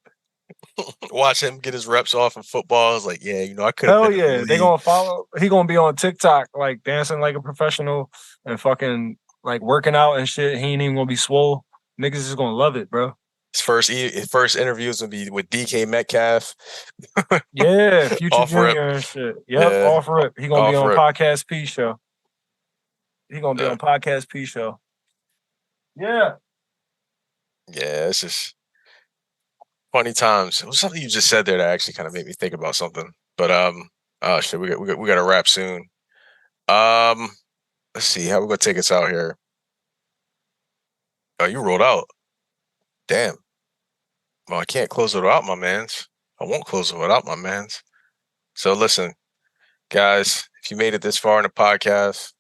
Watch him get his reps off in football. It's like, yeah, you know, I could. Hell yeah, they gonna follow. He gonna be on TikTok, like dancing like a professional and fucking like working out and shit. He ain't even gonna be swole. Niggas is gonna love it, bro. His first interview is gonna be with DK Metcalf. Yeah, Future Junior and shit. Yep, yeah. Off rip. He gonna be on Podcast P show. He gonna be on Podcast P show. Yeah. Yeah, it's just funny times. It was something you just said there that actually kind of made me think about something. But shit, we got to wrap soon. Let's see how we gonna take us out here. Oh, you rolled out. Damn. Well, I can't close it without my mans. I won't close it without my mans. So listen, guys, if you made it this far in the podcast,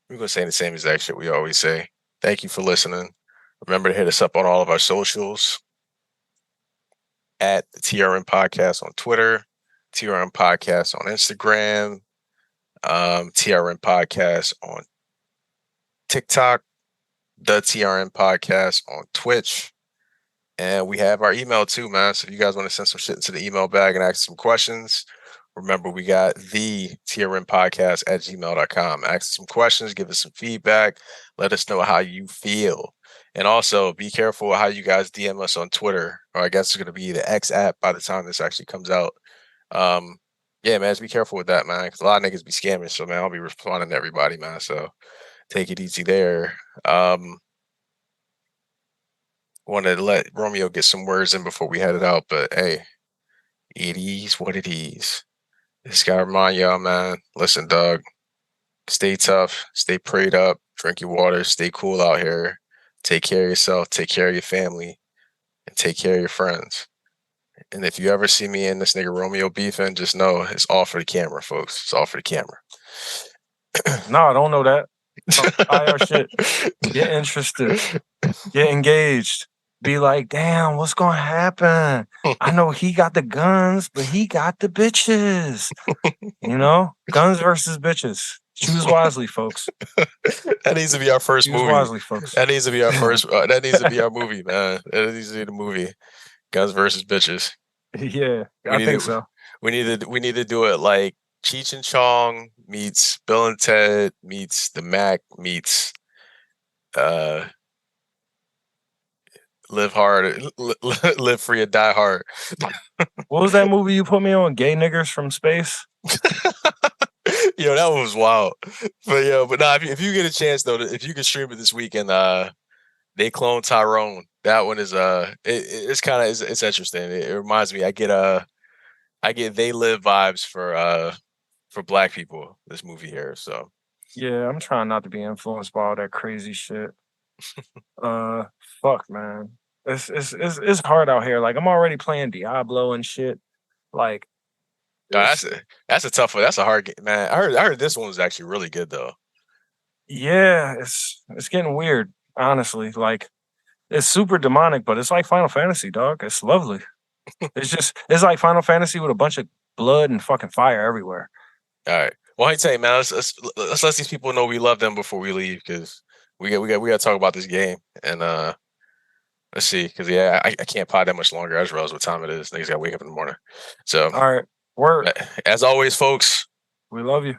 we're gonna say the same exact shit we always say. Thank you for listening. Remember to hit us up on all of our socials at the TRN Podcast on Twitter, TRN Podcast on Instagram, TRN Podcast on TikTok, the TRN Podcast on Twitch. And we have our email too, man. So if you guys want to send some shit into the email bag and ask some questions, remember we got the TRN Podcast at gmail.com. Ask some questions, give us some feedback, let us know how you feel. And also be careful how you guys DM us on Twitter, or I guess it's going to be the X app by the time this actually comes out. Yeah, man, just be careful with that, man, because a lot of niggas be scamming. So, man, I'll be responding to everybody, man. So take it easy there. Wanted to let Romeo get some words in before we headed out, but hey, it is what it is. Just gotta remind y'all, man. Listen, dog. Stay tough. Stay prayed up. Drink your water. Stay cool out here. Take care of yourself. Take care of your family. And take care of your friends. And if you ever see me and this nigga Romeo beefing, just know it's all for the camera, folks. It's all for the camera. No, I don't know that. IR shit. Get interested. Get engaged. Be like, damn, what's gonna happen? I know he got the guns, but he got the bitches. You know, guns versus bitches. Choose wisely, folks. That needs to be our first movie. Choose wisely, folks. That needs to be our first. That needs to be our movie, man. That needs to be the movie. Guns versus bitches. Yeah, I think so. We need to do it like Cheech and Chong meets Bill and Ted meets the Mac meets Live Hard, Live Free or Die Hard. What was that movie you put me on? Gay Niggers from Space? Yo, that one was wild. But no, if you get a chance though, if you can stream it this weekend, They Clone Tyrone. That one is it's kind of it's interesting. It reminds me. I get They Live vibes for Black people. This movie here, so yeah, I'm trying not to be influenced by all that crazy shit. Fuck, man. It's hard out here. Like I'm already playing Diablo and shit. Like, no, that's a tough one. That's a hard game, man. I heard this one was actually really good though. Yeah, it's getting weird. Honestly, like it's super demonic, but it's like Final Fantasy, dog. It's lovely. It's like Final Fantasy with a bunch of blood and fucking fire everywhere. All right. Well, I tell you, man. Let's let these people know we love them before we leave, because we got to talk about this game. And let's see, because yeah, I can't pod that much longer. I just realized what time it is. Niggas got to wake up in the morning. So all right, word. As always, folks, we love you.